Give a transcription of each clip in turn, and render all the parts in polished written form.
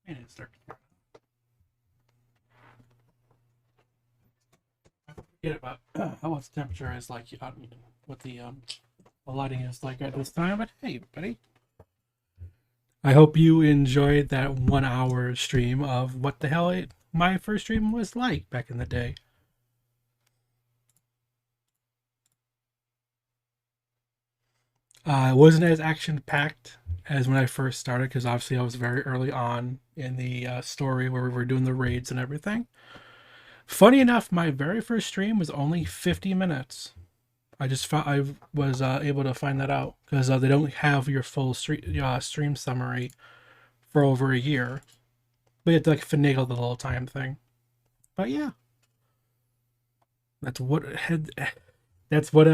And it's dark. I forget about how what the temperature is like, what the lighting is like at this time. But hey, buddy, I hope you enjoyed that 1 hour stream of what the hell my first stream was like back in the day. It wasn't as action packed as when I first started because obviously I was very early on in the story where we were doing the raids and everything. Funny enough, my very first stream was only 50 minutes. I was able to find that out because they don't have your full stream summary for over a year. But you have to like finagle the little time thing. But yeah, that's what had. That's what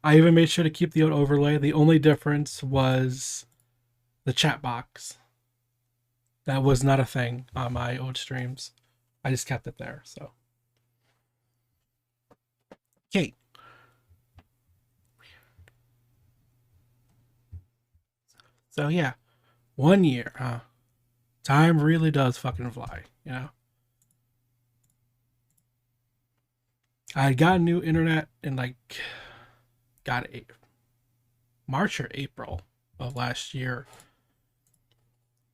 I even made sure to keep the overlay. The only difference was the chat box. That was not a thing on my old streams. I just kept it there. So, okay. So yeah, 1 year, huh? Time really does fucking fly, you know. I got new internet in like, got March or April of last year.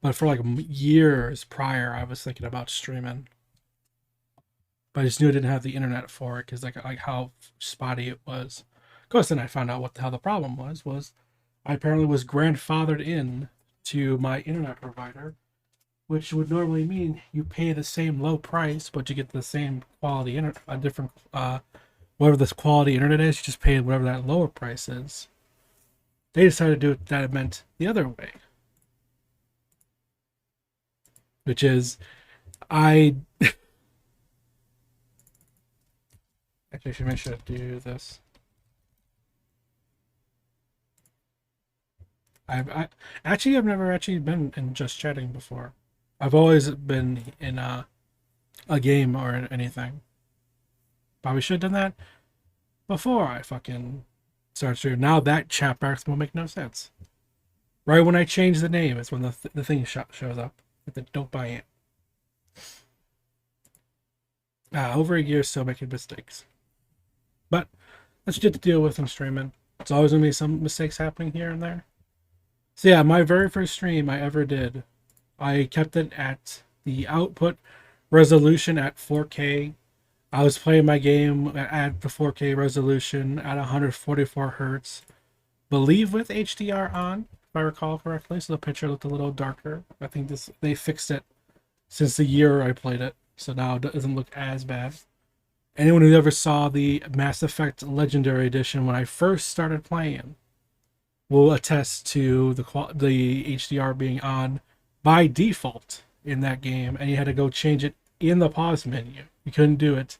But for like years prior, I was thinking about streaming. But I just knew I didn't have the internet for it because like how spotty it was. Of course, then I found out what the hell the problem was I apparently was grandfathered in to my internet provider, which would normally mean you pay the same low price, but you get the same quality internet, a different whatever this quality internet is, you just pay whatever that lower price is. They decided to do it that it meant the other way, which is I actually should make sure to do this. I've never actually been in just chatting before. I've always been in a game or anything. Probably should have done that before I fucking started streaming. Now that chat box will make no sense. Right when I change the name is when the thing shows up with the don't buy it. Over a year still making mistakes. But that's just to deal with in streaming. It's always going to be some mistakes happening here and there. So yeah, my very first stream I ever did, I kept it at the output resolution at 4K. I was playing my game at the 4K resolution at 144 hertz, believe with HDR on, if I recall correctly. So the picture looked a little darker. I think they fixed it since the year I played it, so now it doesn't look as bad. Anyone who ever saw the Mass Effect Legendary Edition when I first started playing will attest to the HDR being on by default in that game, and you had to go change it in the pause menu. You couldn't do it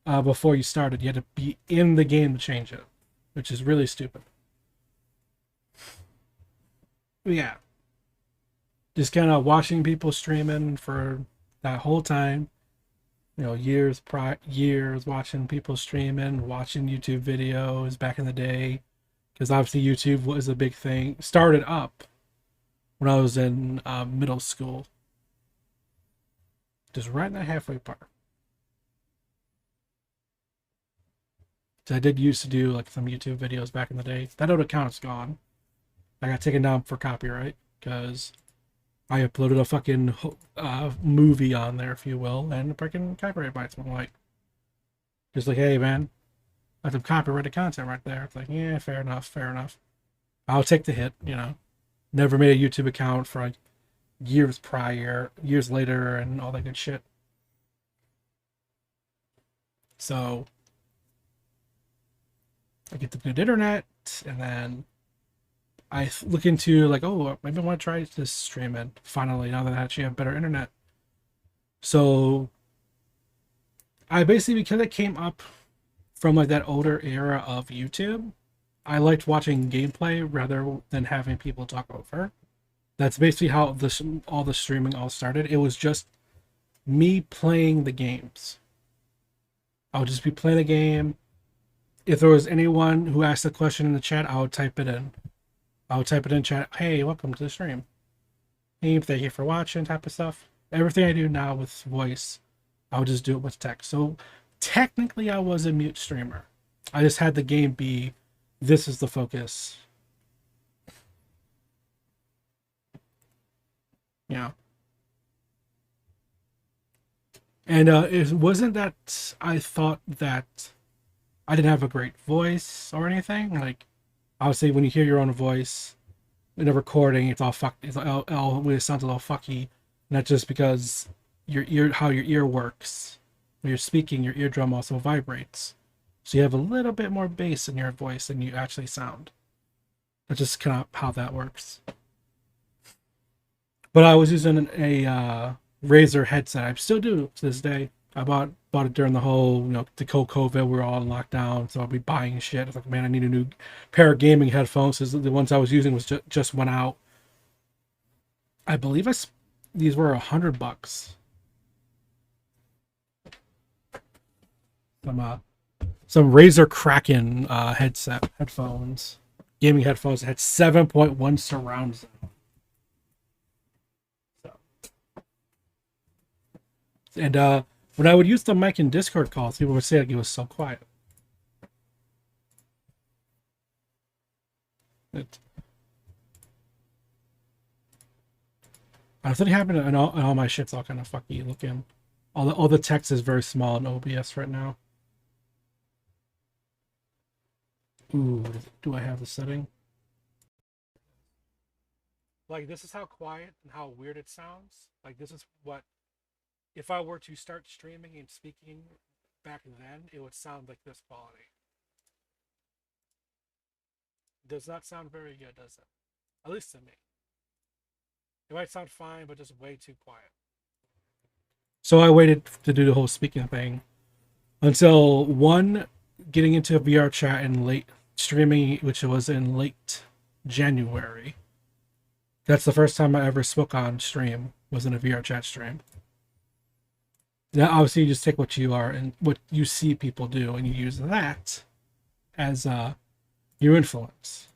before you started. You had to be in the game to change it, which is really stupid. But yeah, just kind of watching people streaming for that whole time. You know, years watching people streaming, watching YouTube videos back in the day, because obviously YouTube was a big thing. Started up when I was in middle school, just right in that halfway part. So I did used to do like some YouTube videos back in the day. That old account's gone. I got taken down for copyright because I uploaded a fucking movie on there, if you will, and freaking copyright bites. I'm like, just like, hey man, that's some copyrighted content right there. It's like, yeah, fair enough, fair enough. I'll take the hit, you know. Never made a YouTube account for like years later, and all that good shit. So I get the good internet, and then I look into like, oh, maybe I want to try this streaming finally now that I actually have better internet. So I basically, because it came up from like that older era of YouTube, I liked watching gameplay rather than having people talk over. That's basically how all the streaming all started. It was just me playing the games. I would just be playing the game. If there was anyone who asked a question in the chat, I would type it in. I would type it in chat. Hey, welcome to the stream. hey, thank you for watching type of stuff. Everything I do now with voice, I'll just do it with text. So technically I was a mute streamer. I just had the game be, this is the focus. Yeah. And it wasn't that I thought that I didn't have a great voice or anything. Like, obviously, when you hear your own voice in a recording, it's all fuck. It's all it sounds a little fucky. Not just because your ear, how your ear works. When you're speaking, your eardrum also vibrates, so you have a little bit more bass in your voice than you actually sound. That's just kind of how that works. But I was using a Razer headset. I still do to this day. I bought it during the whole, the COVID. We were all in lockdown, so I'll be buying shit. I was like, man, I need a new pair of gaming headphones. Because the ones I was using was just went out. I believe these were $100. Some Razer Kraken headphones, gaming headphones that had 7.1 surround sound. And when I would use the mic in Discord calls, people would say like it was so quiet. Something happened, and all my shit's all kind of fucky looking. All the text is very small in OBS right now. Ooh, do I have the setting? Like, this is how quiet and how weird it sounds. Like, this is what, if I were to start streaming and speaking back then, it would sound like this quality. Does not sound very good, does it? At least to me. It might sound fine, but just way too quiet. So I waited to do the whole speaking thing until getting into VR chat in late streaming, which was in late January. That's the first time I ever spoke on stream, was in a VR chat stream. Now, obviously, you just take what you are and what you see people do, and you use that as your influence.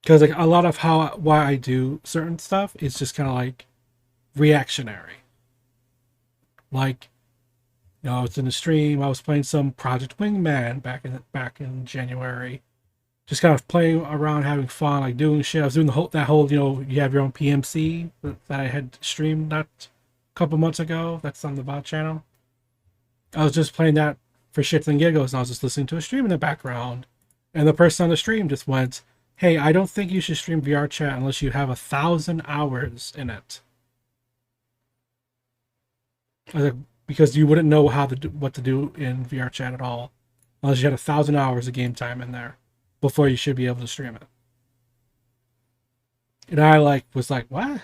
Because like a lot of why I do certain stuff is just kind of like reactionary. Like, I was in the stream, I was playing some Project Wingman back in January, just kind of playing around, having fun, like doing shit. I was doing that whole you have your own PMC that I had streamed not a couple months ago. That's on the VOD channel. I was just playing that for shits and giggles, and I was just listening to a stream in the background, and the person on the stream just went, "Hey, I don't think you should stream VR chat unless you have 1,000 hours in it." I was like, because you wouldn't know what to do in VR chat at all unless you had 1,000 hours of game time in there before you should be able to stream it. And I was like, what?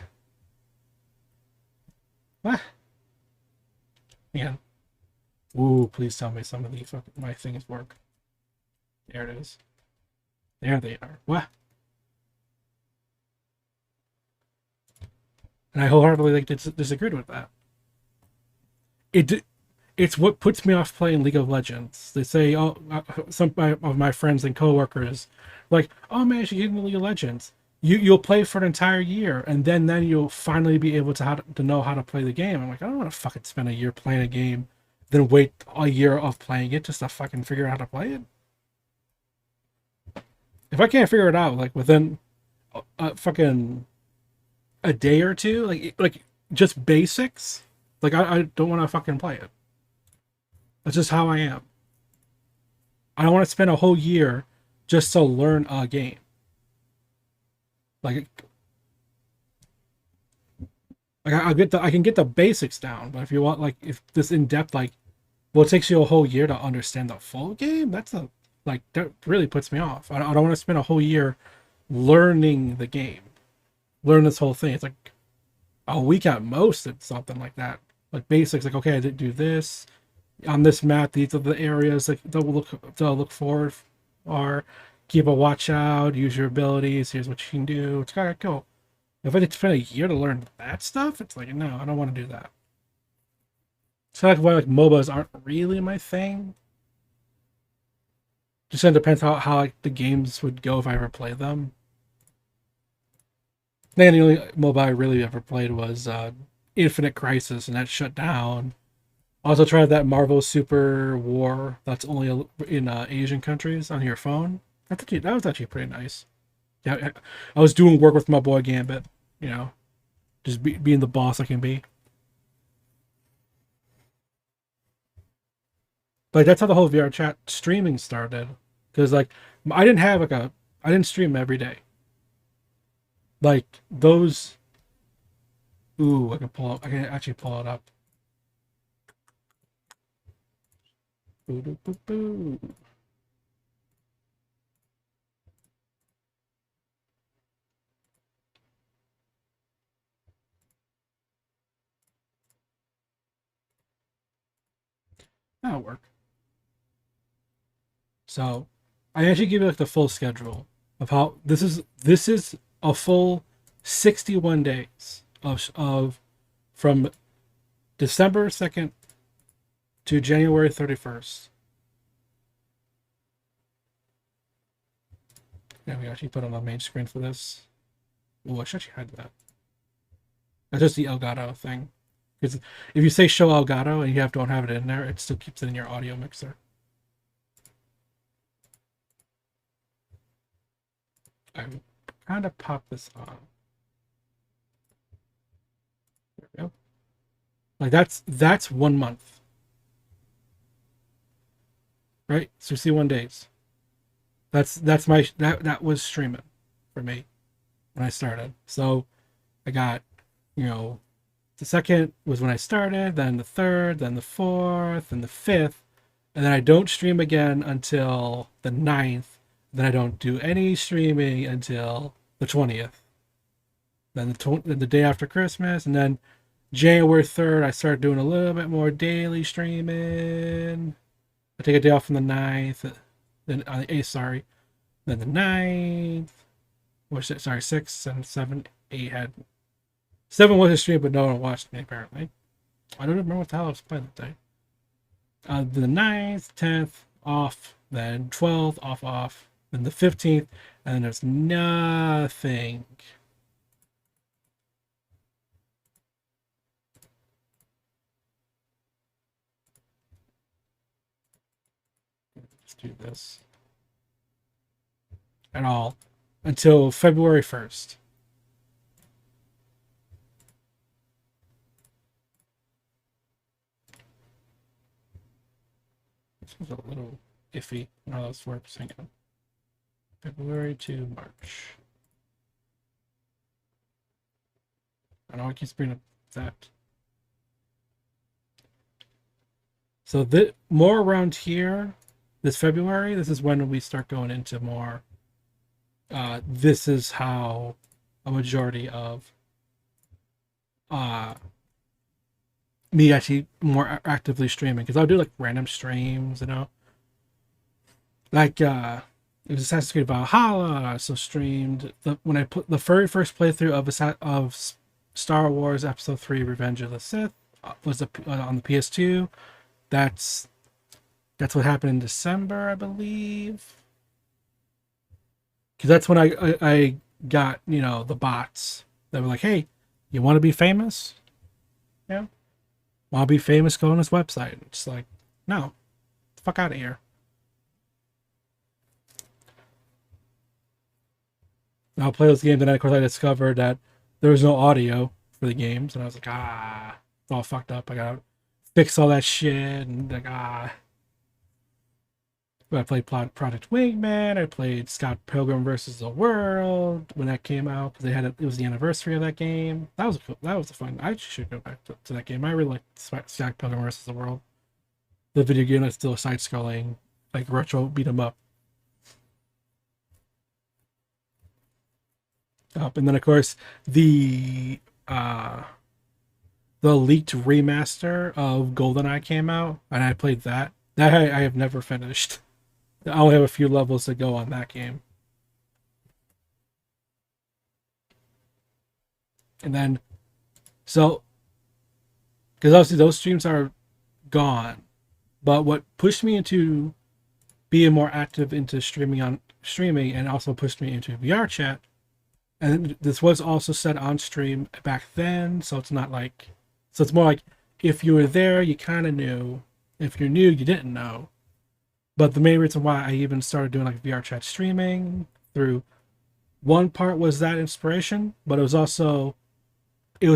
Yeah. Ooh, please tell me some of my things work. There it is. There they are. What? And I wholeheartedly disagreed with that. It's what puts me off playing League of Legends. They say, some of my friends and coworkers, like, oh man, you should get into League of Legends. You'll play for an entire year, and then you'll finally be able to know how to play the game. I'm like, I don't want to fucking spend a year playing a game, then wait a year of playing it just to fucking figure out how to play it. If I can't figure it out, like within fucking a day or two, like just basics, like I don't want to fucking play it. That's just how I am. I don't want to spend a whole year just to learn a game. Like I can get the basics down, but if you want if this in depth, it takes you a whole year to understand the full game. That really puts me off. I don't want to spend a whole year learning the game, learn this whole thing. It's like a week at most. It's something like that. Like basics, like okay, I did do this on this map. These are the areas like they'll look for, or keep a watch out. Use your abilities. Here's what you can do. It's kind of cool. If I did spend a year to learn that stuff, it's like no, I don't want to do that. It's kind of why MOBAs aren't really my thing. Just kind of depends how the games would go if I ever play them. Then the only MOBA I really ever played was Infinite Crisis, and that shut down. Also tried that Marvel Super War that's only in Asian countries on your phone. That was actually pretty nice. Yeah, I was doing work with my boy Gambit, you know, just being the boss I can be. But that's how the whole VR chat streaming started. Because like I didn't have like a I didn't stream every day. Like those. Ooh, I can actually pull it up. Boo, boo, boo, boo. That'll work. So I actually give you like the full schedule of how this is a full 61 days of from December 2nd to January 31st. Yeah, we actually put on the main screen for this. Oh, I should actually hide that. That's just the Elgato thing. Because if you say show Elgato and don't have it in there, it still keeps it in your audio mixer. I kind of pop this on. There we go. Like that's 1 month, right? 61 days. That's my that was streaming for me when I started. So I got, you know, the second was when I started, then the third, then the fourth, and the fifth, and then I don't stream again until the 9th. Then I don't do any streaming until the 20th. Then the day after Christmas, and then January 3rd, I start doing a little bit more daily streaming. I take a day off from the 9th, then on the 8th, sorry. Then the 9th, which sorry, 6 and 7, 8 had 7 was a stream, but no one watched me apparently. I don't remember what the hell I was playing that day. The 9th, 10th off, then 12th off, then the 15th, and then there's nothing. Let's do this at all until February 1st. This was a little iffy. No, that's works. Hang on. February to March. I know I keep bringing up that. So more around here, this February, this is when we start going into more. This is how a majority of me actually more actively streaming, because I'll do like random streams, like it was Assassin's Creed Valhalla. I also streamed when I put the very first playthrough of Star Wars Episode 3: Revenge of the Sith was on the PS2. That's what happened in December, I believe. Because that's when I got, the bots that were like, hey, you want to be famous? Yeah. Want to be famous? Go on this website. It's like, no, fuck out of here. I'll play this game. Then, of course, I discovered that there was no audio for the games, and I was like, it's all fucked up. I gotta fix all that shit, and like, I played Project Wingman. I played Scott Pilgrim versus the World when that came out, because it was the anniversary of that game. That was cool. That was a fun. I should go back to that game. I really liked Scott Pilgrim versus the World. The video game that's still side-scrolling, like retro beat 'em up. And then of course the leaked remaster of GoldenEye came out, and I played that. That I have never finished. I only have a few levels to go on that game. And then, so, because obviously those streams are gone, but what pushed me into being more active into streaming, and also pushed me into VR chat, And this was also said on stream back then, so it's not like, so it's more like if you were there, you kind of knew. If you're new, you didn't know. But the main reason why I even started doing like VR chat streaming through one part was that inspiration, but it was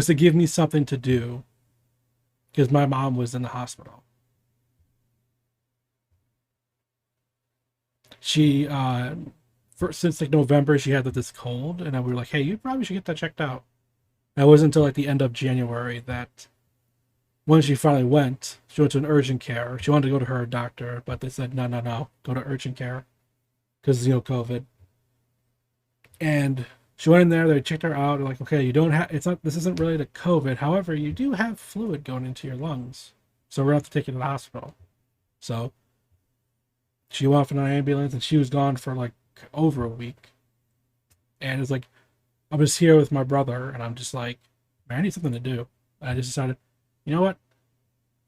to give me something to do because my mom was in the hospital. She since like November she had this cold, and we were like, hey, you probably should get that checked out. And it wasn't until like the end of January that when she finally went, she went to an urgent care. She wanted to go to her doctor, but they said no, no, no, go to urgent care because COVID. And she went in there. They checked her out. They're like, okay, you don't have. It's not. This isn't really the COVID. However, you do have fluid going into your lungs, so we're gonna have to take you to the hospital. So she went off in an ambulance, and she was gone for like over a week. And it's like, I'm just here with my brother, and I'm just like, man, I need something to do. And I just decided, you know what?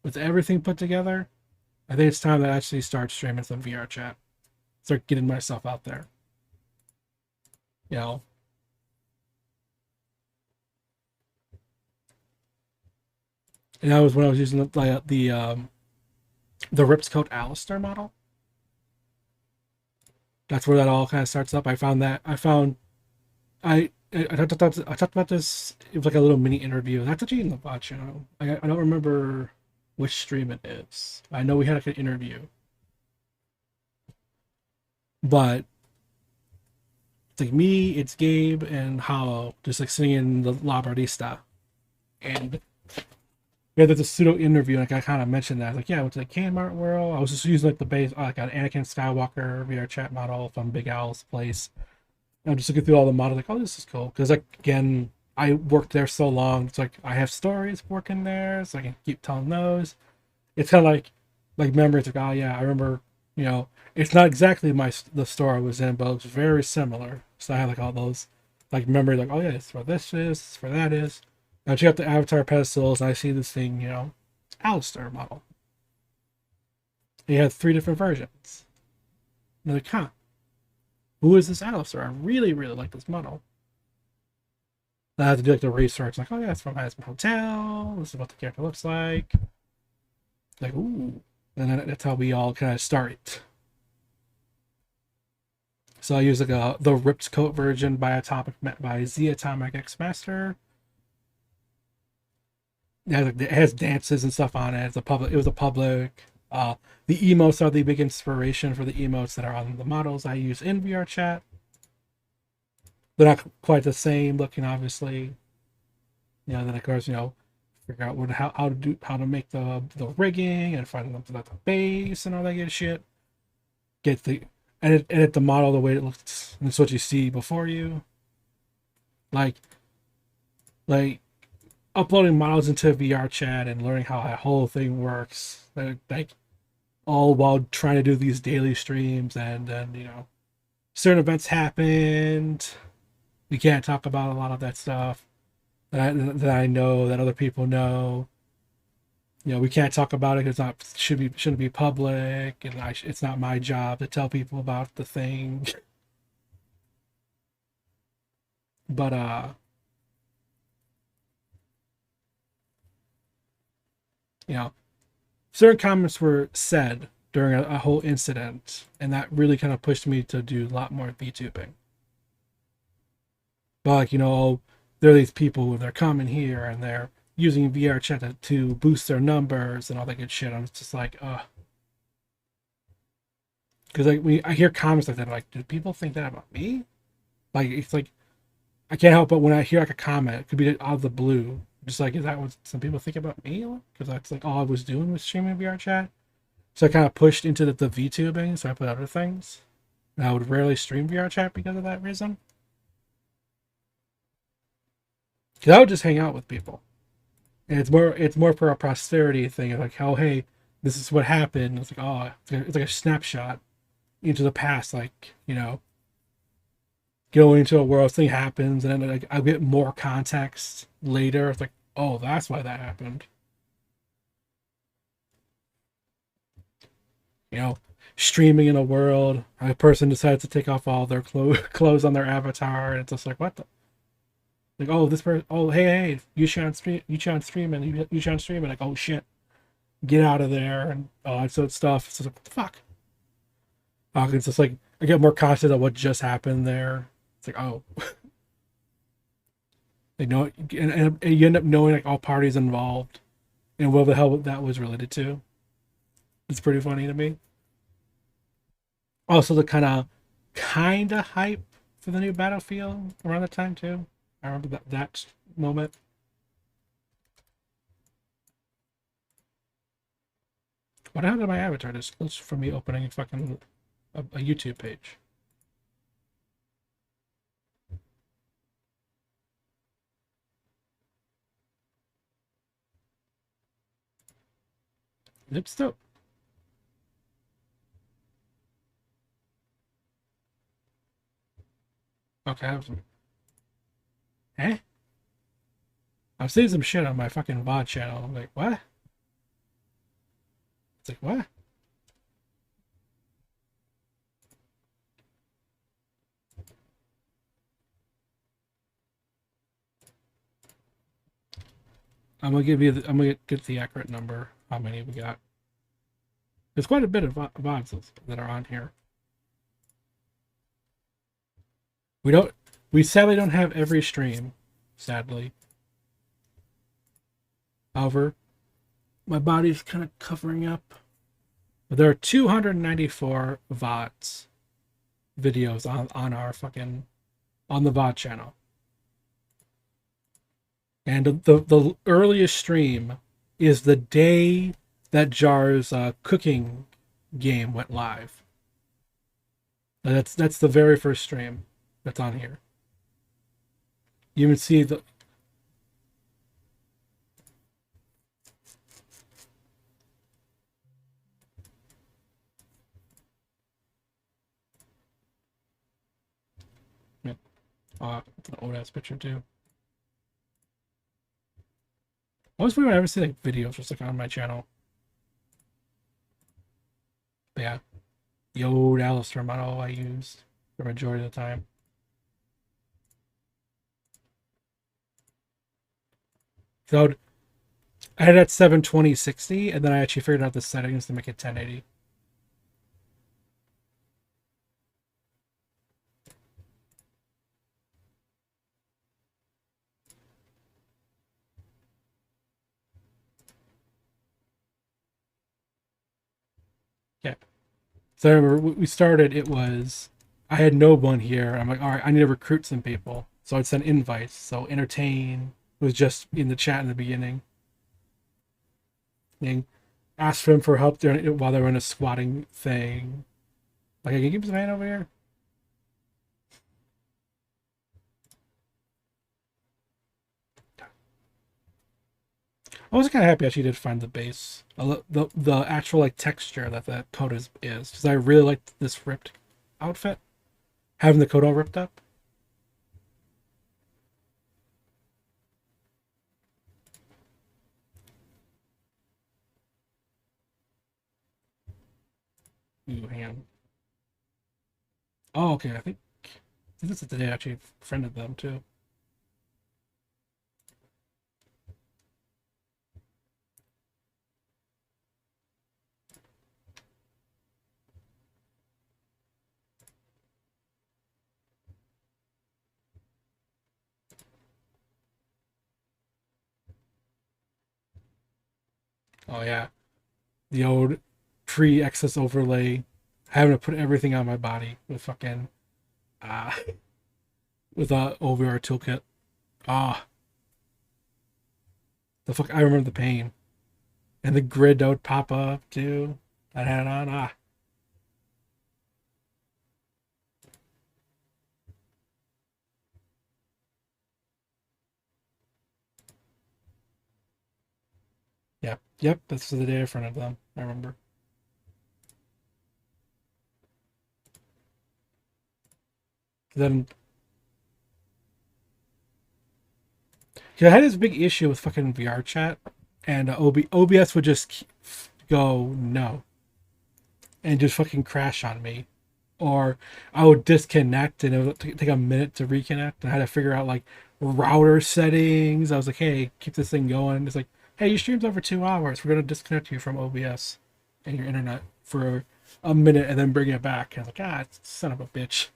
With everything put together, I think it's time to actually start streaming some VR chat. Start getting myself out there. You know, and that was when I was using the Rips Coat Alistair model. That's where that all kind of starts up. I found that I talked about this. It was like a little mini interview. That's actually in the VOD channel. I don't remember which stream it is. I know we had like an interview, but it's like me, it's Gabe, and Hollow just like sitting in the La Bardista, and yeah, there's a pseudo interview. Like I kind of mentioned that, like, yeah, I went to the Kmart World. I was just using like the base, like an Anakin Skywalker VR chat model from Big Al's place. And I'm just looking through all the models, like, oh, this is cool. Because like again, I worked there so long. It's like I have stories working there, so I can keep telling those. It's kind of like memories. Like, oh yeah, I remember. It's not exactly the store I was in, but it was very similar. So I had like all those like memories, like, oh yeah, it's for this is, it's for that is. I check out the avatar pedestals, and I see this thing, Alistair model. He had 3 different versions. And they're like, huh, who is this Alistair? I really, really like this model. And I had to do like the research, like, oh yeah, it's from Aspen Hotel. This is what the character looks like. Like, ooh. And then that's how we all kind of started. So I use like the ripped coat version by Z Atomic X Master. It has dances and stuff on it. It was a public. The emotes are the big inspiration for the emotes that are on the models I use in VR chat. They're not quite the same looking, obviously. Then of course, figure out how to make the rigging and find the base and all that good shit. Edit the model the way it looks. And it's what you see before you. Like uploading models into VR chat and learning how that whole thing works. Like all while trying to do these daily streams, and then certain events happened. We can't talk about a lot of that stuff that I know that other people know. We can't talk about it because shouldn't be public, and it's not my job to tell people about the thing. But certain comments were said during a whole incident, and that really kind of pushed me to do a lot more VTubing. But like, there are these people who they're coming here and they're using VR chat to boost their numbers and all that good shit. I'm just like, because I hear comments like that, like, do people think that about me? Like, it's like I can't help but when I hear like a comment, it could be out of the blue. Just like, is that what some people think about me? Because that's like all I was doing was streaming VR chat. So I kind of pushed into the VTubing, so I put other things. And I would rarely stream VR chat because of that reason. Because I would just hang out with people. And it's more for a posterity thing. Like, oh, hey, this is what happened. It's like, oh, it's like a snapshot into the past. Like, going into a world, thing happens, and then like I get more context later. It's like, oh, that's why that happened. Streaming in a world, a person decides to take off all their clothes on their avatar, and it's just like, what the? Like, oh, this person, oh, hey, Eucheon streaming. Like, oh shit, get out of there, and all that sort of stuff. So it's like, what the fuck? It's just like I get more conscious of what just happened there. It's like, oh, they know, and you end up knowing like all parties involved and what the hell that was related to. It's pretty funny to me. Also, the kind of hype for the new Battlefield around the time too. I remember that moment. What happened to my avatar? Just from me opening a YouTube page. It's still okay. Eh? I'm seeing some shit on my fucking VOD channel. I'm like, what? It's like, what? I'm gonna get the accurate number. How many we got? There's quite a bit of VODs that are on here. We don't. We sadly don't have every stream. Sadly. However, my body's kind of covering up. But there are 294 VODs videos on our fucking on the VOD channel. And the earliest stream is the day that Jar's cooking game went live. That's the very first stream that's on here. You can see the yeah, it's an old ass picture too. Most people ever see like videos just like on my channel. But yeah, the old Alistair model I used the majority of the time. So I had it at 720/60, and then I actually figured out the settings to make it 1080. Yeah. So I remember we started, it was, I had no one here. I'm like, all right, I need to recruit some people. So I'd send invites. So Entertain was just in the chat in the beginning. And asked him for help during, while they were in a squatting thing. Like, can you keep his hand over here? I was kind of happy actually did find the base, the actual like texture that the coat is because I really liked this ripped outfit, having the coat all ripped up. Ooh, hang on. Oh, okay. I think that's the day I actually friended them too. Oh yeah, the old pre-excess overlay, having to put everything on my body with fucking uh with a OVR toolkit. Ah, the fuck! I remember the pain and the grid that would pop up too. That had on Yep. That's the day in front of them. I remember. Then yeah, I had this big issue with fucking VR chat, and OBS would just go no, and just fucking crash on me. or I would disconnect and it would take a minute to reconnect. And I had to figure out like router settings. I was like, hey, keep this thing going. It's like, hey, your stream's over 2 hours. We're gonna disconnect you from OBS and your internet for a minute and then bring it back. And I was like, ah, son of a bitch.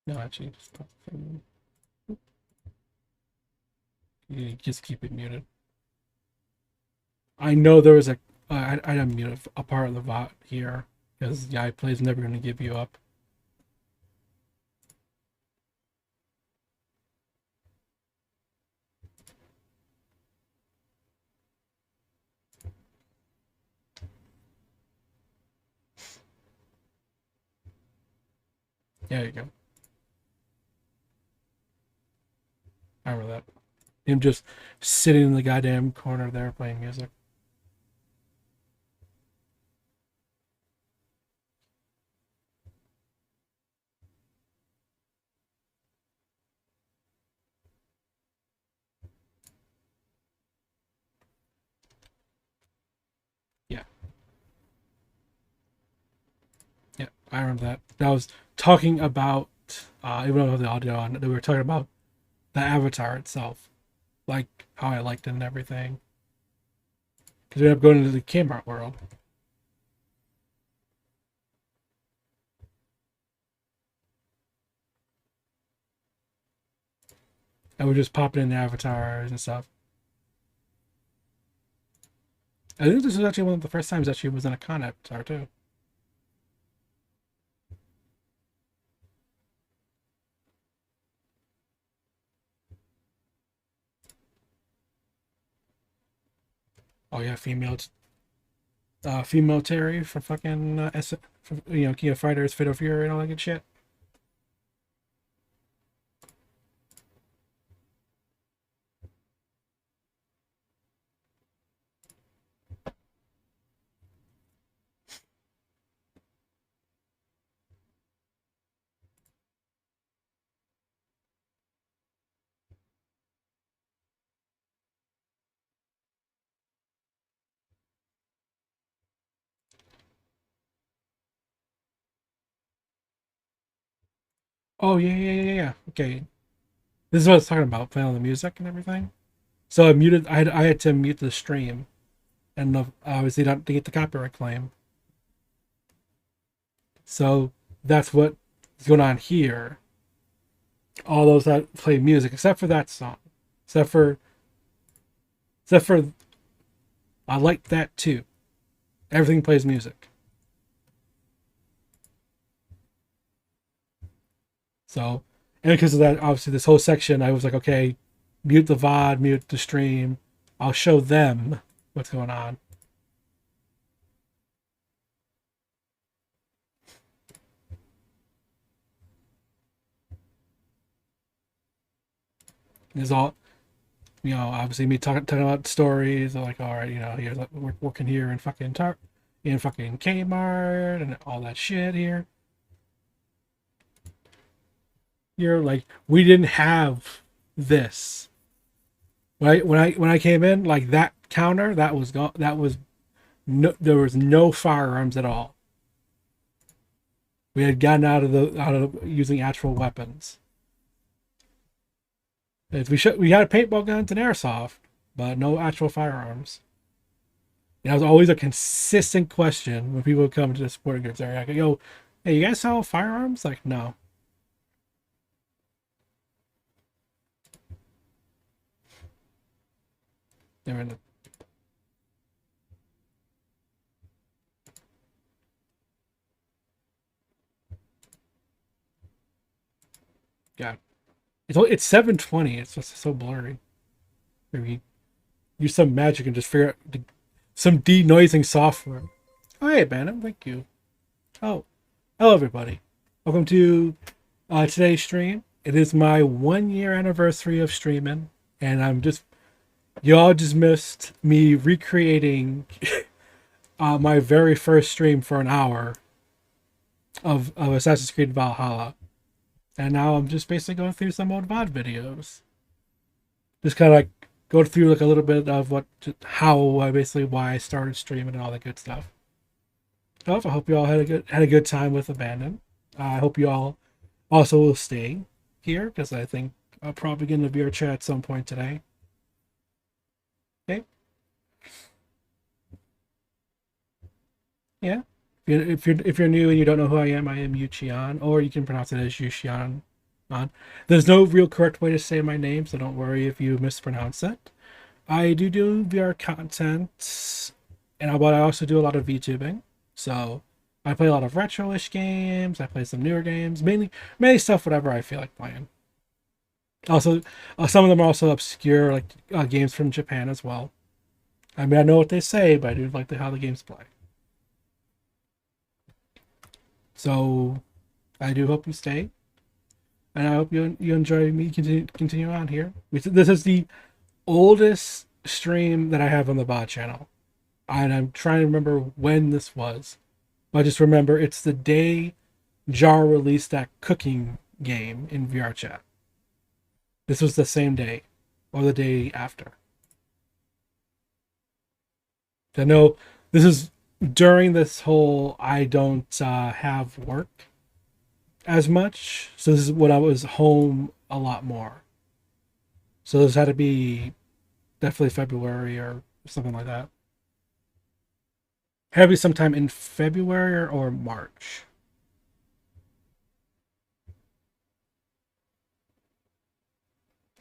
No, actually, you just keep it muted. I know there was I unmuted a part of the VOD here because yeah, I play's never going to give you up. There you go. I remember that. Him just sitting in the goddamn corner there playing music. Yeah, yeah, I remember that. That was talking about even though I have the audio on, we were talking about the avatar itself, like how I liked it and everything. Because we ended up going into the Kmart world. And we're just popping in the avatars and stuff. I think this was actually one of the first times that she was in a con avatar too. Oh yeah, female Terry from fucking from, King of Fighters, Fatal Fury, and all that good shit. Oh yeah. Okay, this is what I was talking about, playing all the music and everything. So I had to mute the stream, and obviously not to get the copyright claim. So that's what is going on here. All those that play music, except for that song, except for except for I like that too. Everything plays music. So, and because of that, obviously, this whole section, I was like, okay, mute the VOD, mute the stream. I'll show them what's going on. It's all, obviously me talking about stories. Like, all right, here's like, we're working here in fucking Kmart and all that shit here. You're like, we didn't have this. When I came in, like that counter, that was gone. That was no, there was no firearms at all. We had gotten out of using actual weapons. We had paintball guns and airsoft, but no actual firearms. And that was always a consistent question when people would come to the sporting goods area. I go, yo, hey, you guys sell firearms? Like, no. They're in the God. It's 720. It's just so blurry. Maybe use some magic and just figure out some denoising software. Oh, hey, Bannon, thank you. Oh, hello, everybody. Welcome to today's stream. It is my 1 year anniversary of streaming, and you all just missed me recreating my very first stream for an hour of Assassin's Creed Valhalla, and now I'm just basically going through some old VOD videos. Just kind of like go through like a little bit of how I basically why I started streaming and all that good stuff. Well, I hope you all had a good time with Abandon. I hope you all also will stay here because I think I'll probably get in a VR chat at some point today. Okay. Yeah. If you're new and you don't know who I am Eucheon, or you can pronounce it as Eucheon. There's no real correct way to say my name, so don't worry if you mispronounce it. I do VR content, but I also do a lot of VTubing. So I play a lot of retro-ish games. I play some newer games, mainly stuff whatever I feel like playing. Also, some of them are also obscure, like games from Japan as well. I mean, I know what they say, but I do like how the games play. So I do hope you stay, and I hope you enjoy me continue on here. This is the oldest stream that I have on the VOD channel, and I'm trying to remember when this was. But I just remember it's the day Jar released that cooking game in VR chat. This was the same day, or the day after. I know this is during this whole I don't have work as much, so this is when I was home a lot more. So this had to be definitely February or something like that. Had to be sometime in February or March.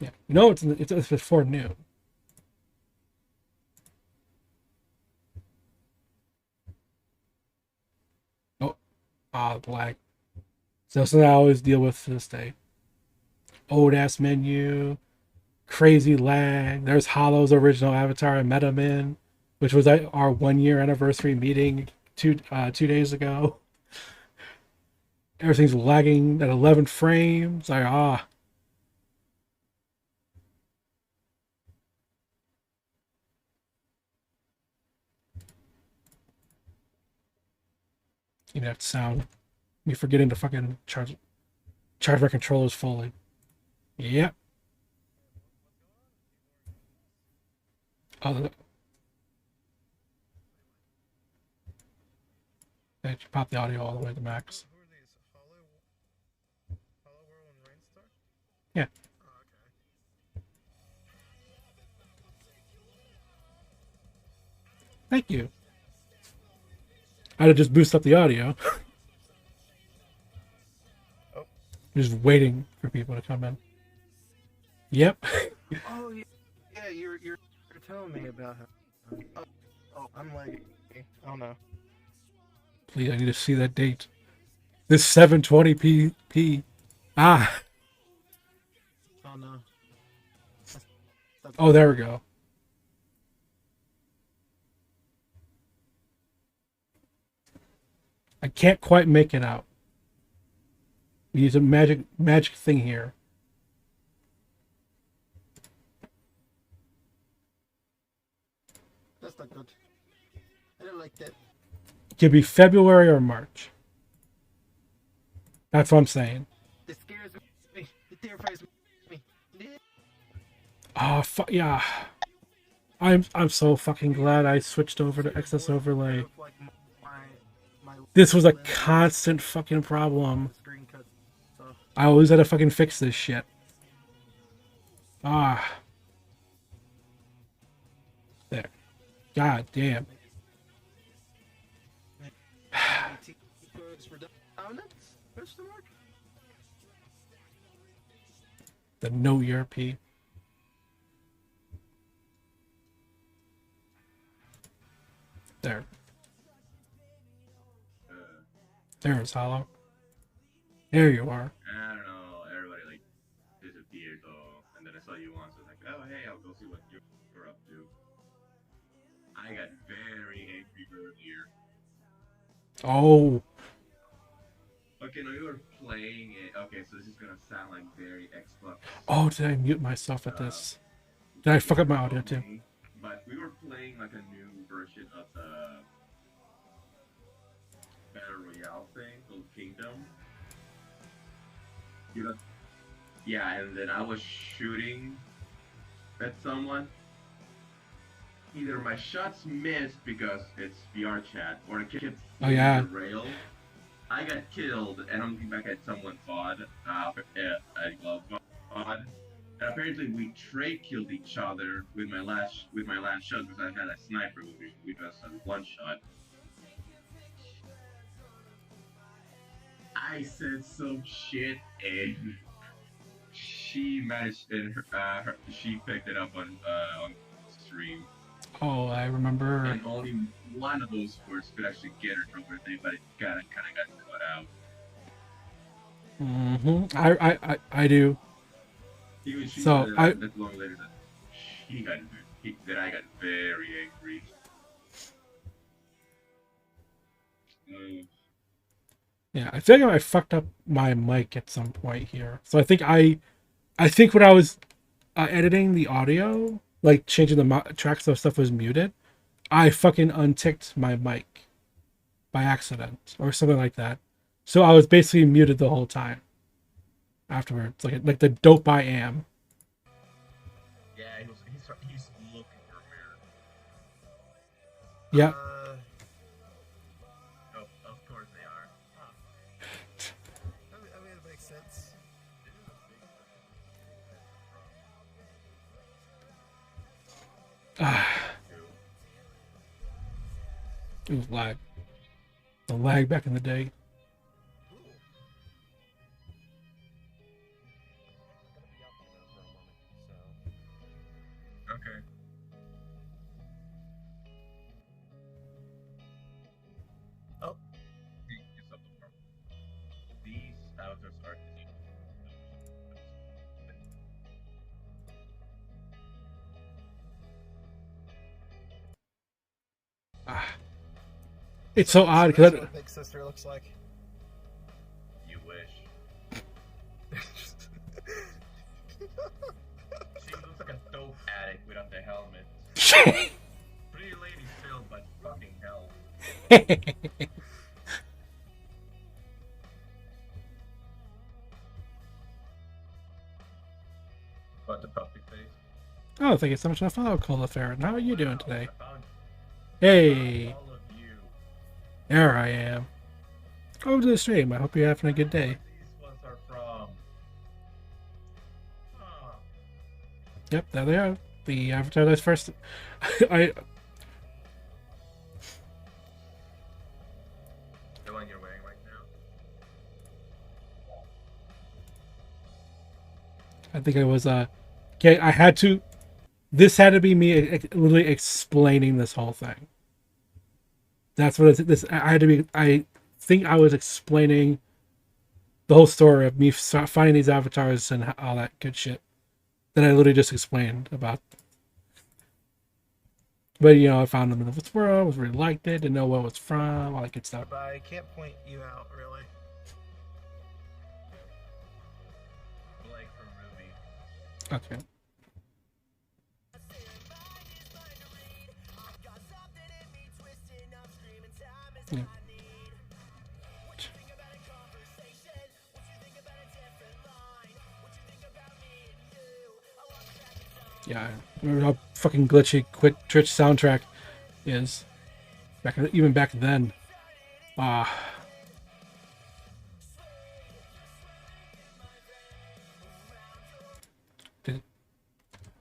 Yeah, no, it's before noon. Oh, black. So something I always deal with to this day. Old ass menu, crazy lag. There's Hollow's original avatar I met him in, which was at our 1 year anniversary meeting 2 days ago. Everything's lagging at 11 frames. You have to sound me forgetting to fucking charge my controllers fully. Yep. Oh, they pop the audio all the way to max. Who are these? Hollow World and Rainstar? Yeah. Oh, okay. Thank you. I had to just boost up the audio. Oh. Just waiting for people to come in. Yep. Oh yeah, you're telling me about her. Oh, I'm like, oh no. Please, I need to see that date. This 720p. Ah. Oh no. Oh, there we go. I can't quite make it out. Use a magic thing here. That's not good. I don't like that. It could be February or March. That's what I'm saying. It scares me. It terrifies me. Oh, yeah. I'm so fucking glad I switched over to XS Overlay. This was a constant fucking problem. I always had to fucking fix this shit. There. God damn. The no ERP. There. There's Hollow. There you are. I don't know, everybody like disappeared, and then I saw you once, I was like, oh hey, I'll go see what you're up to. I got very angry earlier. Oh. Okay, no, you were playing it. Okay, so this is gonna sound like very Xbox. Oh, did I mute myself at this? Did I fuck up my audio too? But we were playing like a new version of the battle royale thing called Kingdom. You know, yeah, and then I was shooting at someone. Either my shots missed because it's VR chat, or the kid's Oh yeah. the rail. I got killed, and I'm looking back at someone's VOD, at Glove VOD. And apparently we trade killed each other with my last shot because I had a sniper with us on one shot. I said some shit and she managed and she picked it up on stream. Oh, I remember. And only one of those words could actually get her from her thing, but it kind of got cut out. I do. Even she So, said that long later that I got very angry. Yeah, I feel like I fucked up my mic at some point here. So I think when I was editing the audio, like changing the track so stuff was muted, I fucking unticked my mic by accident or something like that. So I was basically muted the whole time afterwards, like the dope I am. Yeah, he's looking for a mirror. Yeah. Of course they are. I mean, it makes sense. It was lag. The lag back in the day. Okay. Oh. These avatars are It's so odd That's because what Big Sister looks like. you wish. She looks like a dope addict without the helmet. Pretty lady still, but fucking hell. But the puppy face. Oh, thank you so much for the follow, Cola Farron. How are you doing today? I found Hey, all of you. there I am. Welcome to the stream. I hope you're having a good day. These ones are from. Huh. Yep, there they are. The avatar that's first. I The one you're wearing right now. I think I was okay. I had to. This had to be me literally explaining this whole thing. That's what this. I had to be. I think I was explaining the whole story of me finding these avatars and all that good shit that I literally just explained about. But you know, I found them in the world, was really liked it, didn't know what it was from, all that good stuff. But I can't point you out, really. Blake from Ruby. Okay. Yeah. Yeah, I remember how fucking glitchy Quick Twitch soundtrack is. Even back then. Ah.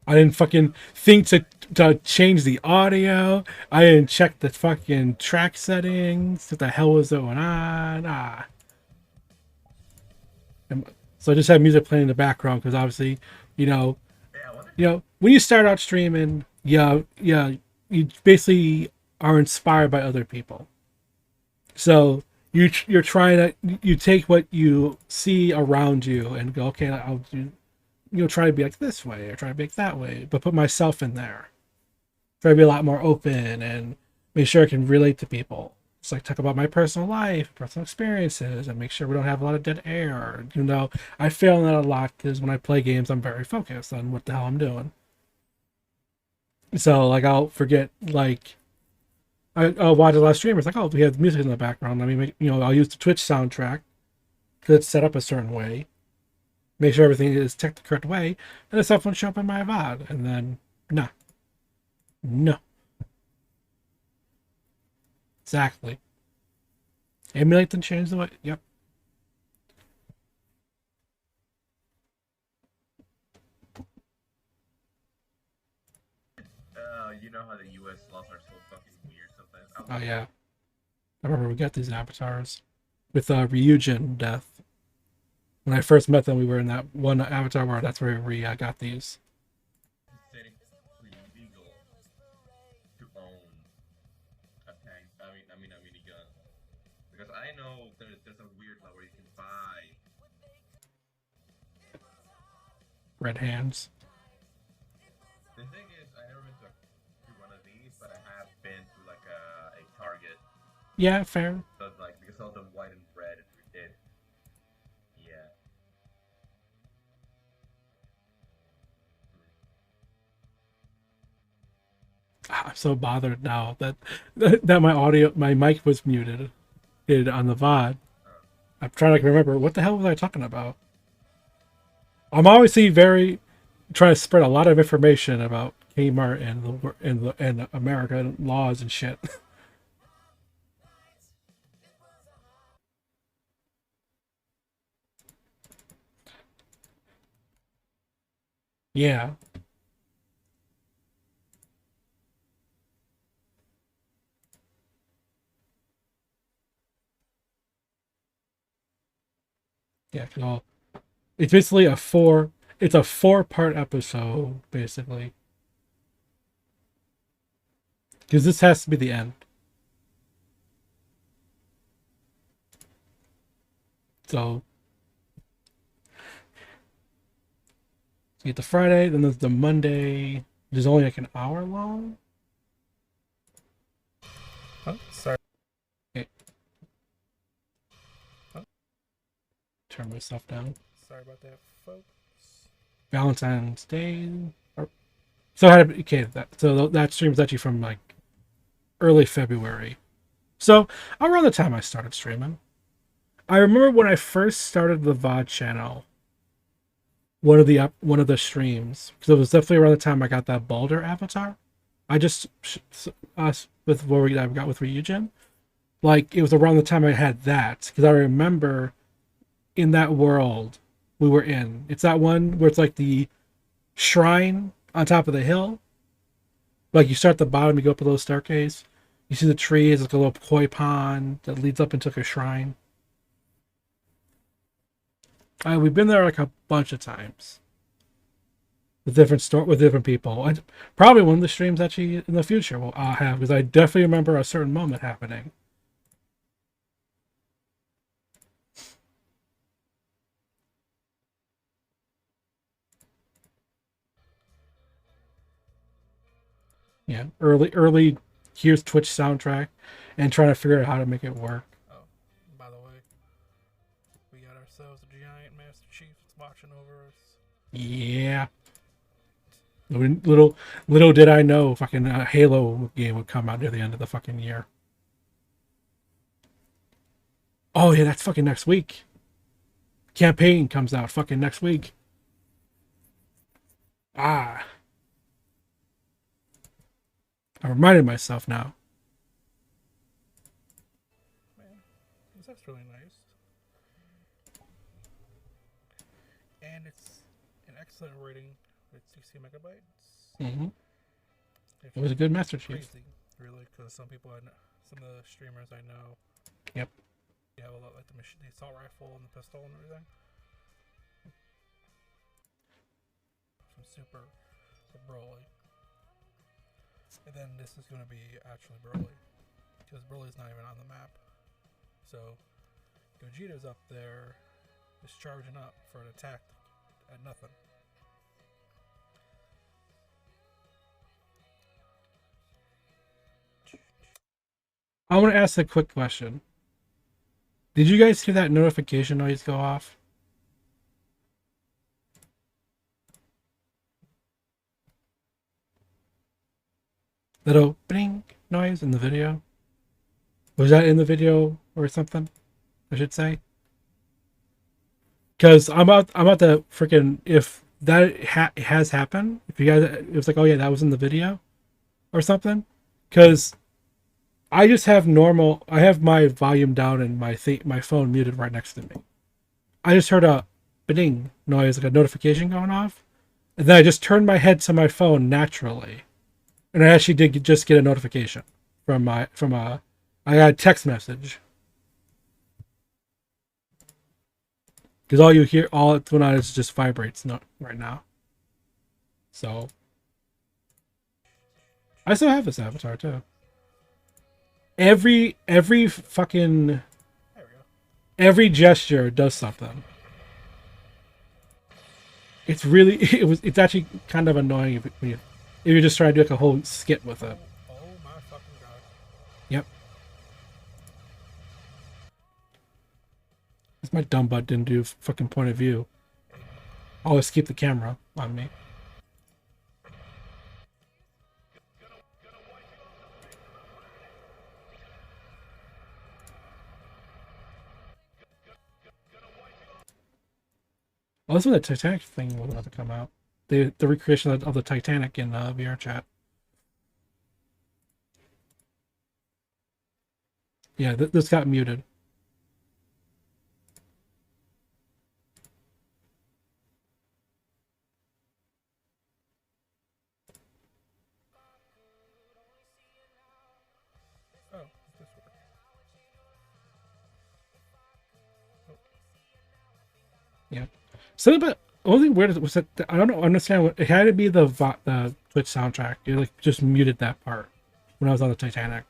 I didn't fucking think to change the audio. I didn't check the fucking track settings. What the hell was going on? So I just had music playing in the background because obviously, you know, when you start out streaming, you basically are inspired by other people. So you're trying to you take what you see around you and go, okay, I'll do. Try to be like this way or try to be like that way, but put myself in there. Try to be a lot more open and make sure I can relate to people. It's like talk about my personal life, personal experiences, and make sure we don't have a lot of dead air. I fail in that a lot because when I play games, I'm very focused on what the hell I'm doing. So like I'll forget like I watch a lot of streamers like, oh, we have music in the background. I mean, I'll use the Twitch soundtrack because it's set up a certain way. Make sure everything is checked the correct way, and the stuff won't show up in my VOD. And then, nah, no, exactly. Emulate and change the way. Yep. You know how the U.S. laws are so fucking weird sometimes. Oh yeah. I remember we got these avatars with Ryujin death. When I first met them, we were in that one avatar where that's where we got these. It's technically illegal to own a tank. A minigun. Because I know there's a weird law where you can buy. Red hands. The thing is, I never been to one of these, but I have been to like a Target. Yeah, fair. So like because all the white and red it. Yeah. I'm so bothered now that my mic was muted on the VOD. I'm trying to remember what the hell was I talking about. I'm obviously trying to spread a lot of information about Kmart and American laws and shit. Yeah. Yeah, well, it's basically it's a 4-part episode, basically. Because this has to be the end. So you get the Friday, then there's the Monday, which is only like an hour long. Oh, sorry. Okay. Oh. Turn myself down. Sorry about that, folks. Valentine's Day. So I had okay that stream was actually from like early February. So around the time I started streaming. I remember when I first started the VOD channel. One of the streams, because it was definitely around the time I got that Baldur avatar. I just with what I got with Ryujin. Like it was around the time I had that because I remember in that world we were in. It's that one where it's like the shrine on top of the hill. Like you start at the bottom, you go up a little staircase. You see the trees, like a little koi pond that leads up into like a shrine. We've been there like a bunch of times with different people. And probably one of the streams actually in the future I'll have because I definitely remember a certain moment happening. Yeah, early. Here's Twitch soundtrack, and trying to figure out how to make it work. Oh, by the way, we got ourselves a giant Master Chief that's watching over us. Yeah. Little did I know, fucking Halo game would come out near the end of the fucking year. Oh yeah, that's fucking next week. Campaign comes out fucking next week. Ah. I reminded myself now. Man, that's really nice. And it's an excellent rating with 60 megabytes. Mm-hmm. It was a good Master Chief. Crazy, really, because some of the streamers I know. Yep. They have a lot like the assault rifle and the pistol and everything. Some super Broly. And then this is going to be actually Broly. Because Broly's not even on the map. So, Gogeta's up there, just charging up for an attack at nothing. I want to ask a quick question. Did you guys hear that notification noise go off? Little bing noise in the video? Was that in the video or something? I should say. Because I'm about to freaking, if that has happened, if you guys, it was like, oh yeah, that was in the video or something. Because I just have normal, I have my volume down and my phone muted right next to me. I just heard a ding noise, like a notification going off, and then I just turned my head to my phone naturally, and I actually did just get a notification from a I got a text message. Because all you hear, all that's going on is just vibrates not right now. So I still have this avatar too. Every fucking There we go. every gesture does something. It's really it's actually kind of annoying if you're just trying to do like a whole skit with it. Oh my fucking god. Yep. It's my dumb butt didn't do fucking point of view. Always keep the camera on me. Oh, that's when the Titanic thing was about to come out. The recreation of the Titanic in VR chat. Yeah, this got muted. Oh, this work. Yeah. Something about only weird was that I don't know understand what it had to be the Twitch soundtrack. It like just muted that part when I was on the Titanic.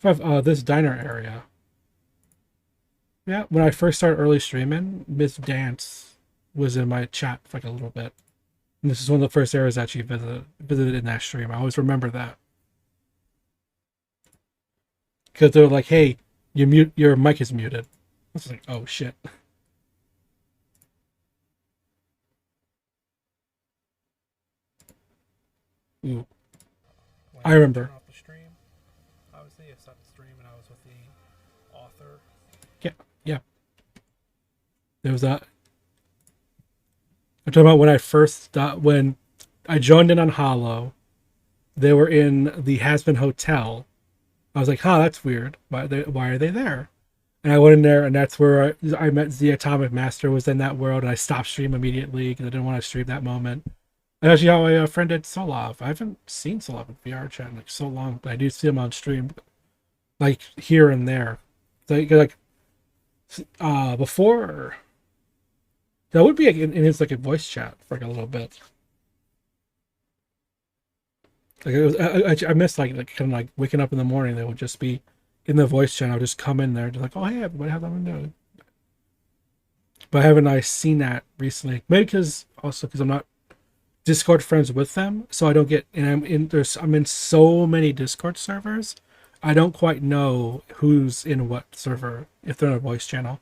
This diner area. Yeah, when I first started early streaming, Miss Dance was in my chat for like a little bit. And this is one of the first areas that she visited in that stream. I always remember that. Because they're like, hey, your mic is muted. I was like, oh shit. Ooh. When I remember. turn off the stream, obviously I stopped the stream and I was with the author. Yeah. There was that. I'm talking about when I first when I joined in on Hollow. They were in the Hasbin Hotel. I was like, huh, that's weird. Why are they there? And I went in there, and that's where I met the Atomic Master was in that world, and I stopped stream immediately because I didn't want to stream that moment. And actually, how I friended Solov. I haven't seen Solov in VR chat in like so long, but I do see him on stream, like here and there. Like before, that would be like, in his like a voice chat for like a little bit. Like it was, I missed like kind of like waking up in the morning. They would just be in the voice channel, just come in there, just like, oh hey everybody, how's everyone doing? But haven't I seen that recently? Maybe because I'm not Discord friends with them, so I don't get. And I'm in so many Discord servers, I don't quite know who's in what server if they're in a voice channel,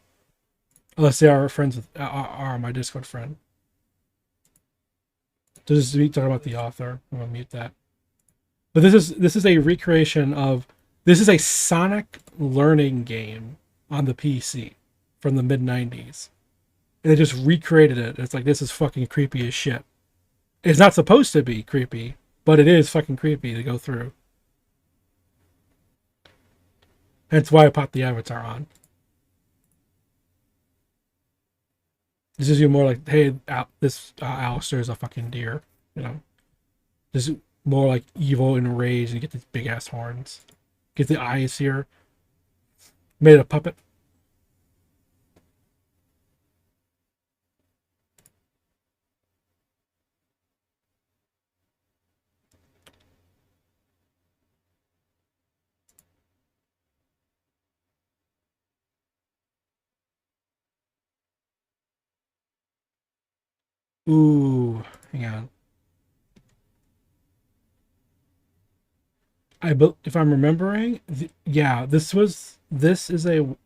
unless they are friends with are my Discord friend. So this is me talking about the author. I'm gonna mute that. But this is a recreation of this is a Sonic learning game on the PC from the mid '90s, and they just recreated it. It's like this is fucking creepy as shit. It's not supposed to be creepy, but it is fucking creepy to go through. That's why I popped the avatar on. This is you more like, hey, this Alistair is a fucking deer, you know. This is more like evil and enraged, and get these big ass horns. Get the eyes here. Made a puppet. Ooh, hang on. If I'm remembering, yeah, this is a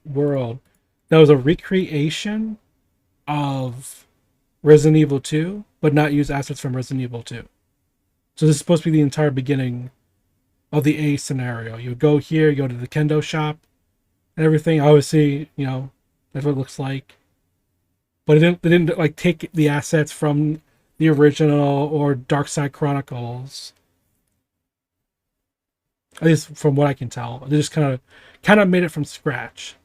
world that was a recreation of Resident Evil 2, but not use assets from Resident Evil 2. So this is supposed to be the entire beginning of the A scenario. You would go here, you go to the kendo shop, and everything. Obviously, that's what it looks like. But they didn't like take the assets from the original or Dark Side Chronicles. At least from what I can tell, they just kind of made it from scratch.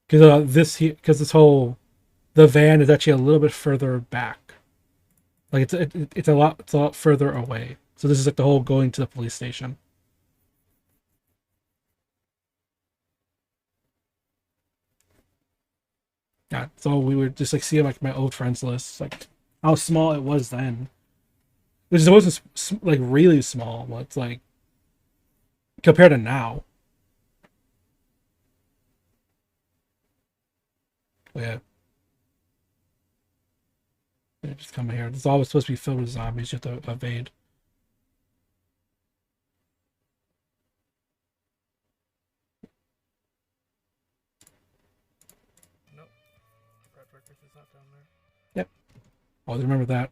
Because this whole the van is actually a little bit further back. Like it's a lot further away. So this is like the whole going to the police station. Yeah, so we would just like see like my old friends list, like how small it was then. Which is wasn't like really small, but it's like compared to now. But yeah, they just come here. It's always supposed to be filled with zombies. You have to evade. Nope. Brad Vickers is not down there. Yep. Always remember that.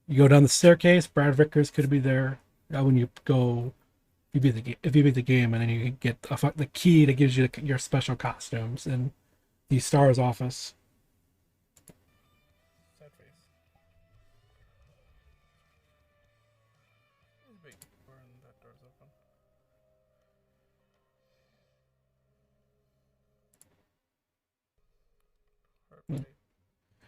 You go down the staircase. Brad Vickers could be there. When you go, you beat the game, and then you get the key that gives you your special costumes in the Star's office. Sad face. He's big. And that door's open. Heartbeat.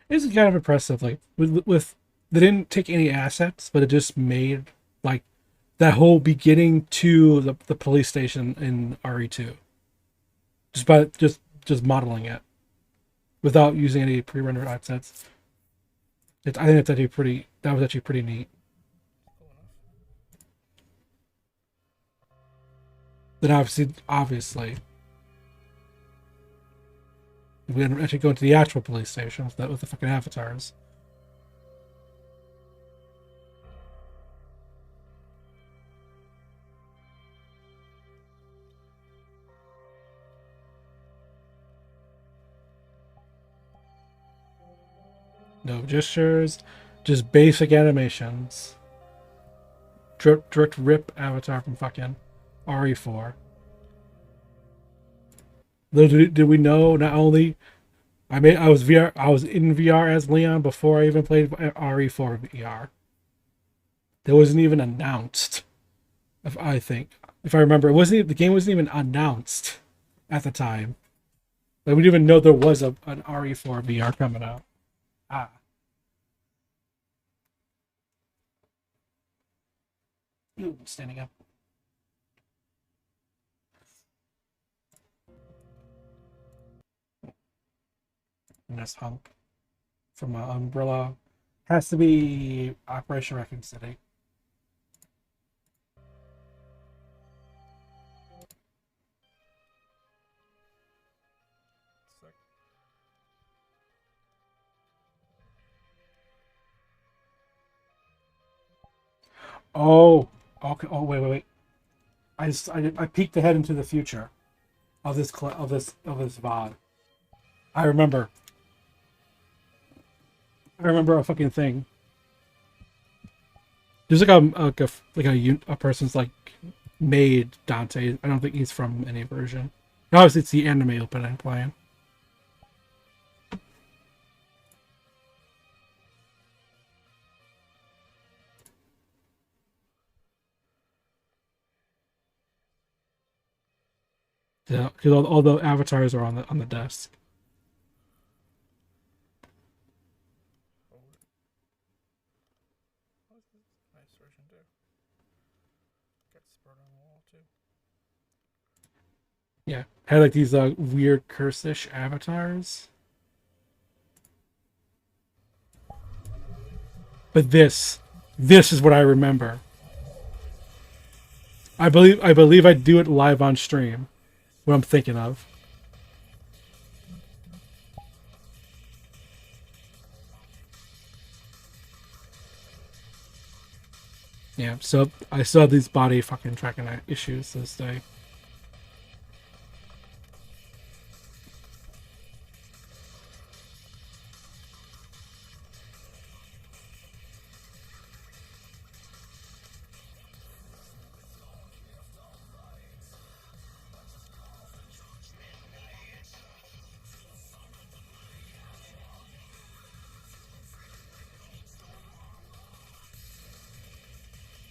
It's kind of impressive. Like with they didn't take any assets, but it just made like that whole beginning to the police station in RE2 just by just modeling it without using any pre-rendered assets. I think it's actually pretty. That was actually pretty neat. Cool enough. Then obviously, we didn't actually go into the actual police station with the fucking avatars. No gestures, just basic animations. Direct rip avatar from fucking RE4. Little did we know, not only I was in VR as Leon before I even played RE4 VR. That wasn't even announced. If I remember, the game wasn't even announced at the time. Like we didn't even know there was an RE4 VR coming out. Ah. Ooh, I'm standing up. And that's Hunk from Umbrella. Has to be Operation Raccoon City. Sick. Oh, okay. Oh, wait. I peeked ahead into the future of this VOD. I remember. I remember a fucking thing. There's a person's like made Dante. I don't think he's from any version. Obviously, it's the anime open I'm playing. Yeah, because all the avatars are on the desk. Hold it. Oh, this is a nice version too. Got spurred on the wall too. Yeah, had like these weird curse-ish avatars. But this is what I remember. I believe I do it live on stream. What I'm thinking of. Yeah, so I still have these body fucking tracking issues to this day.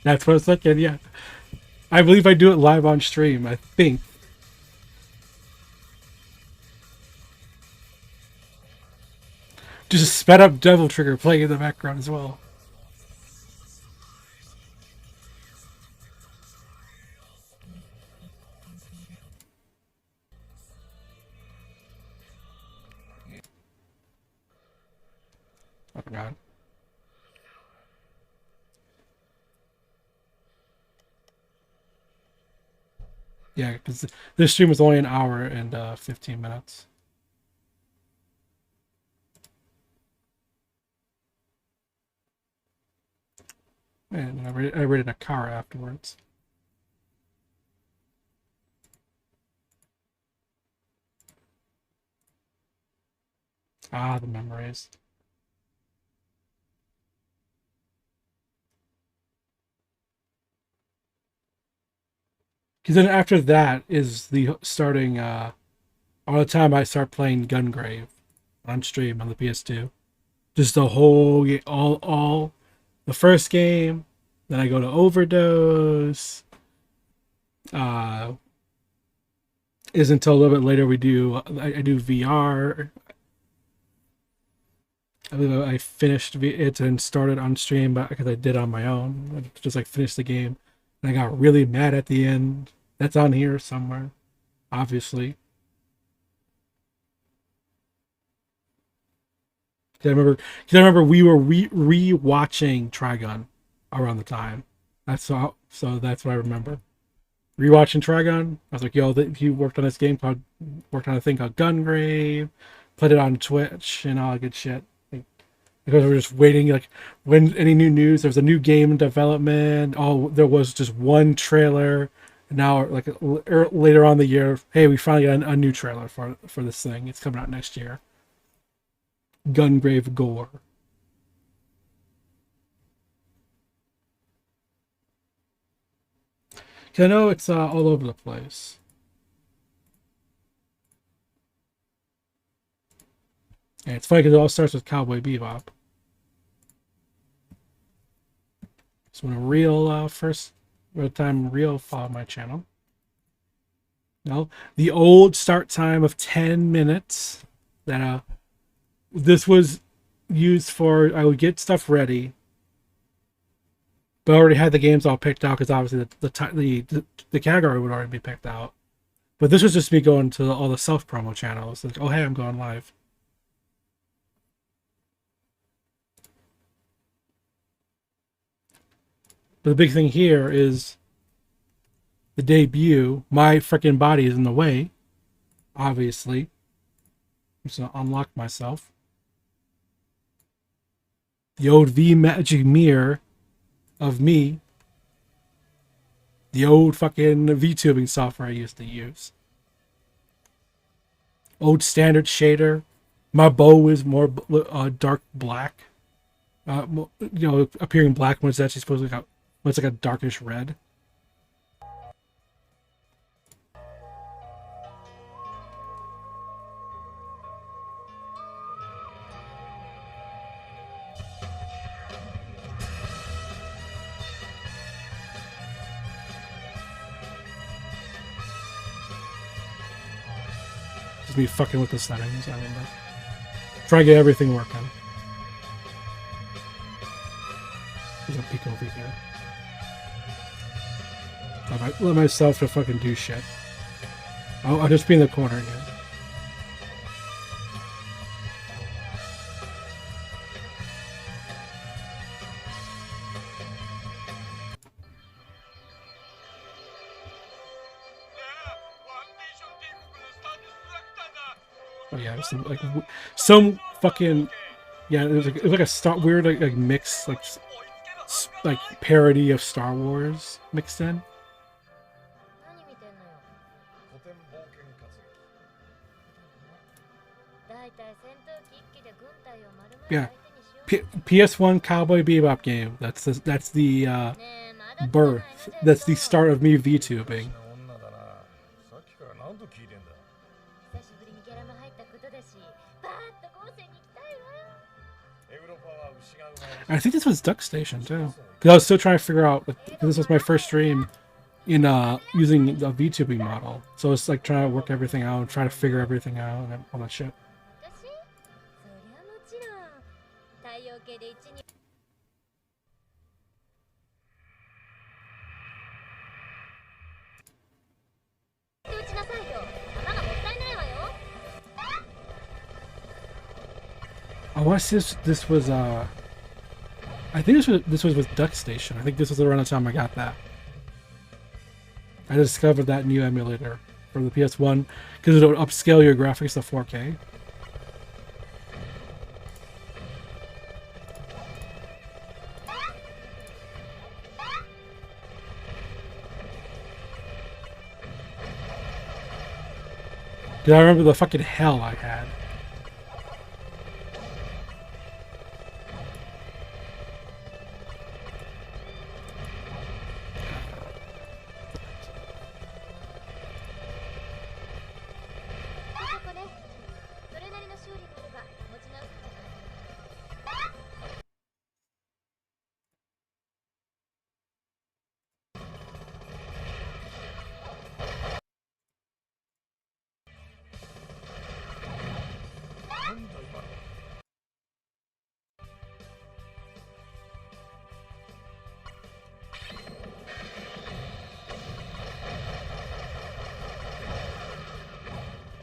That's what I was thinking, yeah. I believe I do it live on stream, I think. Just sped up Devil Trigger playing in the background as well. Oh god. Yeah, because this stream was only an hour and 15 minutes. And I rated a car afterwards. Ah, the memories. Because then after that is the starting, all the time I start playing Gungrave on stream on the PS2. Just the whole, all, the first game, then I go to Overdose, is until a little bit later I do VR. I believe I finished it and started on stream, but because I did on my own, I just like finished the game, and I got really mad at the end. That's on here somewhere, obviously. 'Cause I remember we were re-watching Trigun around the time. So that's what I remember. Rewatching Trigun, I was like, "Yo, he worked on this game called worked on a thing called Gungrave, put it on Twitch and all that good shit." Because we're just waiting, like when any new news, there's a new game in development. Oh, there was just one trailer. Now, like later on the year, hey, we finally got a new trailer for this thing. It's coming out next year. Gungrave Gore. Cause I know it's all over the place. And it's funny because it all starts with Cowboy Bebop. So when a real first time real follow my channel. No, the old start time of 10 minutes. That this was used for. I would get stuff ready, but I already had the games all picked out because obviously the category would already be picked out. But this was just me going to all the self promo channels. Like, oh hey, I'm going live. But the big thing here is the debut. My freaking body is in the way, obviously. I'm just gonna unlock myself. The old V magic mirror of me. The old fucking VTubing software I used to use. Old standard shader. My bow is more dark black. Appearing black when it's actually supposed to when it's like a darkish red. Just me fucking with the settings, I remember. Try to get everything working. There's a peek over here. Let myself to fucking do shit. I'll just be in the corner again. Oh yeah, some fucking yeah. It was like a weird like mix like parody of Star Wars mixed in. Yeah, PS1 Cowboy Bebop game. That's the birth. That's the start of me VTubing. I think this was Duck Station too, because I was still trying to figure out. Like, this was my first stream in using the VTubing model, so it's like trying to work everything out, trying to figure everything out, and all that shit. I want to see this was I think this was with Duck Station. I think this was around the time I got that. I discovered that new emulator for the PS1 because it would upscale your graphics to 4K. Because I remember the fucking hell I had.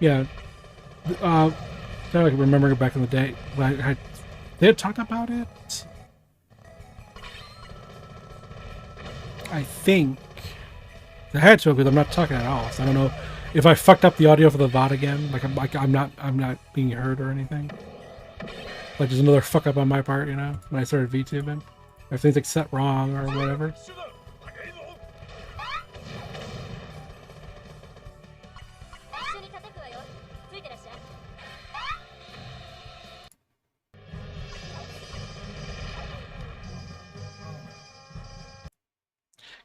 Yeah, kind of like remembering back in the day, they had talked about it. I think I had to because I'm not talking at all. So I don't know if I fucked up the audio for the VOD again. I'm not being heard or anything. Like there's another fuck up on my part, you know, when I started VTubing. If things like set wrong or whatever.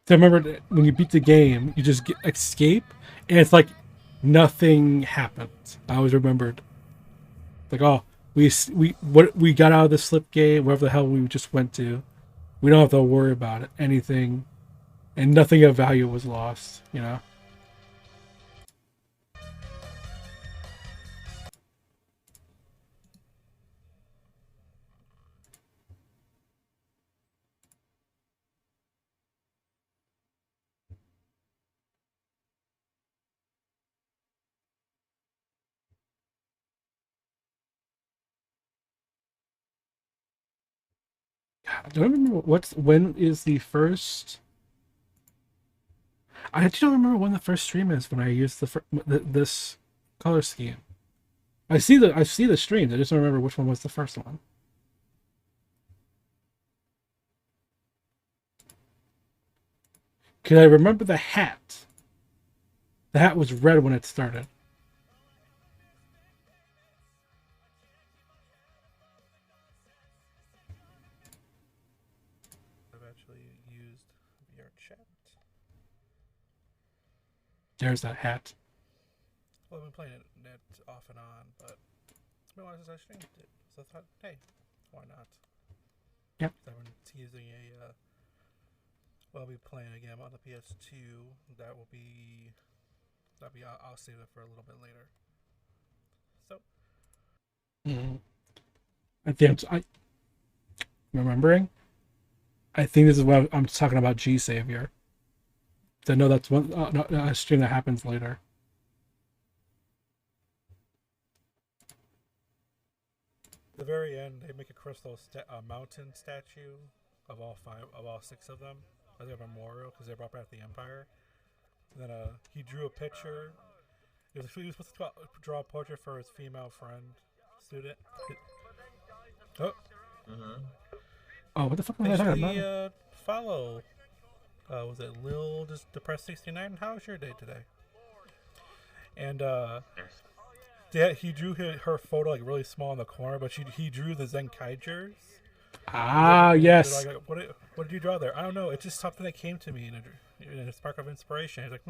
I remember when you beat the game, you just get escape, and it's like nothing happened. I always remembered, like, oh, we got out of the slip gate, wherever the hell we just went to. We don't have to worry about it, anything, and nothing of value was lost. You know. I don't remember when is the first. I actually don't remember when the first stream is when I used this color scheme. I see the streams. I just don't remember which one was the first one. Cause I remember the hat. The hat was red when it started. I've actually used VR chat. There's that hat. Well, I've been playing it off and on, but it's been a while since I streamed it. So I thought, hey, why not? Yep. I've been teasing well, I'll be playing again on the PS2. That'll be I'll save it for a little bit later. So. I think I remembering. I think this is what I'm talking about. G Savior. I know that's one a stream that happens later. At the very end, they make a crystal mountain statue of all six of them as a memorial because they brought back the Empire. And then he drew a picture. He was supposed to draw a portrait for his female friend student. Oh. Oh, what the fuck was I talking about? Follow. Was it Lil Depressed 69? How was your day today? And yeah, he drew her photo like really small in the corner, but he drew the Zenkaigers. Ah, yes. Like, what did you draw there? I don't know. It's just something that came to me in a spark of inspiration. He's like,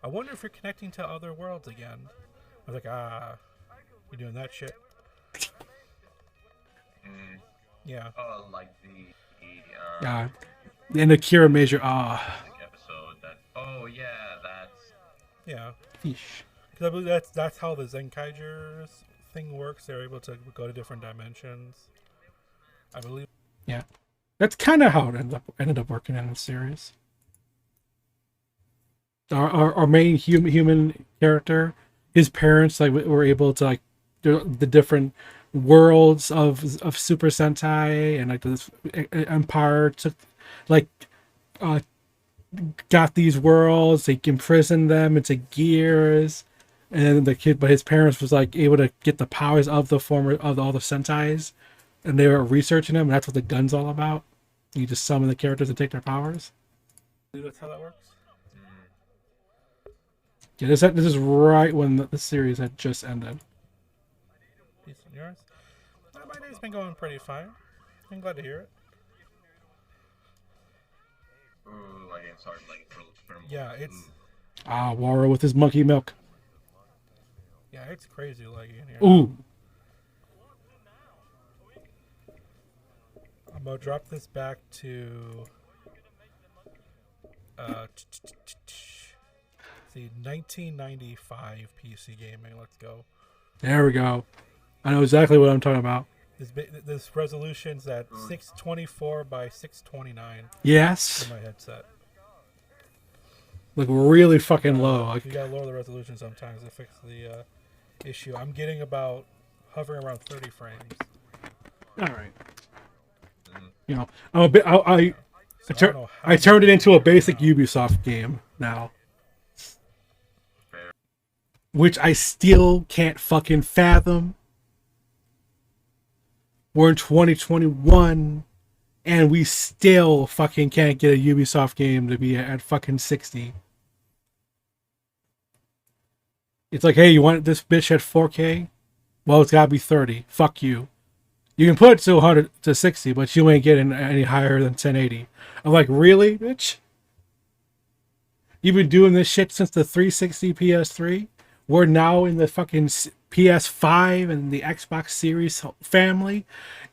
I wonder if you're connecting to other worlds again. I was like, you're doing that shit. Yeah. Oh, like the And Akira Major. music episode. That. Oh yeah, that's. Yeah. Yeesh. Because I believe that's how the Zenkaiger's thing works. They're able to go to different dimensions. I believe. Yeah, that's kind of how it ended up working in the series. Our main human character, his parents like were able to like the different worlds of Super Sentai, and like this Empire took like uh got these worlds, they imprisoned them into gears, and then the kid, but his parents was like able to get the powers of the former of all the Sentais, and they were researching them, and that's what the gun's all about. You just summon the characters and take their powers. That's how that works. Yeah, this is right when the series had just ended. Peace and yours. My day's been going pretty fine. I'm glad to hear it. Ooh, I get started like for Yeah, it's Wara with his monkey milk. it's crazy laggy in here. Ooh, I'm gonna drop this back to see 1995 PC gaming. Let's go. there we go. I know exactly what I'm talking about. This resolution's at 624 by 629 Yes, in my headset. like really fucking low. Like, You gotta lower the resolution sometimes to fix the issue. I'm getting about hovering around 30 frames. all right. You know, I'm a bit. So I don't know how I turned it into a basic Ubisoft game now, which I still can't fucking fathom. We're in 2021, and we still fucking can't get a Ubisoft game to be at fucking 60. It's like, hey, you want this bitch at 4K? Well, it's gotta be 30. Fuck you. You can put it to 100 to 60, but you ain't getting any higher than 1080. I'm like, really, bitch? You've been doing this shit since the 360 PS3. We're now in the fucking PS5 and the Xbox Series family,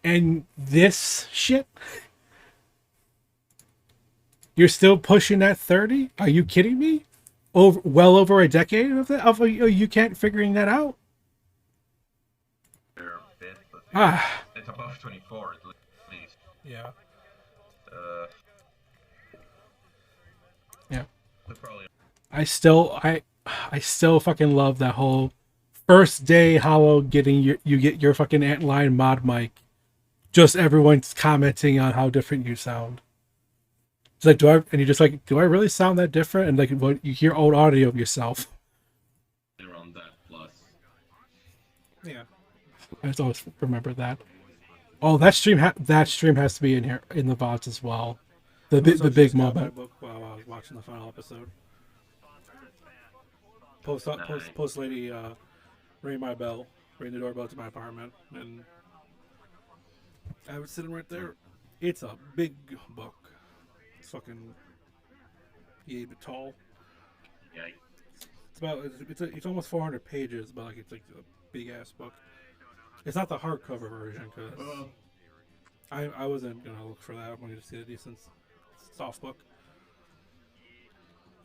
and this shit. You're still pushing that 30? Are you kidding me? Well over a decade of you can't figuring that out. a bit, but Ah, it's above 24 at least. Yeah. yeah. But probably. I still fucking love that whole first day Hollow getting you get your fucking Antline mod mic. Just everyone's commenting on how different you sound. It's like, and you're just like, do I really sound that different? And like, when you hear old audio of yourself. Around that plus. Yeah. I just always remember that. Oh, that stream has to be in here in the VODs as well. The big moment. Book while I was watching the final episode. Post lady ring my bell, ring the doorbell to my apartment, and I was sitting right there. It's a big book. It's fucking tall. Yeah. It's about it's almost 400 pages, but like it's like a big ass book. It's not the hardcover version because I wasn't gonna look for that. I wanted to see a decent soft book.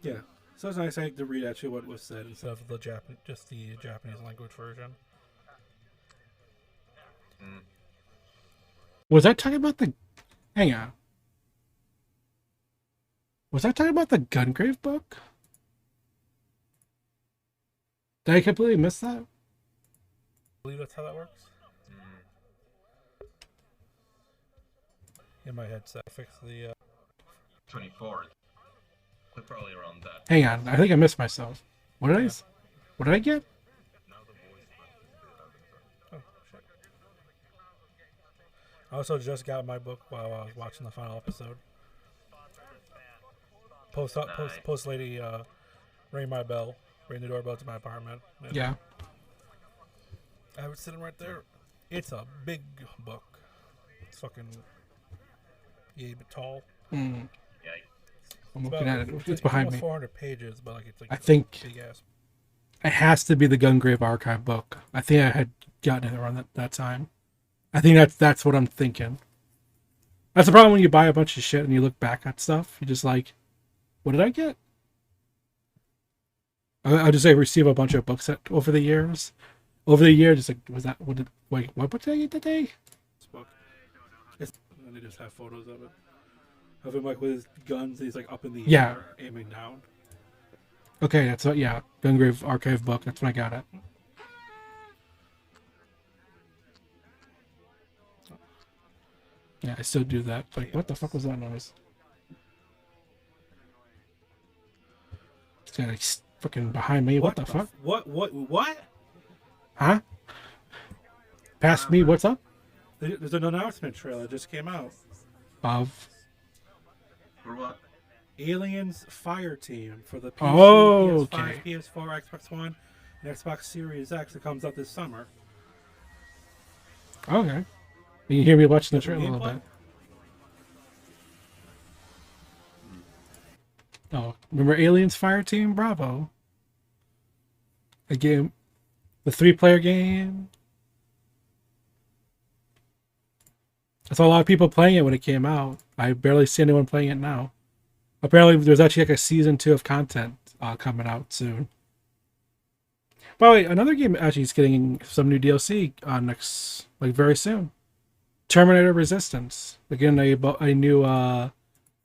Yeah, so it's nice I had to read actually what was said instead of the just the Japanese language version. Was I talking about the? Hang on. Was I talking about the Gungrave book? Did I completely miss that? I believe that's how that works. In my headset, fix the 24. But probably around that. Hang on, I think I missed myself. What did I get? oh shit. I also just got my book while I was watching the final episode. Post lady ring my bell, ring the doorbell to my apartment. And Yeah. I was sitting right there. It's a big book. It's fucking tall. Mm, Yeah. I'm looking at it. It's behind almost me. 400 pages, but like it's like I think big ass. it has to be the Gungrave archive book. I think I had gotten it around that time. I think that's what I'm thinking. That's the problem when you buy a bunch of shit and you look back at stuff. You're just like, what did I get? I just say receive a bunch of books over the years. Over the year, just like, was that, what did, wait, what book did I get today? This book. And they just have photos of it. Of him like with his guns, he's like up in the Yeah. air, aiming down. Okay, that's what, yeah. Gungrave Archive book, that's when I got it. Yeah, I still do that. Like, what the fuck was that noise? It's like freaking behind me. What the fuck? What? Huh? Past me, what's up? There's an announcement trailer that just came out. Of. For what? Aliens Fire Team for the PC, Oh, PS5, okay. PS4, Xbox One, and Xbox Series X that comes out this summer. Okay. You can hear me watching the Is there trailer a little gameplay? bit. Oh, remember Aliens Fire Team Bravo? A game, the 3-player game. I saw a lot of people playing it when it came out. I barely see anyone playing it now. Apparently, there's actually like a season 2 of content coming out soon. By the way, another game actually is getting some new DLC next, like very soon. Terminator Resistance. Again, a new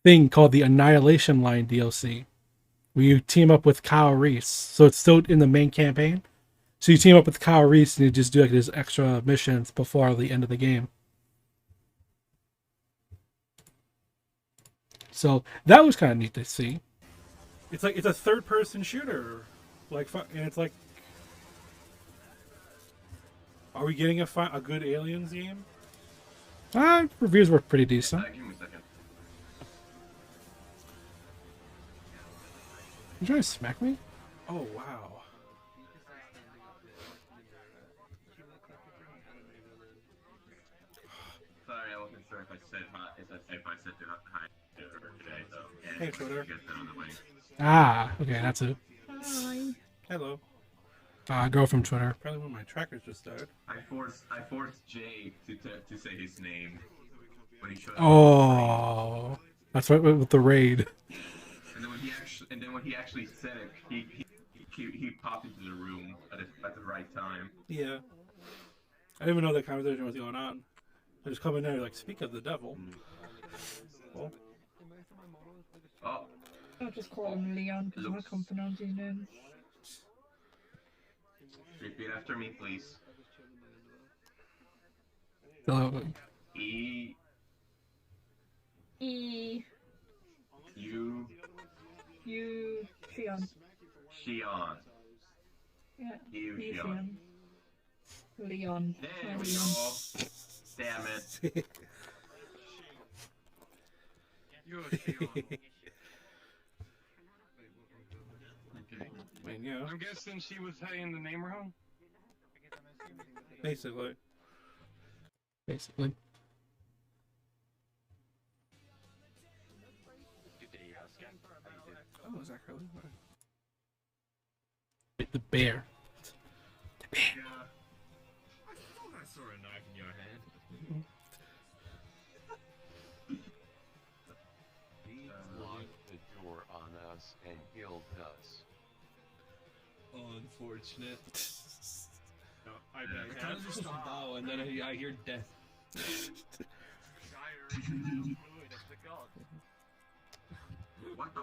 thing called the Annihilation Line DLC, where you team up with Kyle Reese. So it's still in the main campaign. So you team up with Kyle Reese and you just do like these extra missions before the end of the game. So that was kind of neat to see. It's like it's a third-person shooter, like, and it's like, are we getting a good Aliens game? Reviews were pretty decent. Give me a second. You trying to smack me? Oh wow! Sorry, I wasn't sure if I said hi. If I said hi today, so yeah. Hey, Twitter. Get that on the way. Okay, that's it. Hi. Hello. Girl from Twitter. Apparently, one of my trackers just died. I forced Jay to say his name when he showed up. Oh, that's right with the raid. And then when he actually said it, he popped into the room at the right time. Yeah. I didn't even know that conversation was going on. I just come in there like, speak of the devil. Well, Oh, I'll just call him Leon because I can't pronounce his name. repeat after me, please. So, E E. U Eucheon. Xion. Yeah. Eucheon. Leon. There Hi, we Leon. go. Damn it. Okay. I mean, yeah, I'm guessing she was saying the name wrong. basically. basically. Oh, is that really? The bear. Yeah. I thought I saw a knife in your hand. He locked the door on us and killed us. Unfortunate. No, I kind of just bow and then I hear death. What the?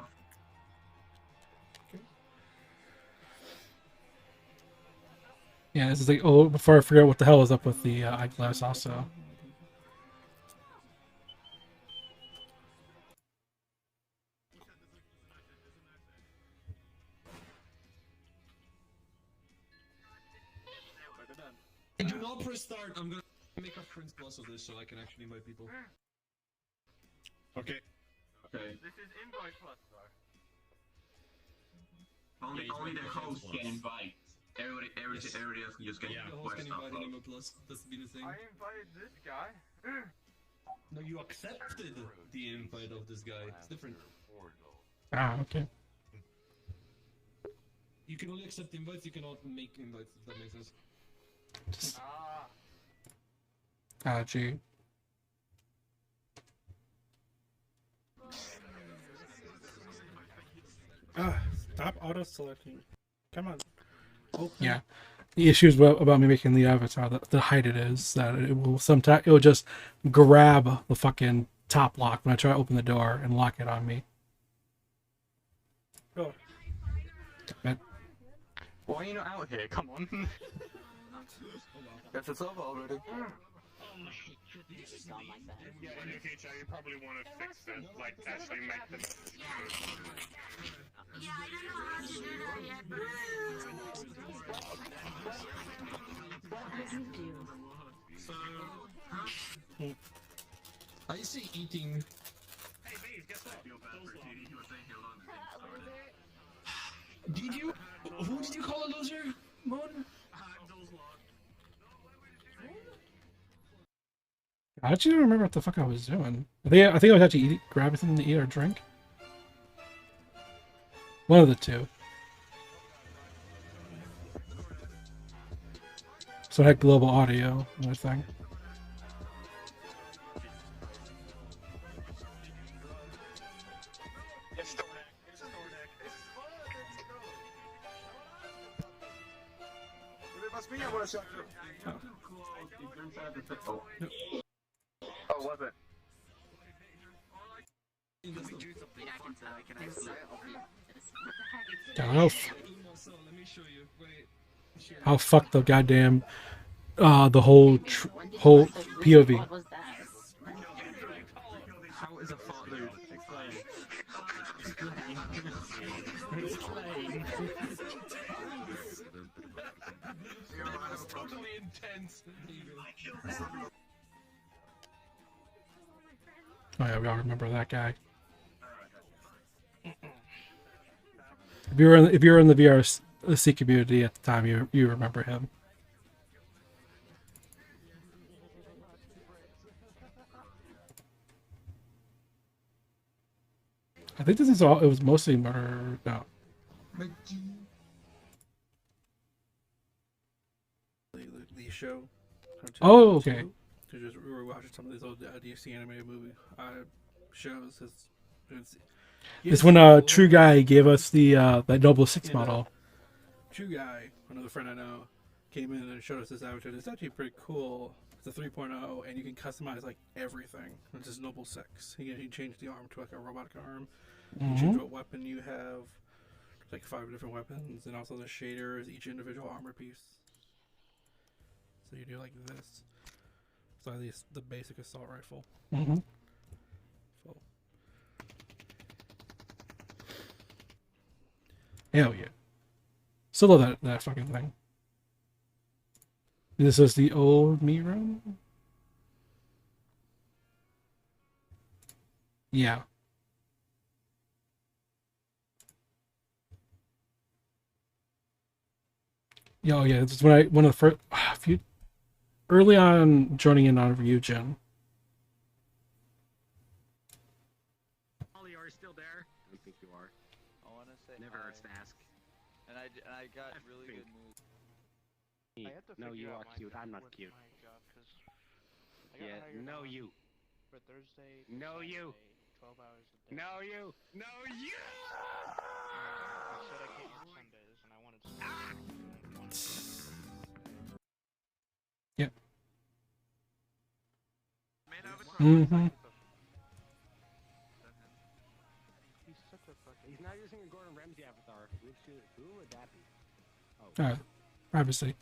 Yeah, this is like, oh, before I forget what the hell is up with the eyeglass also. Do not press start. I'm gonna make a print plus of this so I can actually invite people. Okay. Okay. This is invite plus though. Only the host can invite. Everybody else can just get The host can request invite upload. him plus. That's been the thing. I invited this guy. No, you accepted the invite of this guy. It's different. Okay. You can only accept invites. You cannot make invites. If that makes sense. Ah, Gee. Stop auto-selecting. Come on. Open. Yeah. The issue is about me making the avatar, the height it is, that it will sometimes, it will just grab the fucking top lock when I try to open the door and lock it on me. Go. But Why are you not out here? Come on. Guess it's over already. Yeah, in the future, you probably want to fix that, like, actually make them. I see eating. Hey, Bees, guess what? Did you? Who did you call a loser, Moon? I actually don't remember what the fuck I was doing. I think I was actually grabbing something to eat or drink. One of the two. So I had global audio and everything. Oh, was it? God, how fucked the goddamn the whole POV. How is a fart loop? It's totally intense. Oh yeah, we all remember that guy. If you were in the VRC community at the time, you remember him. I think this is all. It was mostly murder. No. The show. Oh, okay. We were watching some of these old DC animated movie shows. It's when True Guy gave us the that Noble 6 model. True Guy, another friend I know, came in and showed us this avatar. It's actually pretty cool. It's a 3.0, and you can customize like everything. It's just Noble 6. You can change the arm to like a robotic arm. You choose what weapon you have. There's like 5 different weapons, and also the shaders, each individual armor piece. So you do like this. So at least the basic assault rifle. Mm-hmm. So. Hell yeah. Still love that fucking thing. This is the old meat room? Yeah. Yeah, oh yeah, this is when one of the first early on joining in on Eucheon. Ollie, are you still there? I don't think you are. I want to say Never hurts to ask. And I got really good news. No, you are cute. I'm not cute. Yeah, no you. For Thursday. No you. 12 hours a day. No you. No you. I said I can't work Sundays, and I wanted Yep. Mm-hmm. He's not using a Gordon Ramsay avatar. Who would that be? Oh. Privacy.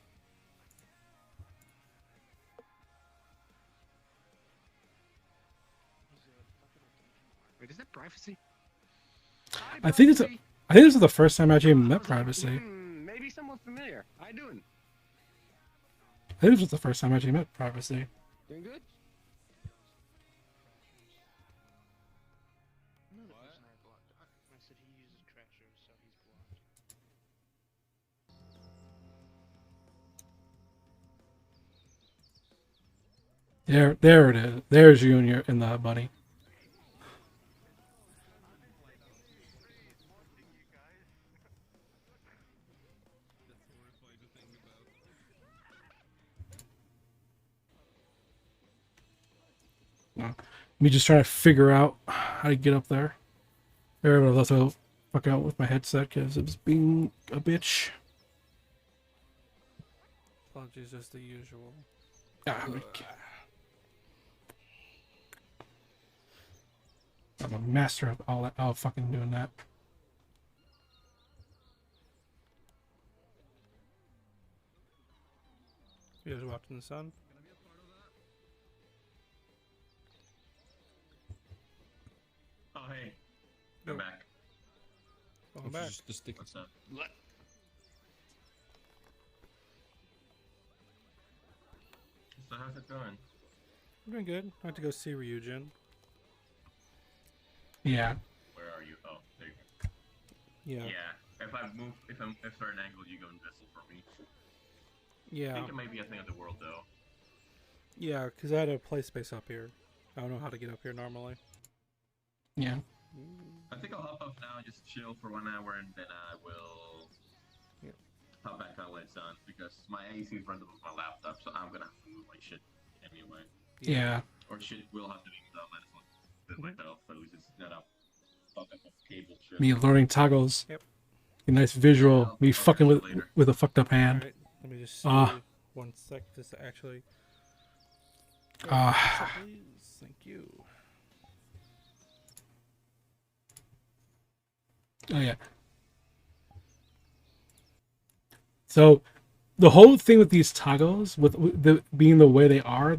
Wait, is that privacy? I think this is the first time I actually met Privacy. Maybe someone familiar. How you doing? I think this was the first time I actually met Privacy. Doing good? Another person I blocked. I said he uses Trasher, so he's blocked. There it is. There's you in the bunny. Me just trying to figure out how to get up there. There, that's a fuck out with my headset because it was being a bitch. Apologies, just the usual. I'm a master of all that. Oh, fucking doing that. You guys watching the sun? Oh hey, I'm back. Welcome back. Just stick. What's up? So how's it going? I'm doing good. I had to go see Eucheon. Yeah. Where are you? Oh, there you go. Yeah. Yeah. If I move, if I'm at an angle, you go invisible for me. I Yeah. think it might be a thing of the world though. Yeah, because I had a play space up here. I don't know how to get up here normally. Yeah. I think I'll hop off now, just chill for 1 hour, and then I will hop back on when it's done, because my AC is running with my laptop, so I'm gonna have to move my shit anyway. Yeah. Or shit will have to be done myself, so at least it's not a fuck up of cable shit. Me learning toggles. Yep. A nice visual. Me fucking with a fucked up hand. Alright, let me just see 1 sec, just to actually... please, thank you. Oh yeah. So, the whole thing with these toggles, with the being the way they are,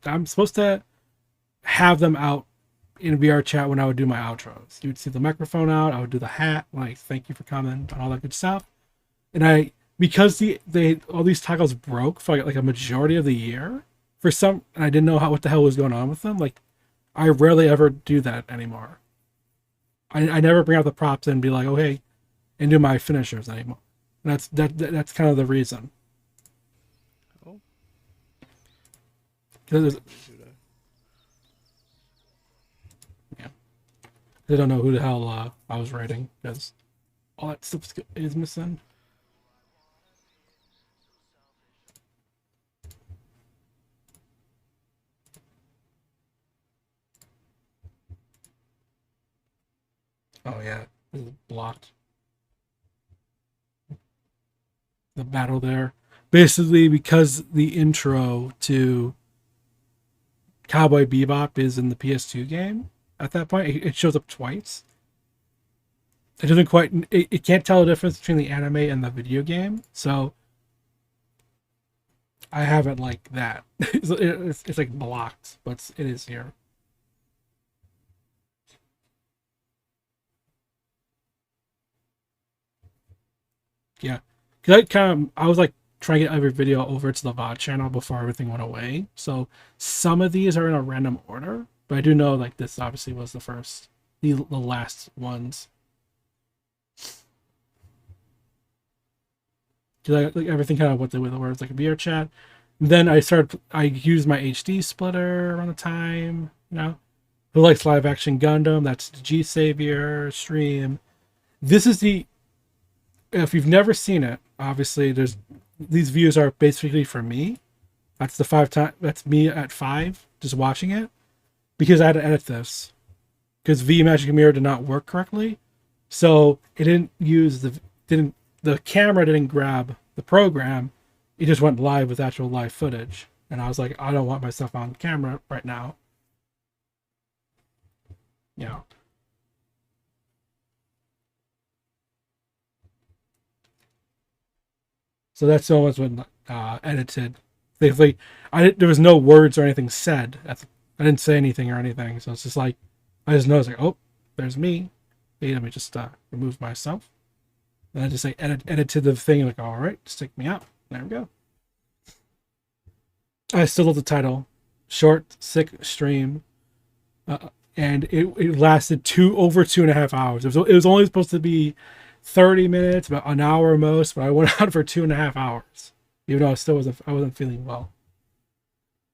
I'm supposed to have them out in VR chat when I would do my outros. You would see the microphone out. I would do the hat, like thank you for coming, and all that good stuff. And because all these toggles broke for like a majority of the year and I didn't know what the hell was going on with them. Like, I rarely ever do that anymore. I never bring out the props and be like, oh hey, and do my finishers anymore. And that's kind of the reason. Oh. Because I don't know who the hell I was rating, because all that stuff is missing. Oh yeah, this is blocked. The battle there. Basically, because the intro to Cowboy Bebop is in the PS2 game, at that point, it shows up twice. It doesn't quite... It can't tell the difference between the anime and the video game, so... I have it like that. It's like blocked, but it is here. Yeah. I was like trying to get every video over to the VOD channel before everything went away. So some of these are in a random order, but I do know like this obviously was the last ones. Like everything kind of went the way the words like a VR chat. Then I used my HD splitter around the time, Who likes live action Gundam? That's the G Savior stream. This is if you've never seen it, obviously these views are basically for me. That's me at 5 just watching it, because I had to edit this because V Magic Mirror did not work correctly, so it the camera didn't grab the program. It just went live with actual live footage, and I was like, I don't want myself on camera right now. So that's almost when edited. Basically, there was no words or anything said. I didn't say anything or anything, so it's just like I just noticed like, oh, there's me. Hey, let me just remove myself. And I just like edited the thing like, all right, just take me out. There we go. I still love the title, short, sick stream, and it lasted over 2.5 hours. It was only supposed to be 30 minutes, about an hour most, but I went on for 2.5 hours, even though I wasn't feeling well.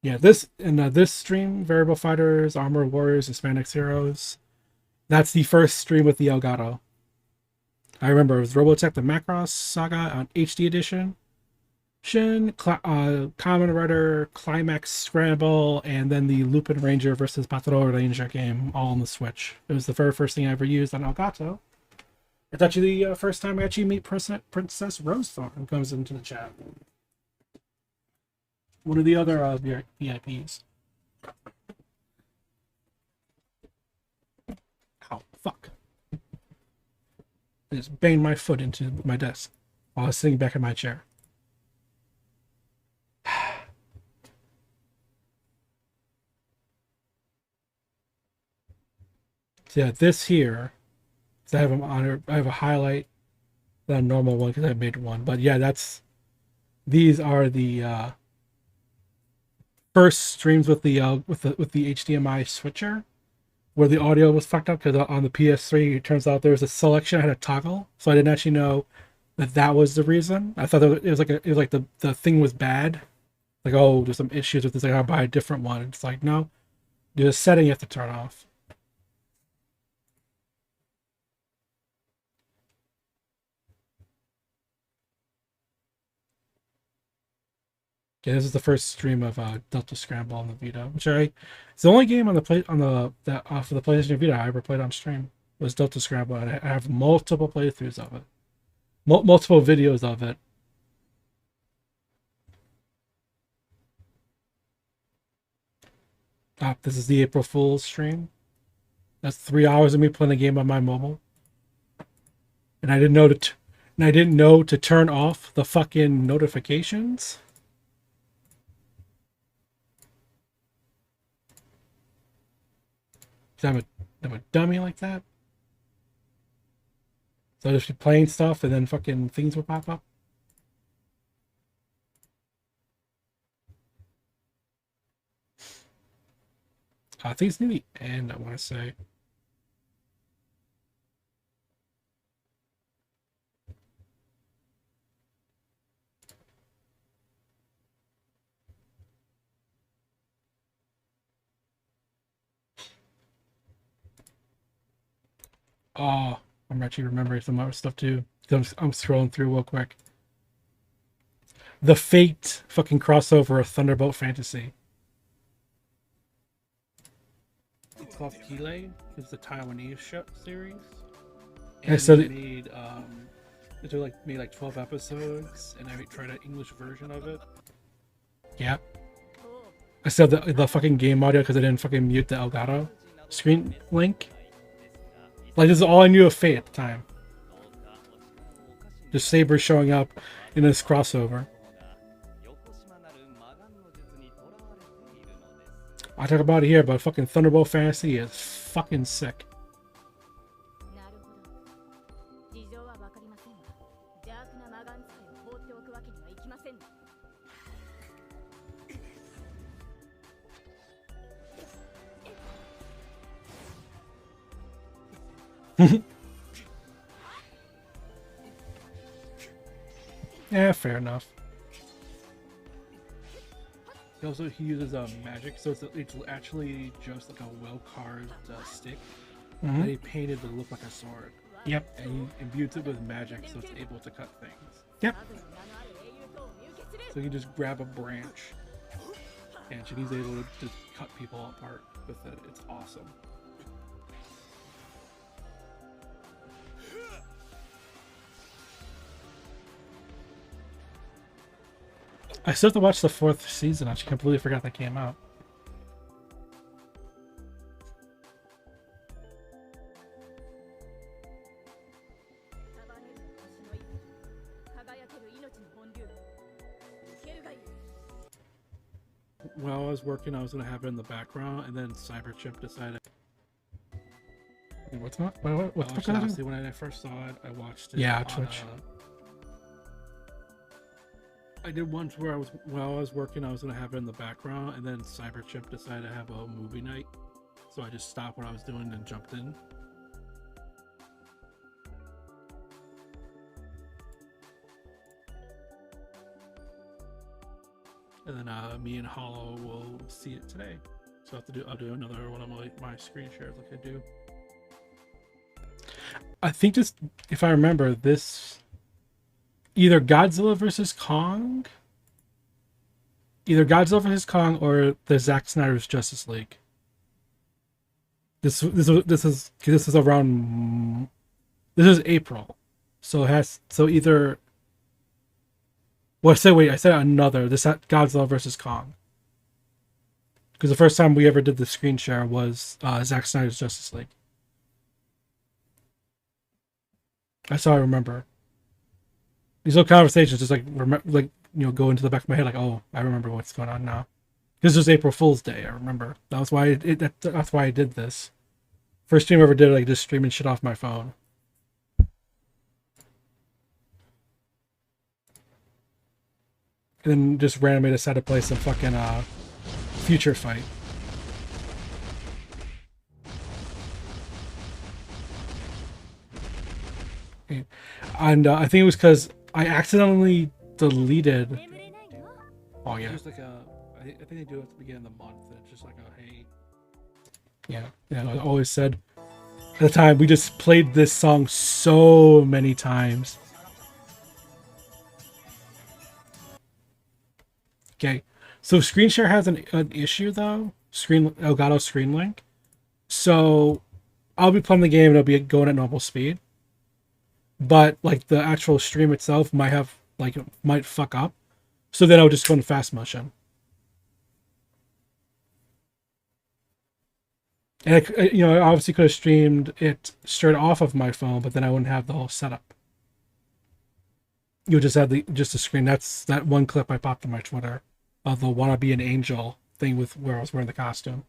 Yeah, this stream, Variable Fighters, Armored Warriors, Hispanic Heroes, that's the first stream with the Elgato. I remember it was Robotech the Macross Saga on HD edition, Kamen Rider Climax Scramble, and then the Lupin Ranger versus Patrol Ranger game all on the Switch. It was the very first thing I ever used on Elgato. It's actually the first time I actually meet Princess Rosethorn comes into the chat. One of the other VIPs. Ow, fuck. I just banged my foot into my desk while I was sitting back in my chair. So yeah, this here, so I have them on. I have a highlight, the normal one because I made one. But yeah, these are the first streams with the HDMI switcher, where the audio was fucked up because on the PS3 it turns out there was a selection I had a toggle, so I didn't actually know that was the reason. I thought that it was like the thing was bad, like, oh, there's some issues with this, I gotta buy a different one. It's like, no, there's a setting you have to turn off. Okay, this is the first stream of Delta Scramble on the Vita, which it's the only game on the for the PlayStation Vita I ever played on stream was Delta Scramble, and I have multiple playthroughs of it, multiple videos of it. This is the April Fool's stream. That's 3 hours of me playing the game on my mobile, and I didn't know to turn off the fucking notifications. I'm a dummy like that. So I'll just be playing stuff and then fucking things will pop up. I think it's near the end, I want to say. Oh, I'm actually remembering some other stuff too. I'm scrolling through real quick. The Fate fucking crossover of Thunderbolt Fantasy. It's called Pile. It's the Taiwanese show series. And so they made made like 12 episodes, and I tried an English version of it. Yeah. I said the fucking game audio because I didn't fucking mute the Elgato screen link. Like, this is all I knew of Fate at the time. Just Saber showing up in this crossover. I talk about it here, but fucking Thunderbolt Fantasy is fucking sick. Yeah, fair enough. He uses magic, so it's actually just like a well-carved stick that he painted to look like a sword. Yep. And he imbues it with magic, so it's able to cut things. Yep. So you just grab a branch, and he's able to just cut people apart with it. It's awesome. I still have to watch the 4th season. I completely forgot that came out. While I was working, I was going to have it in the background, and then Cyberchip decided... What's not? What's honestly, when I first saw it, I watched it. Yeah, on Twitch. I did once where while I was working, I was going to have it in the background, and then Cyberchip decided to have a movie night. So I just stopped what I was doing and jumped in. And then me and Hollow will see it today. So I'll do another one of my screen shares like I do. I think just, if I remember, this... Either Godzilla vs. Kong or the Zack Snyder's Justice League. This is around This is April, so it has either. Well, I said another. This had Godzilla versus Kong. Because the first time we ever did the screen share was Zack Snyder's Justice League. That's how I remember. These little conversations just go into the back of my head like, oh, I remember what's going on now. This was April Fool's Day. I remember that was why that's why I did this. First stream I ever did, like just streaming shit off my phone. And then just randomly decided to play some fucking future fight. And I think it was because I accidentally deleted. Oh yeah. Just like I think they do it at the beginning of the month. And it's just like a hey. Yeah, I always said at the time we just played this song so many times. Okay, so screen share has an issue though. Elgato Screen Link. So I'll be playing the game and it'll be going at normal speed. But like the actual stream itself might fuck up. So then I'll just go in fast motion. And I obviously could have streamed it straight off of my phone, but then I wouldn't have the whole setup. You just have just a screen. That's that one clip I popped on my Twitter of the "Wanna Be an Angel" thing with where I was wearing the costume.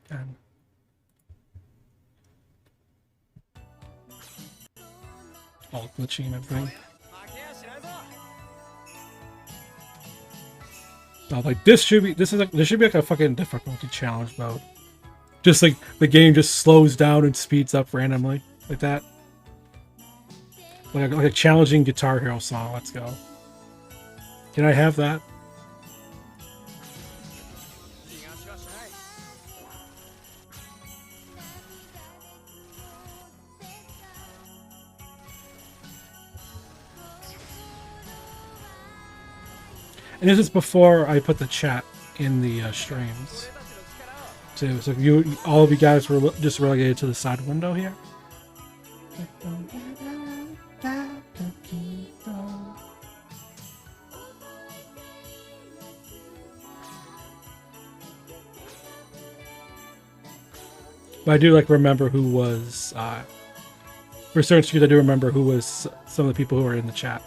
And all glitching and everything. No, like this should be like a fucking difficulty challenge mode. Just like the game just slows down and speeds up randomly like that. Like a challenging Guitar Hero song. Let's go. Can I have that? And this is before I put the chat in the streams too. So all of you guys were just relegated to the side window here. But I do remember who was for certain streams. I do remember who was some of the people who were in the chat.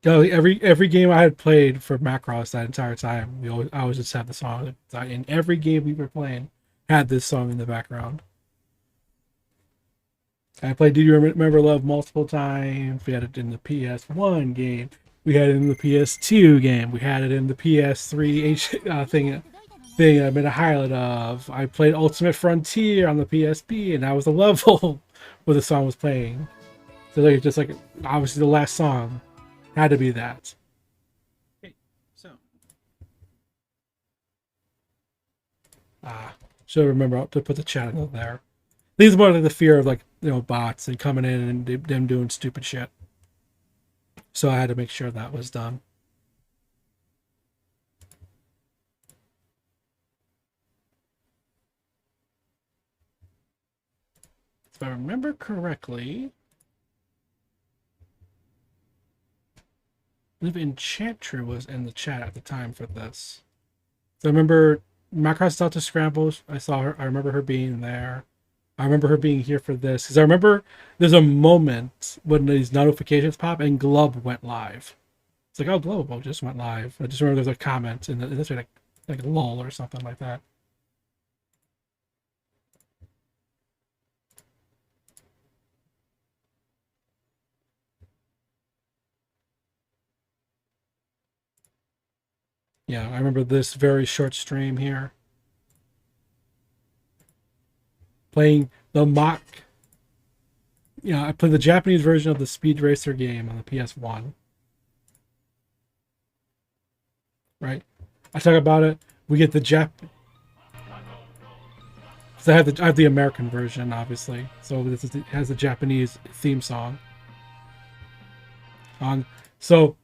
Every game I had played for Macross that entire time, I always just had the song. In every game we were playing, had this song in the background. I played Do You Remember Love multiple times. We had it in the PS1 game. We had it in the PS2 game. We had it in the PS3 thing I made a highlight of. I played Ultimate Frontier on the PSP, and that was the level where the song was playing. So just obviously the last song had to be that. Okay, so should remember to put the chat in there. These are more like the fear of bots and coming in and them doing stupid shit. So I had to make sure that was done. If I remember correctly, I believe Enchantress was in the chat at the time for this. So I remember Macross Delta Scrambles. I saw her. I remember her being there. I remember her being here for this because I remember there's a moment when these notifications pop and Glub went live. It's like, oh, Glub just went live. I just remember there's a comment in this way like lol or something like that. Yeah, I remember this very short stream here. Playing the mock I played the Japanese version of the Speed Racer game on the PS1. Right? I talk about it. We get the So I have the American version, obviously. So it has the Japanese theme song. So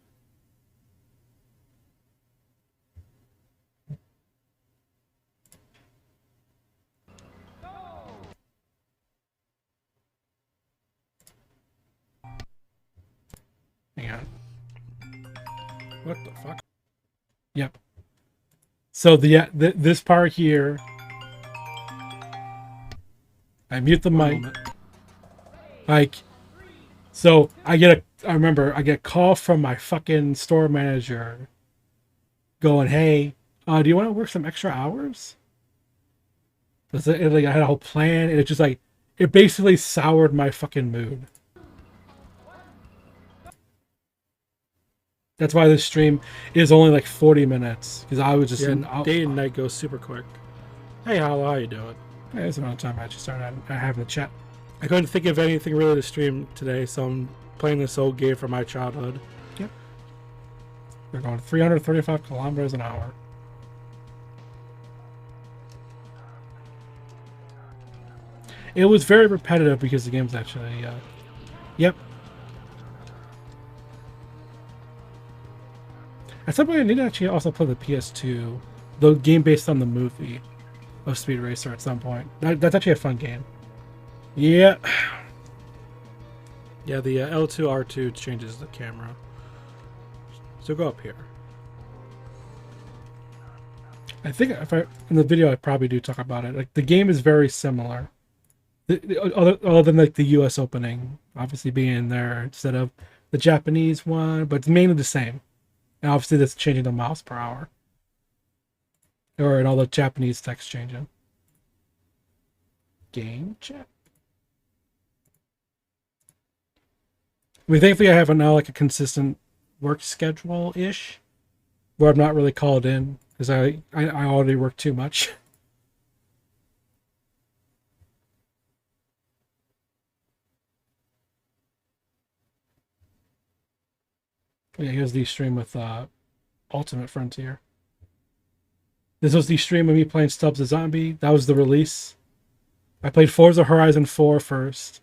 hang on. What the fuck? Yep. So this part here, I mute the mic. Like, so I remember I get a call from my fucking store manager going, "Hey, do you want to work some extra hours?" Like, I had a whole plan, and it just like, it basically soured my fucking mood. That's why this stream is only like 40 minutes, because I was just day and night goes super quick. Hey, how you doing? Hey, that's the amount of time I actually started having a chat. I couldn't think of anything really to stream today, so I'm playing this old game from my childhood. Yep. We're going 335 kilometers an hour. It was very repetitive because the game's actually, yep. At some point, I need to actually also play the PS2, the game based on the movie of Speed Racer at some point. That's actually a fun game. Yeah. Yeah, the L2, R2 changes the camera. So go up here. I think in the video I probably do talk about it. Like, the game is very similar. Other than like the US opening obviously being in there instead of the Japanese one, but it's mainly the same. And obviously that's changing the miles per hour. And all the Japanese text changing. Game chat. I mean, thankfully I have now like a consistent work schedule-ish where I'm not really called in because I already work too much. Yeah, here's the stream with Ultimate Frontier. This was the stream of me playing Stubbs the Zombie. That was the release. I played Forza Horizon 4 first.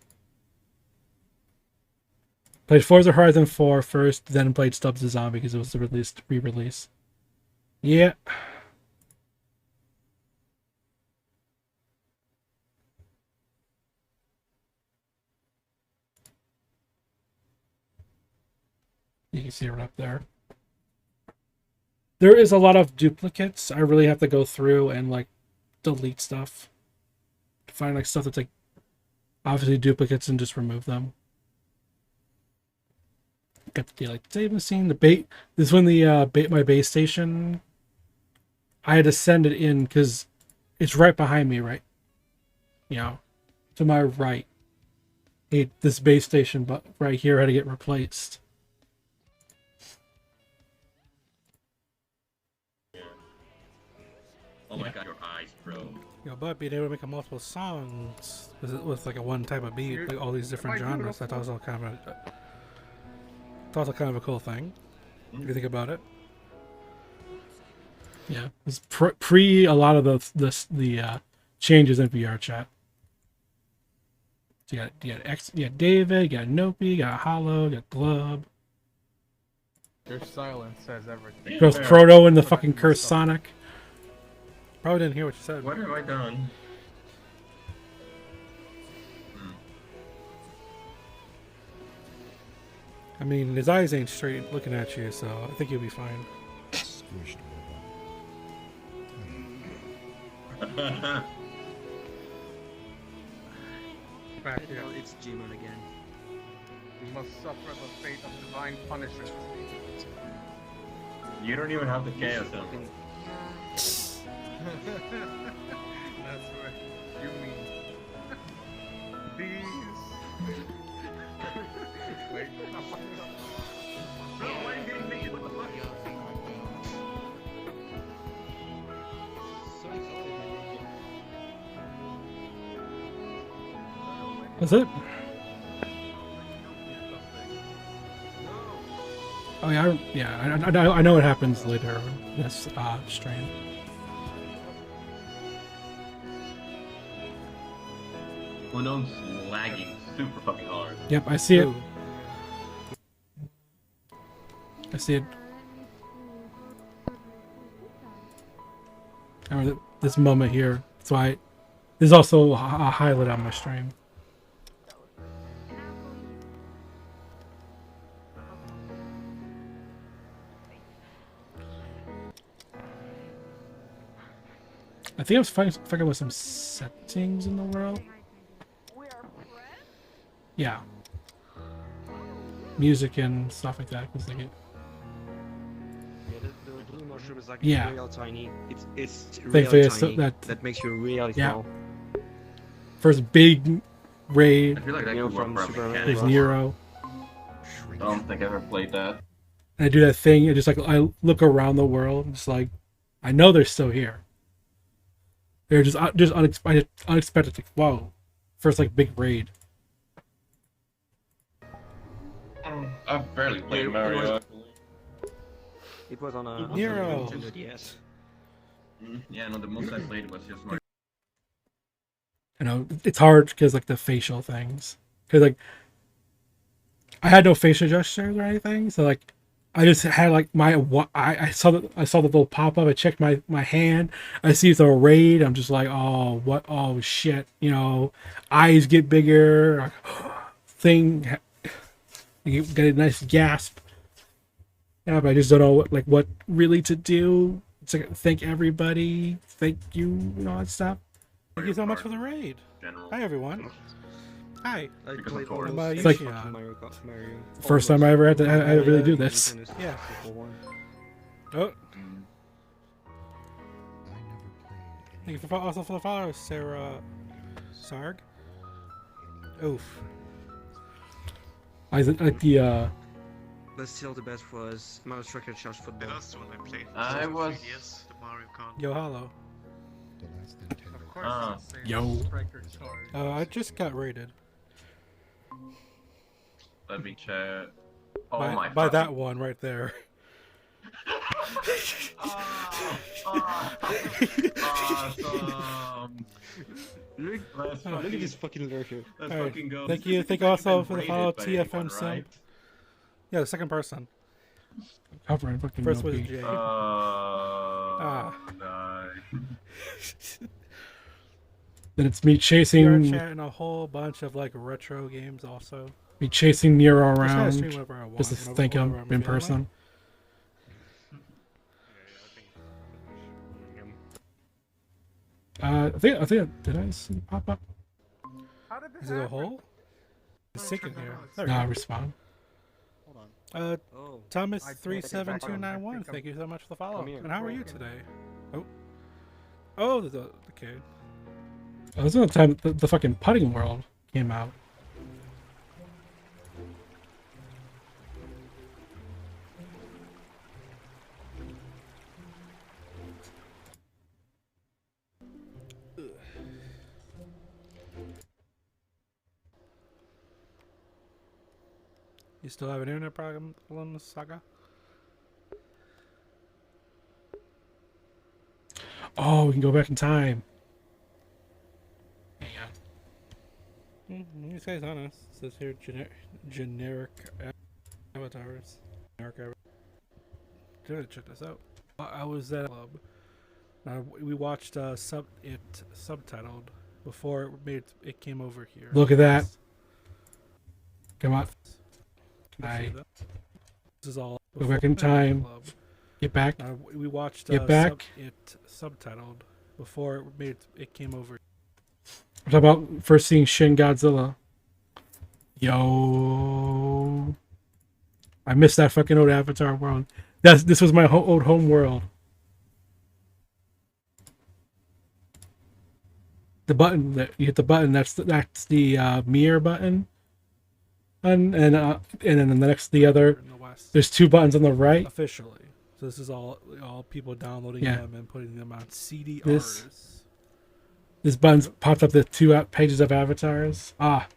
Played Forza Horizon 4 first, then played Stubbs the Zombie because it was the re-release. Yeah. You can see it up there. There is a lot of duplicates. I really have to go through and like delete stuff to find like stuff that's like obviously duplicates and just remove them. Got the daylight saving scene. The bait. This is when the my base station. I had to send it in because it's right behind me, right? You know, to my right. This base station, but right here had to get replaced. Oh my god, your eyes, bro. But being able to make multiple songs with like a one type of beat, like all these different genres, that's also kind of a cool thing. If you think about it. Yeah, it's pre a lot of the changes in VR chat. So you got David, you got Nopi, you got Hollow, you got Glub. Your silence says everything. Goes Proto and the fucking cursed Sonic. Probably didn't hear what you said. What have I done? I mean, his eyes ain't straight looking at you, so I think you'll be fine. Squished Back here. It's G-Moon again. You must suffer the fate of divine punishment. You don't even have the chaos element. That's what you mean. These. Wait. Bro, why are you getting naked? What the fuck? That's it. Oh yeah, I know what happens later in this stream. Uno's lagging super fucking hard. Yep, I see it. I see it. I remember this moment here. That's why there's also a highlight on my stream. I think I was fucking with some settings in the world. Yeah. Music and stuff like that. Cause like Yeah, the blue mushroom is like Yeah. real tiny. It's real Thankfully, tiny. that That makes you really Yeah. small. first big raid. I feel like that You know, could work from for a Super mechanic. There's Nero. I don't think I ever played that. And I do that thing, and just like I look around the world, just like I know they're still here. They're just unexpected. Like, whoa, first like big raid. I've barely played Mario. Actually. It was on a Nero. Nintendo DS. Yeah, no, the most I played was just Mario. You know, it's hard because like the facial things, because like I had no facial gestures or anything, so like I just had like I saw the little pop up. I checked my hand. I see it's a raid. I'm just like, oh what? Oh shit! You know, eyes get bigger. Thing, you get a nice gasp. Yeah, but I just don't know what really to do. It's like thank everybody, thank you, and all that stuff. Thank you so much for the raid. General. Hi everyone. Hi. I Because played of course. almost It's like- Eucheon. Mario. First time I ever had to really do this. Nintendo Yeah. 64 one. Oh. Thank you for also for the follow, Sarah Sarg. Oof. I like the But still, the best was Mouse Record Charge The Football. last one I played I for was- 3DS, the Mario Kart. Yo, hello. Of course, Ah. it's the same Yo. record charge. I just got raided Let me check. Oh by, my. by that fucking- one right there. Awesome. Let's Look at fucking, this fucking lurker. let's Alright, fucking go. thank you You've also been for the raided follow, by TFM anyone, Sim. right? Yeah, the second person. covering fucking First was Milky. Jay. Nice. Then it's me We are chasing chatting a whole bunch of like retro games also. Nero Just kinda around stream whenever I want, just to whenever- thank him whenever I'm in feeling person. I think did I see it pop up? like. Is it a hole? It's sick in here. There we No, go. respond. Oh. Thomas 37291. Thank you so much for the follow. Come here. And how are you today? Oh, the kid. Oh, this is the time the fucking putting world came out. You still have an internet problem, Saga? Oh, we can go back in time. Hang on. You guys honest. It says here generic avatars. Good, check this out. I was at a club. We watched it subtitled before it came over here. Look at that. Come on. Can I see that? This is all. Go back before in I went to the time. club. Get back. We watched Get back. it subtitled before it came over. I'm talking about first seeing Shin Godzilla. Yo. I missed that fucking old Avatar world. This was my old home world. The button that you hit the button. That's the mirror button. And then the other. In the West. There's two buttons on the right. Officially. So this is all people downloading Yeah. them and putting them on CDRs. This button's popped up the two pages of avatars. Ah,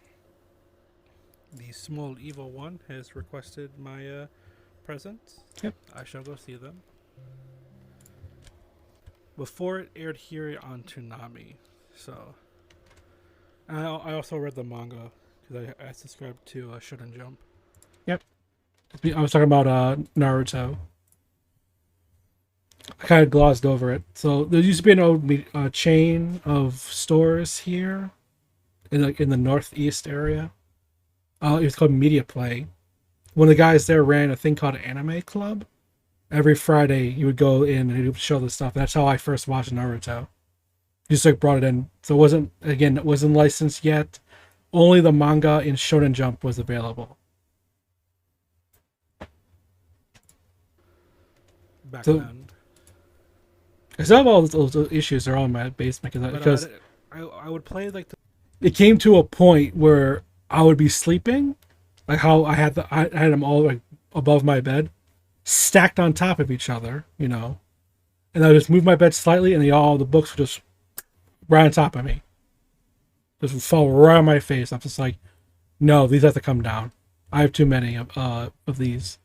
The small evil one has requested my presents. Yep. I shall go see them. Before it aired here on Toonami, so. And I also read the manga because I subscribed to Shonen Jump. Yep. I was talking about Naruto. I kind of glossed over it. So there used to be an old chain of stores here, in the northeast area. It was called Media Play. One of the guys there ran a thing called Anime Club. Every Friday, you would go in and he would show the stuff. That's how I first watched Naruto. Just like brought it in. So it wasn't licensed yet. Only the manga in Shonen Jump was available. Back So, then. I still have all those issues. They're all in my basement because I would play like it came to a point where I would be sleeping, like how I had them all like above my bed, stacked on top of each other, and I would just move my bed slightly, and the books would just right on top of me, just fall right on my face. I'm just like, no, these have to come down. I have too many of these.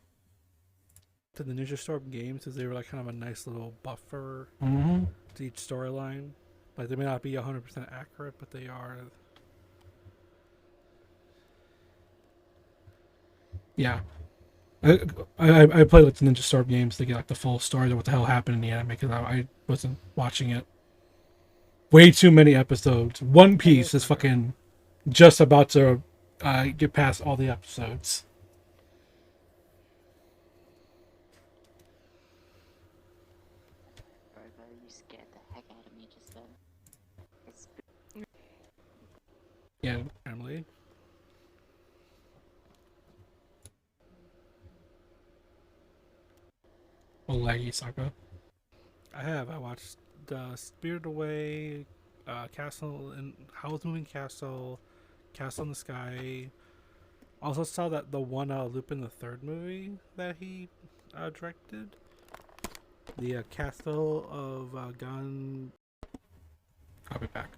to the Ninja Storm games because they were like kind of a nice little buffer Mm-hmm. to each storyline. Like they may not be 100% accurate, but they are. Yeah. I played like the Ninja Storm games to get like the full story of what the hell happened in the anime because I wasn't watching it. Way too many episodes. One Piece is fucking just about to get past all the episodes. You scared the heck out of me just then. Yeah. Emily. Laggy Saga. I watched Spirited Away, Castle and Howl's Moving Castle, Castle in the Sky. Also saw that the one Lupin the Third movie that he directed. The Castle of Gun. I'll be back.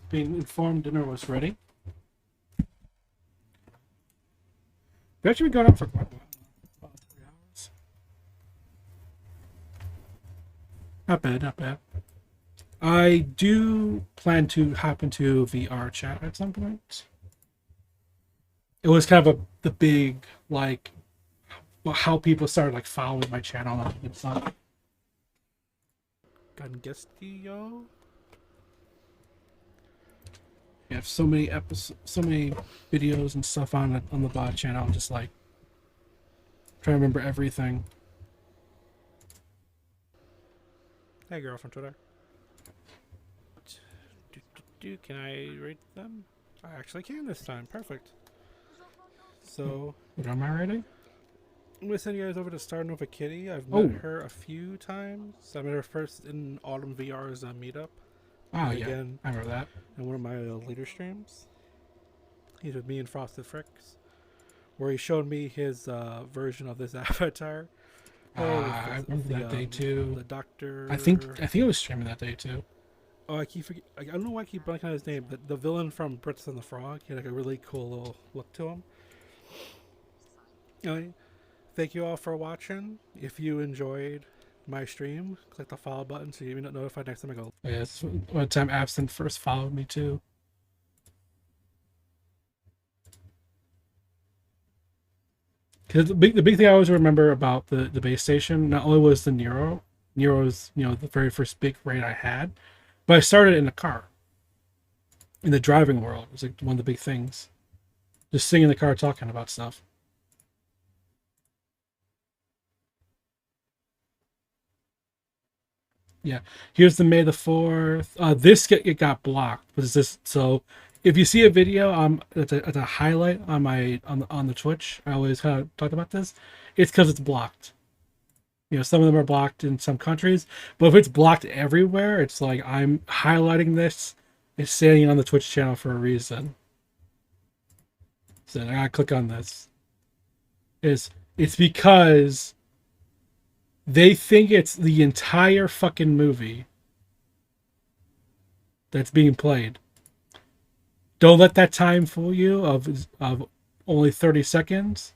Being informed dinner was ready. We've actually been going out for quite a while. About 3 hours. Not bad, not bad. I do plan to hop into VR chat at some point. It was kind of the big, like, how people started, like, following my channel and stuff. Gungeski, yo. You have so many episodes, so many videos and stuff on the bot channel. I'm just like trying to remember everything. Hey, girl from Twitter. Can I rate them? I actually can this time. Perfect. So, what am I rating? I'm gonna send you guys over to Star Nova Kitty. I've met her a few times. I met her first in Autumn VR's meetup. Oh, yeah. Again, I remember that. In one of my later streams. He's with me and Frosted Fricks. where he showed me his version of this avatar. I remember that day too. The doctor. I think it was streaming that day too. Oh, I keep forget. I don't know why I keep blanking on his name. The villain from Brits and the Frog. He had like a really cool little look to him. Anyway, thank you all for watching. If you enjoyed my stream, click the follow button so you get notified next time I go. Yeah, it's one time Absent first followed me too. Because the big thing I always remember about the base station not only was the Nero's the very first big raid I had, but I started in the car. In the driving world, it was like one of the big things. Just sitting in the car talking about stuff. Yeah, here's the May the 4th. It got blocked. Was this so? If you see a video, it's a highlight on the Twitch. I always kind of talk about this. It's because it's blocked. Some of them are blocked in some countries, but if it's blocked everywhere, it's like I'm highlighting this. It's saying on the Twitch channel for a reason. So I gotta click on this. It's because they think it's the entire fucking movie that's being played. Don't let that time fool you of only 30 seconds.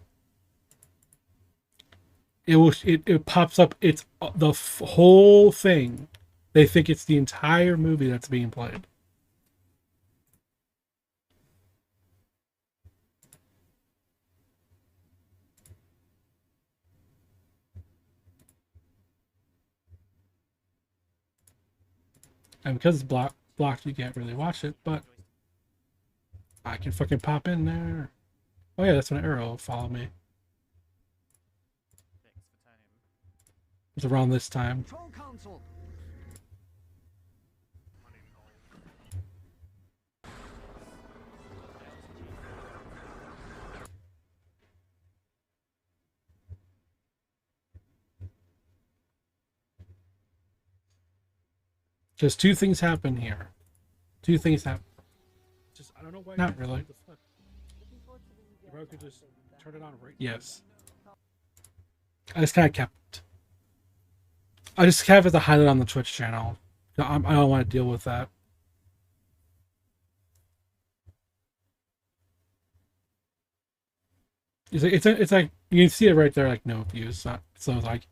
It pops up. It's the whole thing. They think it's the entire movie that's being played. And because it's blocked, you can't really watch it, but I can fucking pop in there. Oh yeah, that's when Arrow will follow me. It's around this time. Just two things happen here. Two things happen. I don't know why. Not really. You could just turn it on right. Yes. I just have it as a highlight on the Twitch channel. I don't want to deal with that. It's like you can see it right there, like no views. So it's like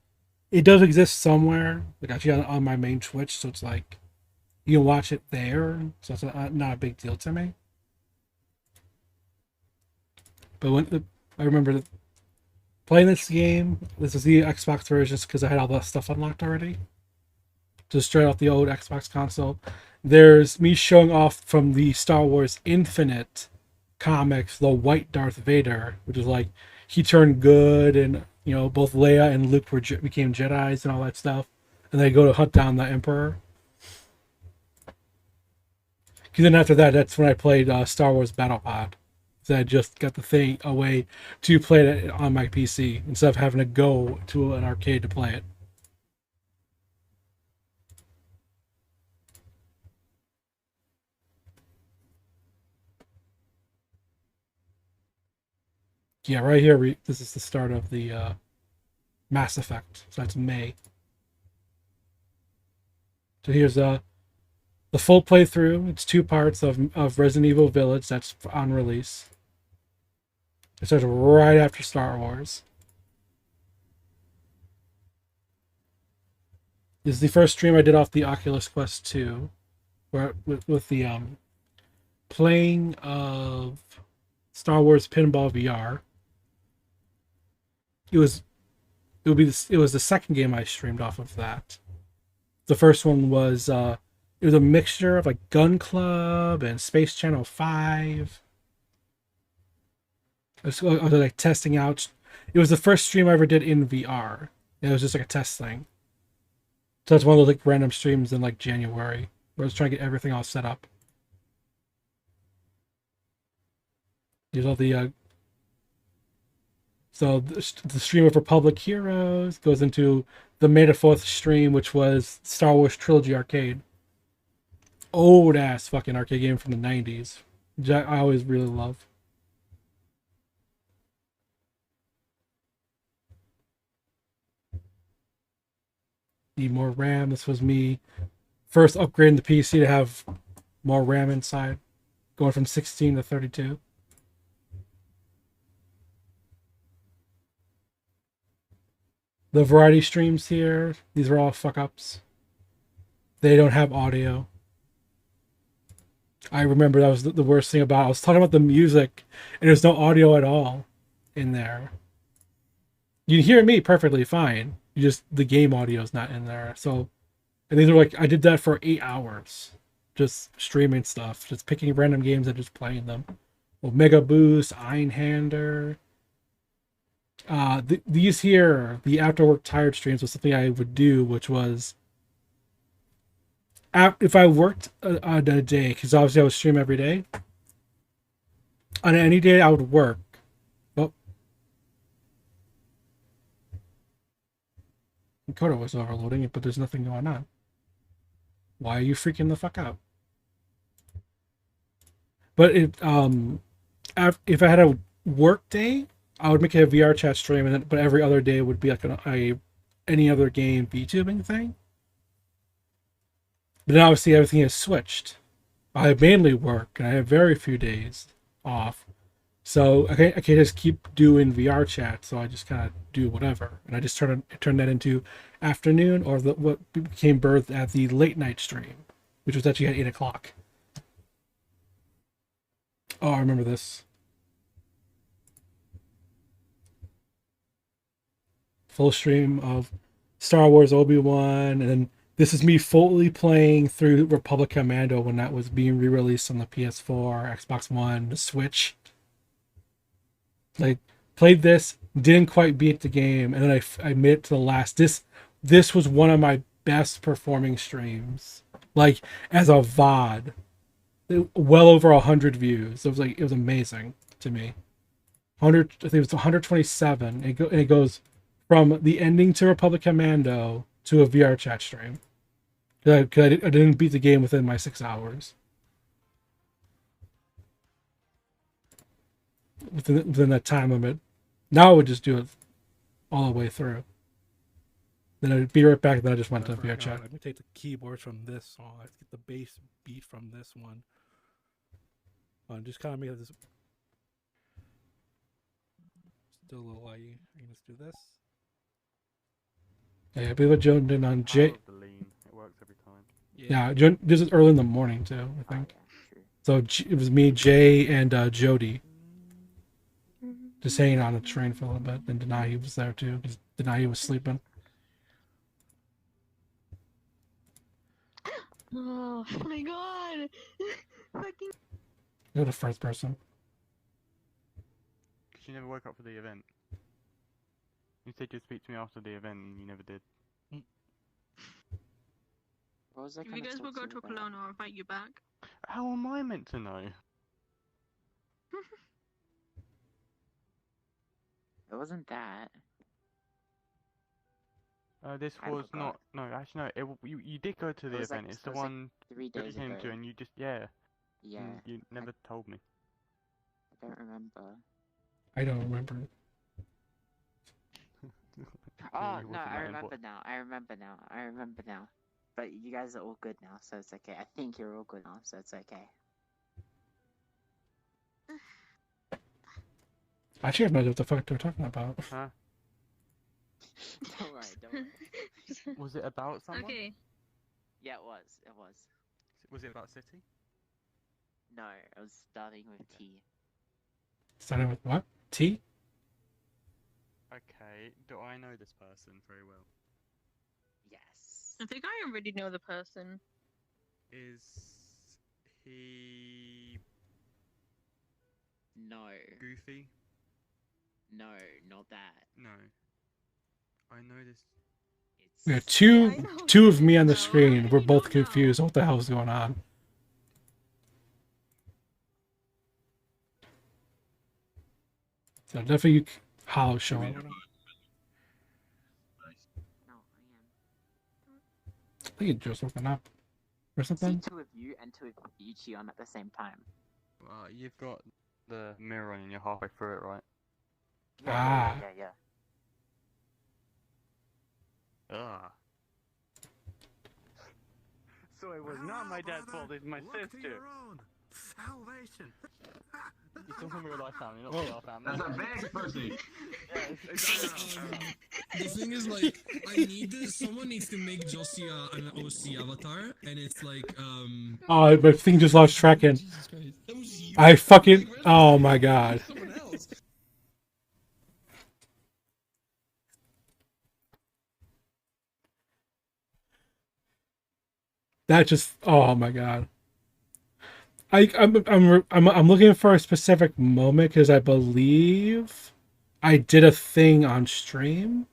it does exist somewhere, like actually on my main Twitch. So it's like you can watch it there. So it's not a big deal to me. But I remember playing this game, this is the Xbox version just because I had all the stuff unlocked already. Just straight off the old Xbox console. There's me showing off from the Star Wars Infinite comics, the white Darth Vader, which is like he turned good and both Leia and Luke became Jedis and all that stuff. And they go to hunt down the Emperor. Because then after that, that's when I played Star Wars Battle Pod. So I just got the thing a way to play it on my PC instead of having to go to an arcade to play it. Yeah, right here, this is the start of the Mass Effect. So that's May. So here's the full playthrough. It's 2 parts of Resident Evil Village that's on release. It starts right after Star Wars. This is the first stream I did off the Oculus Quest 2, where with the playing of Star Wars Pinball VR. It was the second game I streamed off of that. The first one was it was a mixture of like Gun Club and Space Channel 5. I was like testing out. It was the first stream I ever did in VR. It was just like a test thing. So it's one of those like random streams in like January where I was trying to get everything all set up. There's all the so the stream of Republic Heroes goes into the May the 4th stream, which was Star Wars Trilogy Arcade. Old ass fucking arcade game from the 90s. Which I always really love. Need more RAM. This was me first upgrading the PC to have more RAM inside, going from 16 to 32. The variety streams here, these are all fuck ups. They don't have audio. I remember that was the worst thing about it. I was talking about the music, and there's no audio at all in there. You can hear me perfectly fine. You just the game audio is not in there. So, and these are like I did that for 8 hours, just streaming stuff, just picking random games and just playing them. Omega Boost, Einhander. These here, the after work tired streams was something I would do, which was if I worked on a day, because obviously I would stream every day. On any day I would work. Oh, Coda was overloading it, but there's nothing going on. Why are you freaking the fuck out? But if I had a work day, I would make it a VR chat stream, and then, but every other day would be like any other game VTubing thing. But then obviously everything has switched. I mainly work, and I have very few days off. So I can't just keep doing VR chat, so I just kind of do whatever. And I just turn that into afternoon, or what became birthed at the late night stream, which was actually at 8 o'clock. Oh, I remember this. Full stream of Star Wars Obi-Wan, and then this is me fully playing through Republic Commando when that was being re-released on the PS4, Xbox One, the Switch. Like, played this, didn't quite beat the game, and then I made it to the last. This was one of my best performing streams. Like, as a VOD. Well over 100 views. It was amazing to me. 100, I think it was 127. It goes from the ending to Republic Commando to a VR chat stream. I didn't beat the game within my 6 hours. Within that time limit. Now I would just do it all the way through. Then I'd be right back, and then I just went to VR chat. Let me take the keyboards from this song. Let's get the bass beat from this one. Just kind of make this still a little laggy. Let's do this. Yeah, I believe what Joe did on J. It works every time. Yeah, this is early in the morning too, I think. So it was me, Jay, and Jody. Just hanging on the train for a little bit. And Denai was there too, because Denai was sleeping. Oh my god! Fucking. You're the first person. She never woke up for the event. You said you'd speak to me after the event, and you never did. What was I If you gonna guys talk will go you to about? Cologne, I'll invite you back. How am I meant to know? It wasn't that. This I was forgot. not. No, actually, no. You did go to the was event. like- It's the it was like one 3 that days you came ago. to, and you just yeah. Yeah. You never told me. I don't remember. I don't remember. Oh Clearly no, wasn't I that remember now. I remember now. But you guys are all good now, so it's okay. I think you're all good now, so it's okay. I actually have no idea what the fuck they're talking about. Huh? Don't worry. Was it about someone? Okay. Yeah, it was. It was. Was it about City? No, it was starting with T. Starting with what? T? Okay. Do I know this person very well? Yes. I think I already know the person. Is he No. goofy? No, not that. No. I know this. It's. We have Yeah, I know. two of me on the No, screen. We're you both don't know. confused. What the hell is going on? So definitely Hollow showing. No, I am. I think it just woken up or See something. 2 of you and 2 of Eucheon at the same time. You've got the mirror on and you're halfway through it, right? Yeah, Ah. yeah. Ah. So it was not my dad's fault, it's my sister. Salvation. You're still from real life family, not real family. That's a big pussy. The thing is, like, someone needs to make Josie an OC avatar, and it's like, Oh, my thing just lost tracking. Jesus Christ. That was you. I fucking... Oh my god. Someone else. That just... Oh my god. I'm looking for a specific moment because I believe I did a thing on stream.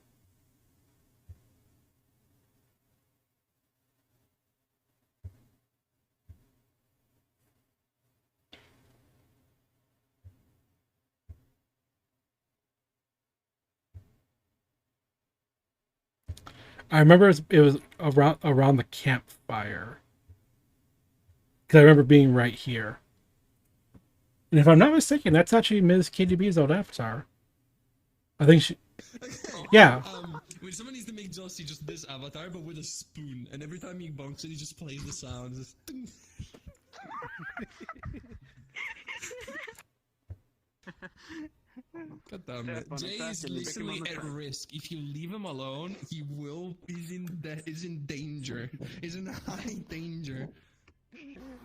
I remember it was around the campfire. Because I remember being right here. And if I'm not mistaken, that's actually Ms. KDB's old avatar. I think she... Yeah. Wait, someone needs to make Josie just this avatar, but with a spoon. And every time he bonks it, he just plays the sound. Just... God damn it. Jay is literally at risk. If you leave him alone, he will... He's in danger. He's in high danger.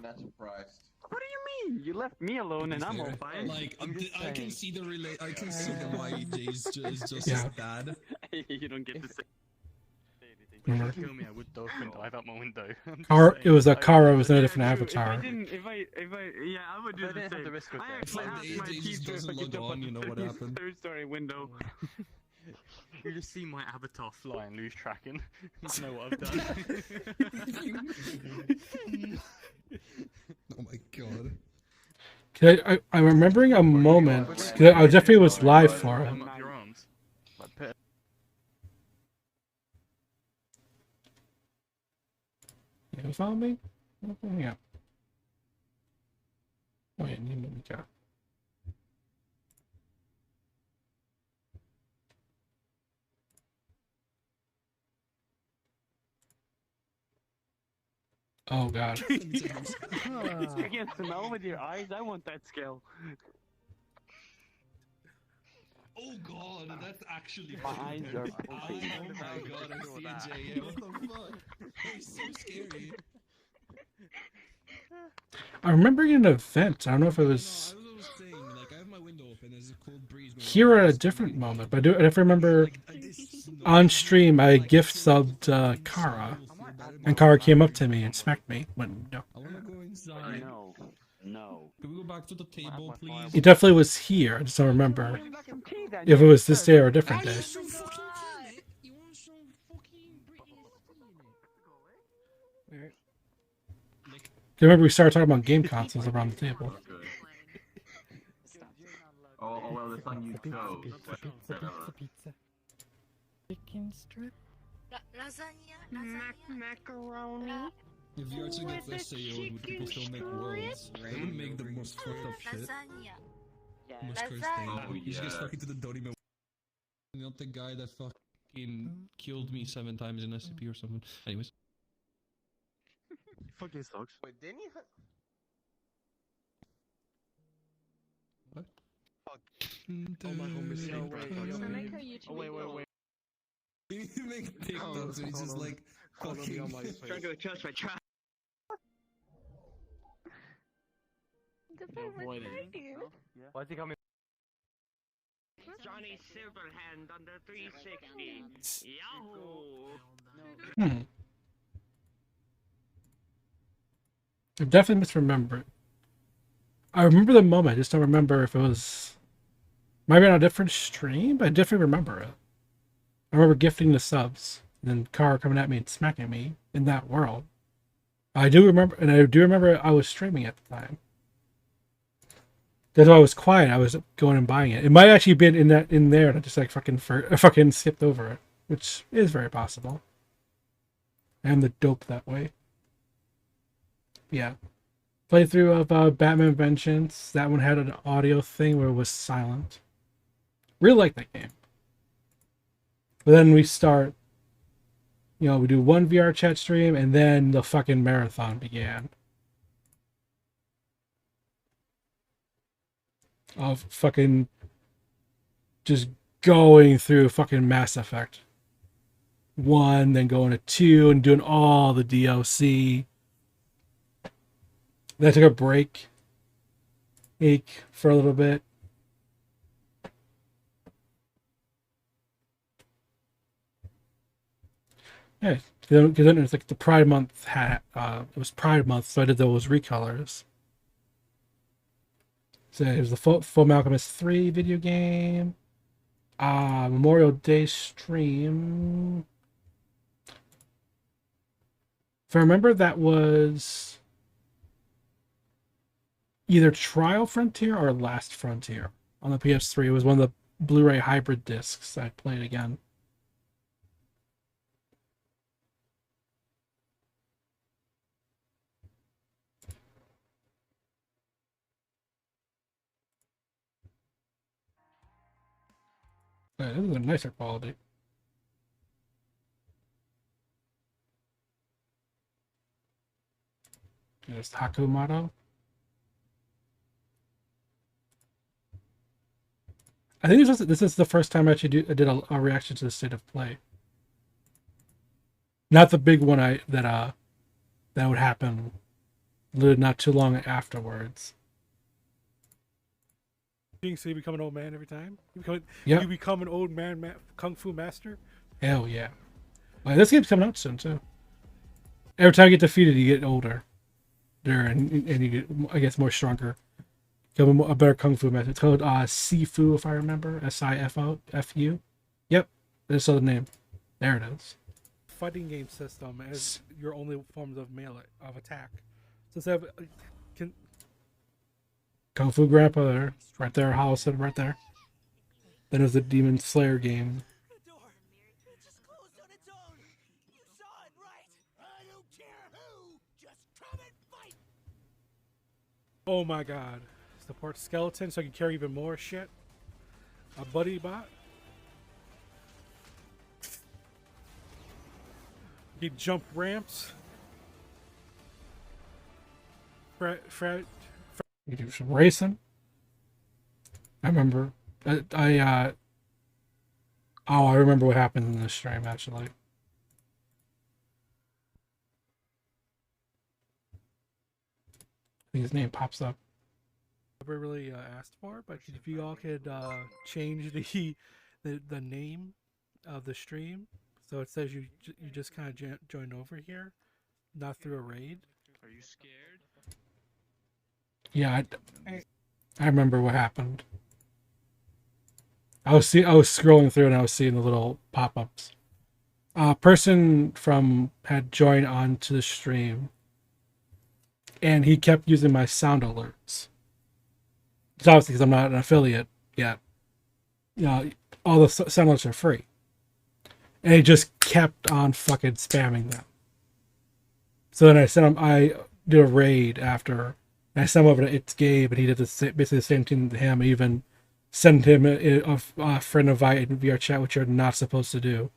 Not surprised. What do you mean? You left me alone and I'm all fine. Like, I can see the I can see the why Jay's just his dad. You don't get to say anything. If Remember? you kill me, I would dive out my window. It was a Kara was in a different avatar. Yeah, I would do the same. I actually asked my teacher if I could jump you know what happened. third-story window. You just see my avatar fly and lose tracking. I know what I've done. Oh my god. I'm remembering a moment. I definitely was live for it. Your arms. You follow me? Yeah. Oh yeah, yeah. Oh god. You can smell with your eyes. I want that skill. Oh god, that's actually My eyes are Oh my god, I see it, Jay. What the fuck? That's so scary. I remember an event. I don't know if it was No, I was saying, like, I have my window open, there's a cold breeze going here at a different moment, but I if I remember on stream I gift subbed Kara, and Kara came up to me and smacked me. When no, I wanna go inside. No. Can we go back to the table, please? he definitely was here. I just don't remember if it was this day or a different day. I remember we started talking about game consoles around the table. Oh well, the song you chose. Chicken strip. Macaroni. If you actually get the SAO, would people still make worlds? They would make the most fucked up shit. Most cursed thing. Oh, You just get yeah. stuck into the Dodie. Not the guy that fucking killed me 7 times in SCP or something. Anyways. Fucking sucks. Wait, didn't you? What? Oh my home is safe. Wait. We need to make TikToks and he's just like fucking Trying to go to church by trap. Why is he coming? Johnny Silverhand on the 360. Yahoo! I definitely misremember. I remember the moment. I just don't remember if it was maybe on a different stream, but I definitely remember it. I remember gifting the subs and then Kara coming at me and smacking me in that world. I do remember, and I do remember I was streaming at the time. That's why I was quiet. I was going and buying it. It might actually been in there, and I just like fucking skipped over it, which is very possible. I am the dope that way. Yeah. Playthrough of Batman Vengeance. That one had an audio thing where it was silent. Really like that game. But then we start, you know, we do one VR chat stream, and then the fucking marathon began. Of fucking just going through fucking Mass Effect 1, then going to 2, and doing all the DLC. Then I took a break for a little bit. Yeah, because then it was like the Pride Month it was Pride Month, so I did those recolors. So it was the Full Alchemist 3 video game. Memorial Day stream. If I remember, that was either Trial Frontier or Last Frontier on the PS3. It was one of the Blu-ray hybrid discs I played again. Yeah, this is a nicer quality. There's Hakumato. I think this is the first time I actually did a reaction to the state of play. Not the big one that would happen not too long afterwards. So you become an old man every time? Yep. You become an old man kung fu master? Hell yeah. Like, this game's coming out soon too. Every time you get defeated, you get older. And you get, I guess, more stronger. Become a better kung fu master. It's called Sifu, if I remember. Sifu. Yep. That's the name. There it is. Fighting game system as your only forms of attack. So instead of Kung Fu Grandpa there. Right there. Hollow said right there. Then there's the Demon Slayer game. Oh my god. Support skeleton so I can carry even more shit. A buddy bot. You jump ramps. You do some racing. I remember. I remember what happened in the stream actually. I think his name pops up. Never really asked for, but if you all could change the name of the stream so it says you just kind of joined over here, not through a raid. Are you scared? Yeah, I remember what happened. I was scrolling through and I was seeing the little pop-ups. A person had joined onto the stream, and he kept using my sound alerts. It's obviously because I'm not an affiliate yet. You know, all the sound alerts are free, and he just kept on fucking spamming them. So then I sent him. I did a raid after. I sent him over to It's Gabe, and he did basically the same thing to him. I even sent him a friend invite in VR chat, which you're not supposed to do.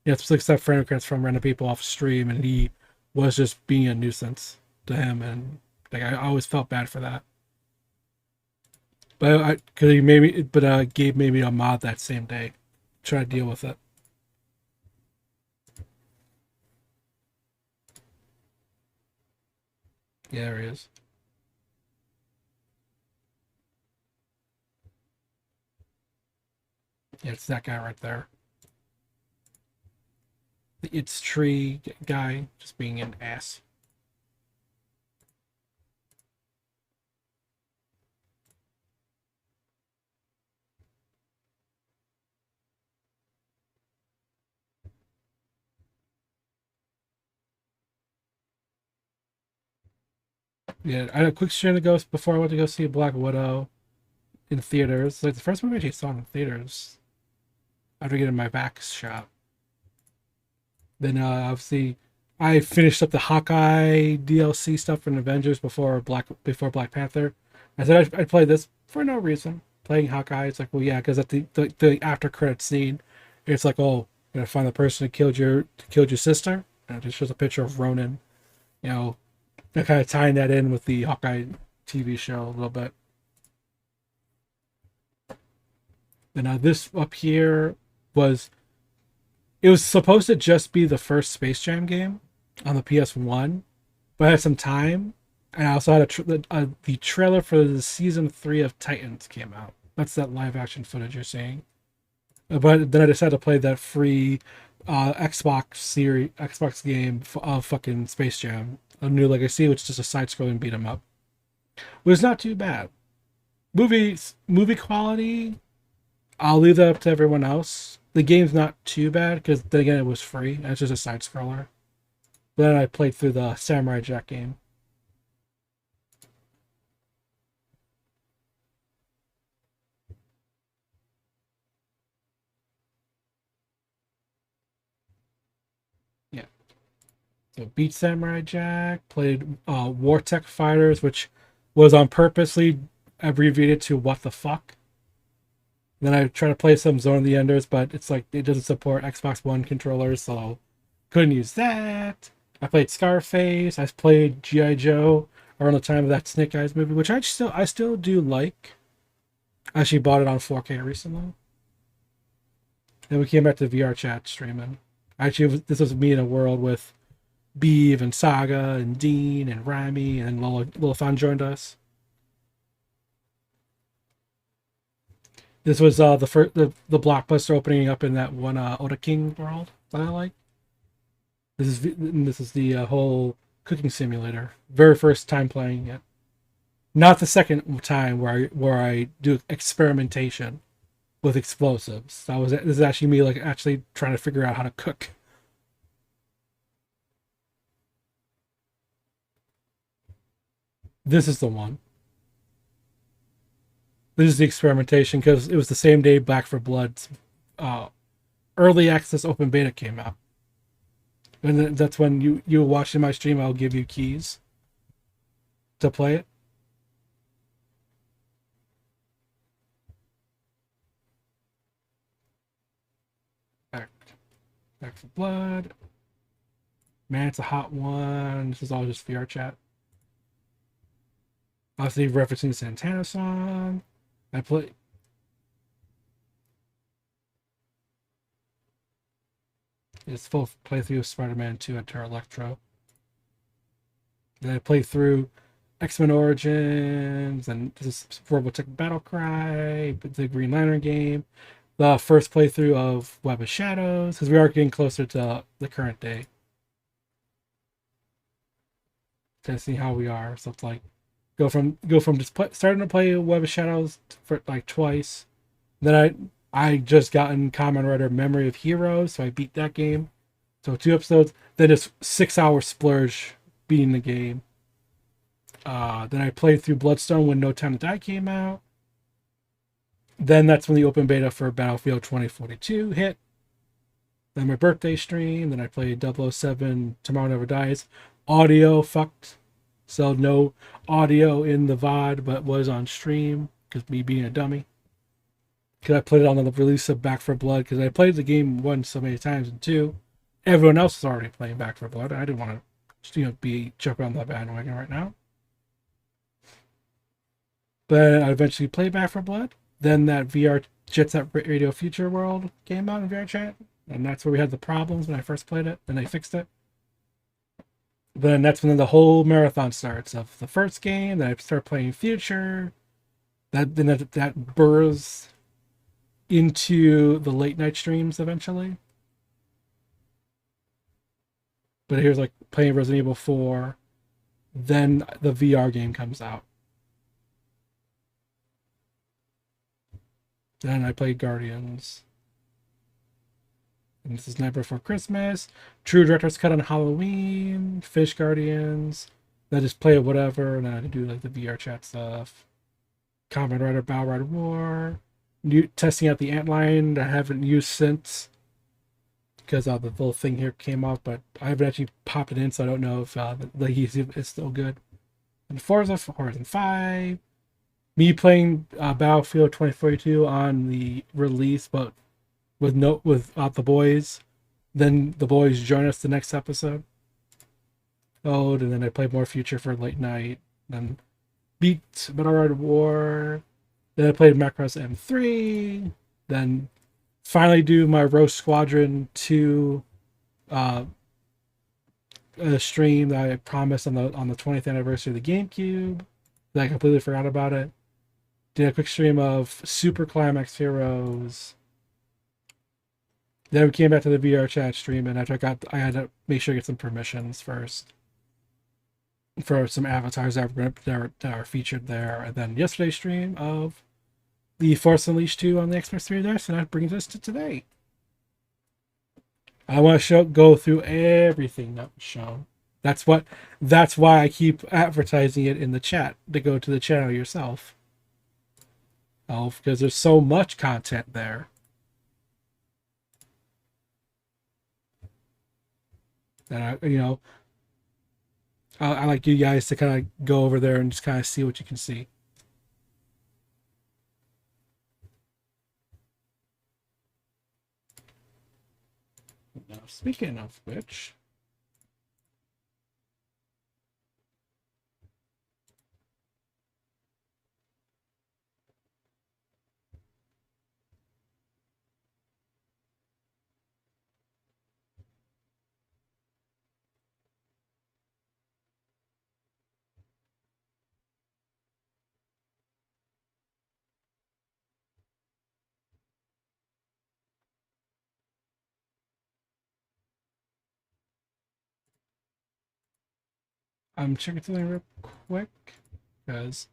You have to accept friend requests from random people off stream, and he was just being a nuisance to him, and like I always felt bad for that. But Gabe made me a mod that same day, try to deal with it. Yeah, there he is. Yeah, it's that guy right there. The It's Tree guy just being an ass. Yeah, I had a quick stream to go before I went to go see Black Widow in theaters. Like the first movie I actually saw in theaters after getting my back shot. Then obviously I finished up the Hawkeye DLC stuff from Avengers before Black Panther. I said I'd play this for no reason. Playing Hawkeye, it's like, well, yeah, because at the after credit scene, it's like, oh, Gonna find the person who killed your sister. And it just shows a picture of Ronan. You know, and kind of tying that in with the Hawkeye TV show a little bit. And this up here it was supposed to just be the first Space Jam game on the PS1, but I had some time, and I also had the trailer for the season 3 of Titans came out. That's that live action footage you're seeing. But then I decided to play that free Xbox game of fucking Space Jam, A New Legacy, which is just a side-scrolling beat 'em up. It was not too bad. Movie quality, I'll leave that up to everyone else. The game's not too bad because then again it was free and it's just a side scroller. Then I played through the Samurai Jack game. Yeah. So beat Samurai Jack, played War Tech Fighters, which was on purposely abbreviated to what the fuck. Then I tried to play some Zone of the Enders, but it's like it doesn't support Xbox One controllers, so couldn't use that. I played Scarface. I played G.I. Joe around the time of that Snake Eyes movie, which I still do like. I actually bought it on 4K recently. Then we came back to VR chat streaming. Actually, this was me in a world with Beeve and Saga and Dean and Rami, and Lilithon joined us. This was the blockbuster opening up in that one Oda King world that I like. This is the whole cooking simulator. Very first time playing it. Not the second time where I do experimentation with explosives. This is actually me actually trying to figure out how to cook. This is the one. This is the experimentation because it was the same day Back 4 Blood's early access open beta came out. And that's when you watching my stream, I'll give you keys to play it. Back 4 Blood. Man, it's a hot one. This is all just VR chat. Obviously referencing Santana song. I play. It's full playthrough of Spider-Man 2 at Terra Electro. Then I played through X-Men Origins, and this is Robotech Battlecry, the Green Lantern game, the first playthrough of Web of Shadows, because we are getting closer to the current day. To see how we are, so it's like go from just starting to play Web of Shadows for like twice. Then I just gotten Kamen Rider Memory of Heroes, so I beat that game. So 2 episodes. Then it's 6-hour splurge beating the game. Then I played through Bloodstone when No Time to Die came out. Then that's when the open beta for Battlefield 2042 hit. Then my birthday stream. Then I played 007 Tomorrow Never Dies. Audio fucked. So no audio in the VOD, but was on stream because me being a dummy. Because I played it on the release of Back 4 Blood, because I played the game 1 so many times, and 2, everyone else is already playing Back 4 Blood. I didn't want to be jumping on that bandwagon right now. But I eventually played Back 4 Blood. Then that VR Jet Set Radio Future World came out in VR chat, and that's where we had the problems when I first played it, and they fixed it. Then that's when the whole marathon starts of the first game. Then I start playing Future. That burrs into the late night streams eventually. But here's like playing Resident Evil 4. Then the VR game comes out. Then I played Guardians. And this is Night Before Christmas. True Director's Cut on Halloween. Fish Guardians. Then I just play whatever. And then I do like the VR chat stuff. Kamen Rider Battle Rider War. Testing out the Antline that I haven't used since. Because the little thing here came off. But I haven't actually popped it in. So I don't know if the adhesive is still good. And Forza Horizon 5. Me playing Battlefield 2042 on the release. But without the boys, Then the boys join us the next episode. Oh, and then I play more Future for late night. Then beat Metal Red War. Then I played Macross M3. Then finally do my Roast Squadron 2 stream that I promised on the 20th anniversary of the GameCube. That I completely forgot about it. Did a quick stream of Super Climax Heroes. Then we came back to the VR chat stream, and after I had to make sure I get some permissions first for some avatars that are featured there. And then yesterday's stream of the Force Unleashed 2 on the Xbox 360, and that brings us to today. I want to go through everything that was shown. That's why I keep advertising it in the chat, to go to the channel yourself. Oh, because there's so much content there. That I like you guys to kind of go over there and just kind of see what you can see. Now, speaking of which, I'm checking something real quick because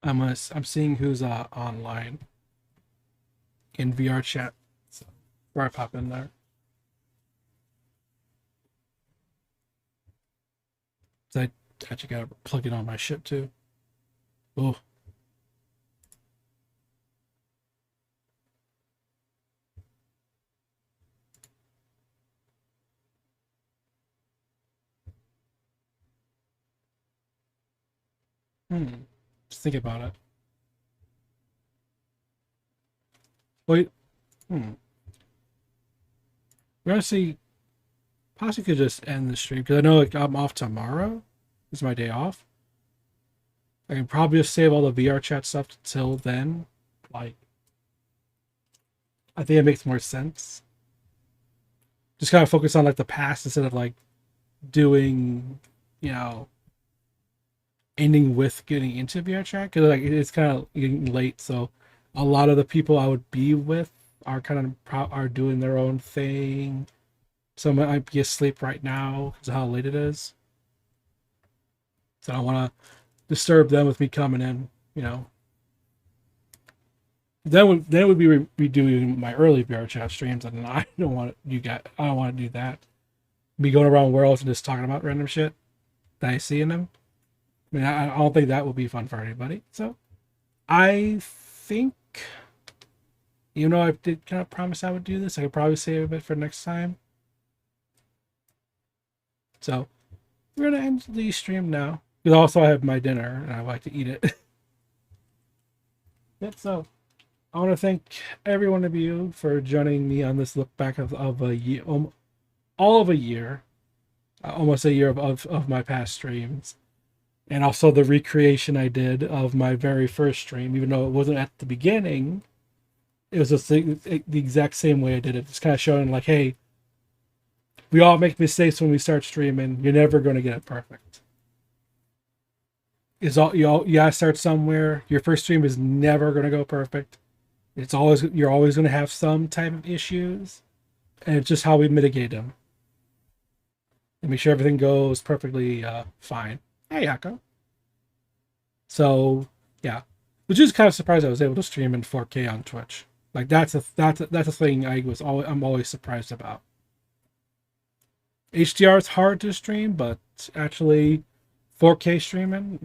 I'm seeing who's online in VR chat. So where I pop in there. So I actually gotta plug it on my ship too. Oh. Just think about it. Wait. We honestly possibly could just end the stream because I know I'm off tomorrow. It's my day off. I can probably just save all the VR chat stuff till then. Like, I think it makes more sense. Just kind of focus on like the past instead of like doing, ending with getting into VR chat, because like it's kind of getting late. So a lot of the people I would be with are kind of are doing their own thing. Some might be asleep right now because of how late it is. So I don't want to disturb them with me coming in, Then would be redoing my early VR chat streams, and I don't want to do that. Be going around worlds and just talking about random shit that I see in them. I mean, I don't think that would be fun for anybody. So I think, even though I did kind of promise I would do this, I could probably save a bit for next time. So we're gonna end the stream now. Because also I have my dinner and I like to eat it. Yep, so I want to thank every one of you for joining me on this look back of a year, all of a year, almost a year of my past streams. And also the recreation I did of my very first stream, even though it wasn't at the beginning. It was just the exact same way I did it. Just kind of showing like, hey, we all make mistakes when we start streaming. You're never going to get it perfect. You gotta start somewhere. Your first stream is never going to go perfect. You're always going to have some type of issues, and it's just how we mitigate them and make sure everything goes perfectly fine. Hey, Yako. So yeah, which is kind of surprised I was able to stream in 4K on Twitch. Like that's a thing I'm always surprised about. HDR is hard to stream, but actually 4K streaming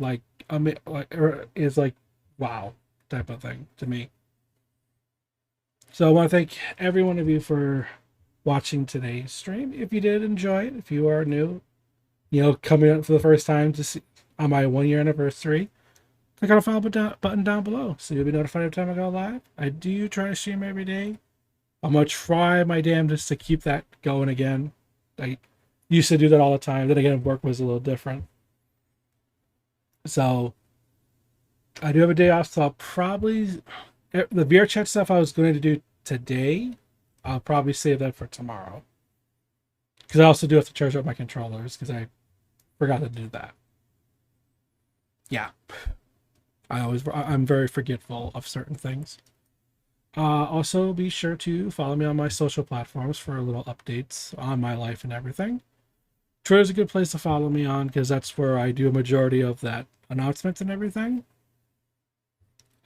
is like wow type of thing to me. So I want to thank every one of you for watching today's stream. If you did enjoy it, if you are new, coming up for the first time to see on my 1 year anniversary, click on the follow button down below so you'll be notified every time I go live. I do try to stream every day. I'm gonna try my damnedest to keep that going again. I used to do that all the time. Then again, work was a little different. So I do have a day off, so I'll probably the VR chat stuff I was going to do today. I'll probably save that for tomorrow. Because I also do have to charge up my controllers because I forgot to do that. Yeah. I'm very forgetful of certain things. Also, be sure to follow me on my social platforms for little updates on my life and everything. Twitter's a good place to follow me on because that's where I do a majority of that announcements and everything.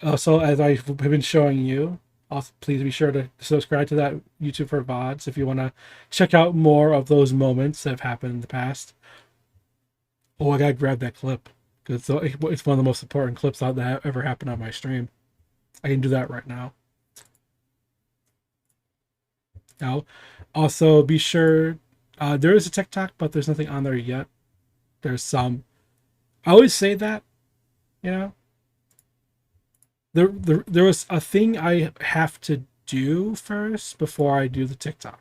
Also, as I've been showing you, also please be sure to subscribe to that YouTube for VODs if you want to check out more of those moments that have happened in the past. Oh, I gotta grab that clip because it's one of the most important clips that ever happened on my stream. I can do that right now. Now, also be sure there is a TikTok, but there's nothing on there yet. There's some. I always say that, there was a thing I have to do first before I do the TikTok,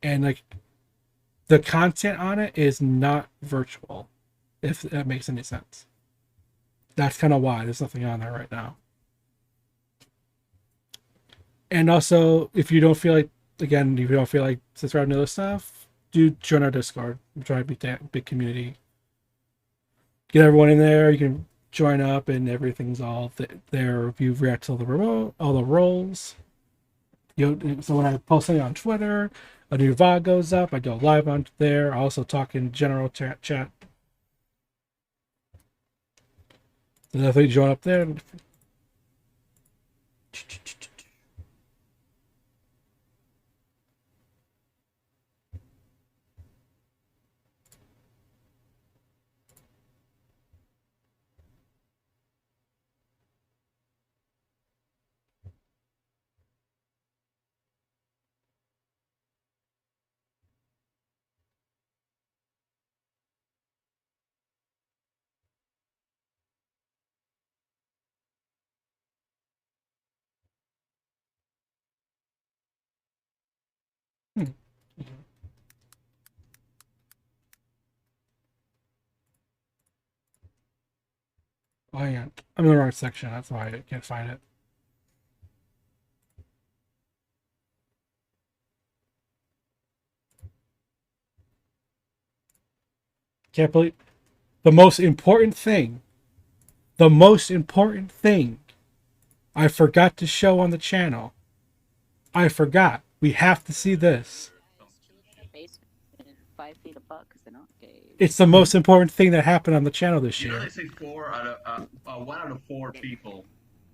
and like the content on it is not virtual, if that makes any sense. That's kind of why there's nothing on there right now. And also, if you don't feel like subscribing to other stuff, do join our Discord. We're trying to be a big community. Get everyone in there. You can join up, and everything's all there. If you react to all the roles. So when I post something on Twitter, a new VOD goes up. I go live on there. I also talk in general chat. So definitely join up there. Oh yeah, I'm in the wrong section. That's why I can't find it. Can't believe the most important thing I forgot to show on the channel. I forgot. We have to see this. 5 feet above because they're not gay. It's the most important thing that happened on the channel this year. They say 1 out of 4 people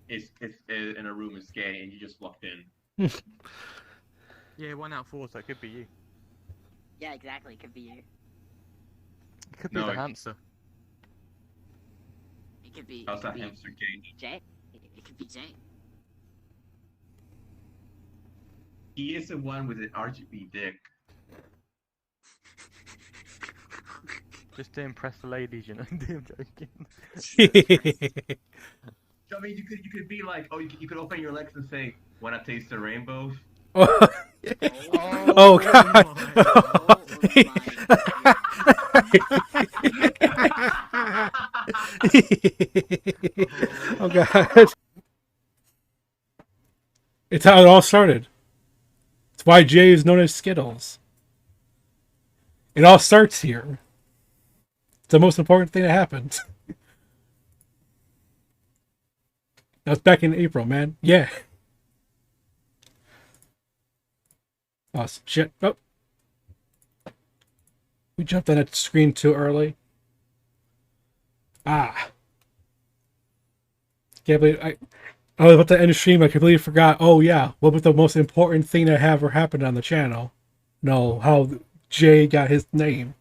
is in a room is gay, and you just walked in. Yeah, 1 out of 4, so it could be you. Yeah, exactly. It could be you. It could be the hamster. It could be. How's that hamster gay? Jay. It could be Jay. He is the one with an RGB dick. Just to impress the ladies, you know. I'm joking. I mean, you could be like, you could open your legs and say, "Wanna taste the rainbow?" Oh God! Oh God! It's how it all started. It's why Jay is known as Skittles. It all starts here. It's the most important thing that happened. That was back in April, man. Yeah. Oh, shit. Oh. We jumped on that screen too early. Ah. Can't believe I was about to end the stream. I completely forgot. Oh, yeah. What was the most important thing that ever happened on the channel? No, how Jay got his name.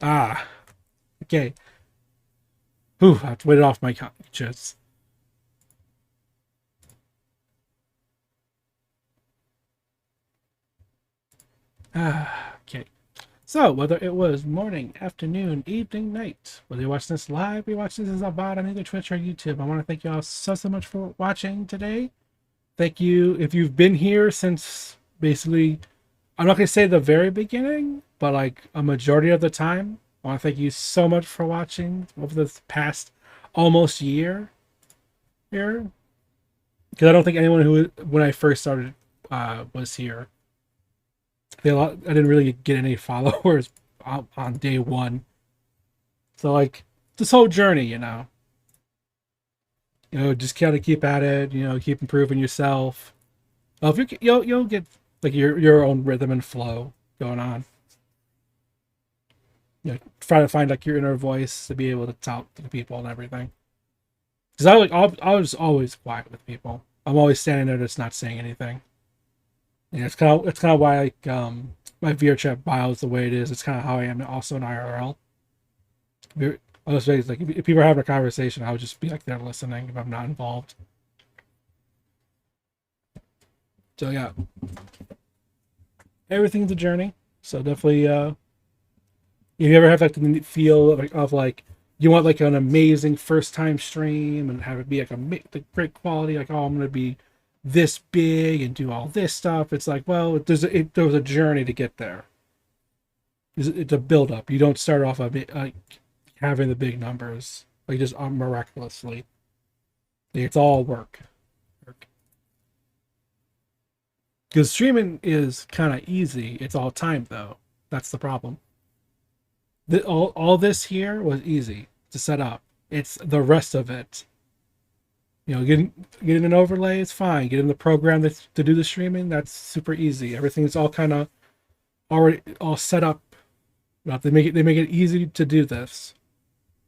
Ah. Okay. Whew, I have to wait it off my conscience. Okay. So, whether it was morning, afternoon, evening, night, whether you're watching this live or you're watching this as a VOD on either Twitch or YouTube, I want to thank you all so much for watching today. Thank you if you've been here since basically, I'm not going to say the very beginning, but like a majority of the time. I want to thank you so much for watching over the past almost year here. Because I don't think anyone who, when I first started, was here. I didn't really get any followers on day one. So like this whole journey, just kind of keep at it. Keep improving yourself. Well, if you'll get like your own rhythm and flow going on. Try to find like your inner voice to be able to talk to the people and everything. Because I was always quiet with people. I'm always standing there just not saying anything. It's kind of why like my VR chat bio is the way it is. It's kind of how I am also in IRL. I was like if people are having a conversation, I would just be like there listening if I'm not involved. So yeah, everything's a journey. So definitely, if you ever have like the feel of like you want like an amazing first time stream and have it be like great quality, like I'm gonna be this big and do all this stuff, it's like, well, there was a journey to get there. It's a build up. You don't start off like having the big numbers like just miraculously. It's all work. Because streaming is kind of easy. It's all time though. That's the problem. All this here was easy to set up. It's the rest of it. Getting an overlay is fine. Getting the program to do the streaming, that's super easy. Everything's all kind of already all set up. They make it easy to do this,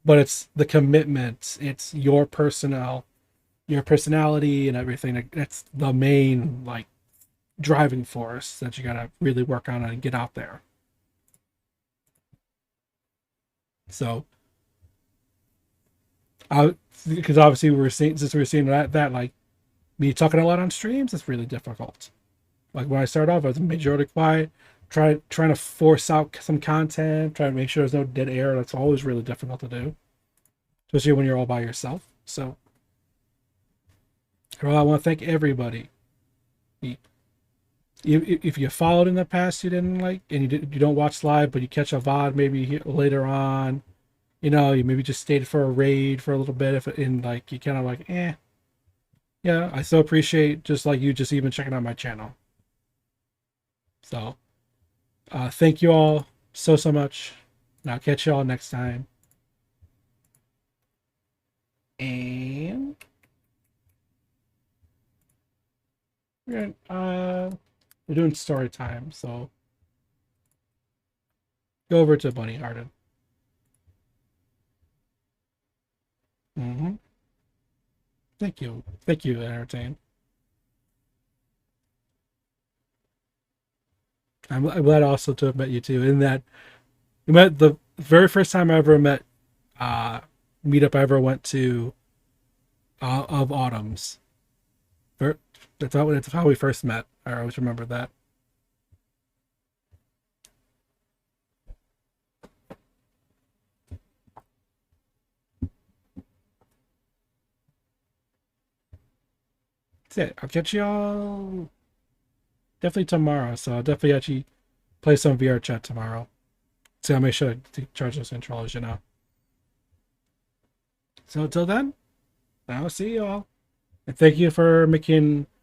but it's the commitment. It's your personality, and everything. That's the main like driving force that you gotta really work on and get out there. So, because obviously we're seeing that like me talking a lot on streams, it's really difficult. Like when I started off, I was majority quiet, trying to force out some content, trying to make sure there's no dead air. That's always really difficult to do, especially when you're all by yourself. So, I want to thank everybody. If you followed in the past, you didn't like, and you don't watch live, but you catch a VOD maybe later on. You maybe just stayed for a raid for a little bit. If in like you kind of like, yeah, I still appreciate just like you just even checking out my channel. So, thank you all so much, and I'll catch you all next time. And we're doing story time, so go over to Bunny Hearted. Thank you, Entertain. I'm glad also to have met you too. In that we met the very first time I ever met meetup I ever went to of Autumn's. That's how we first met. I always remember that. That's it. I'll catch y'all definitely tomorrow. So I'll definitely actually play some VR chat tomorrow. So I'll make sure to charge those controllers, So until then, I'll see y'all. And thank you for making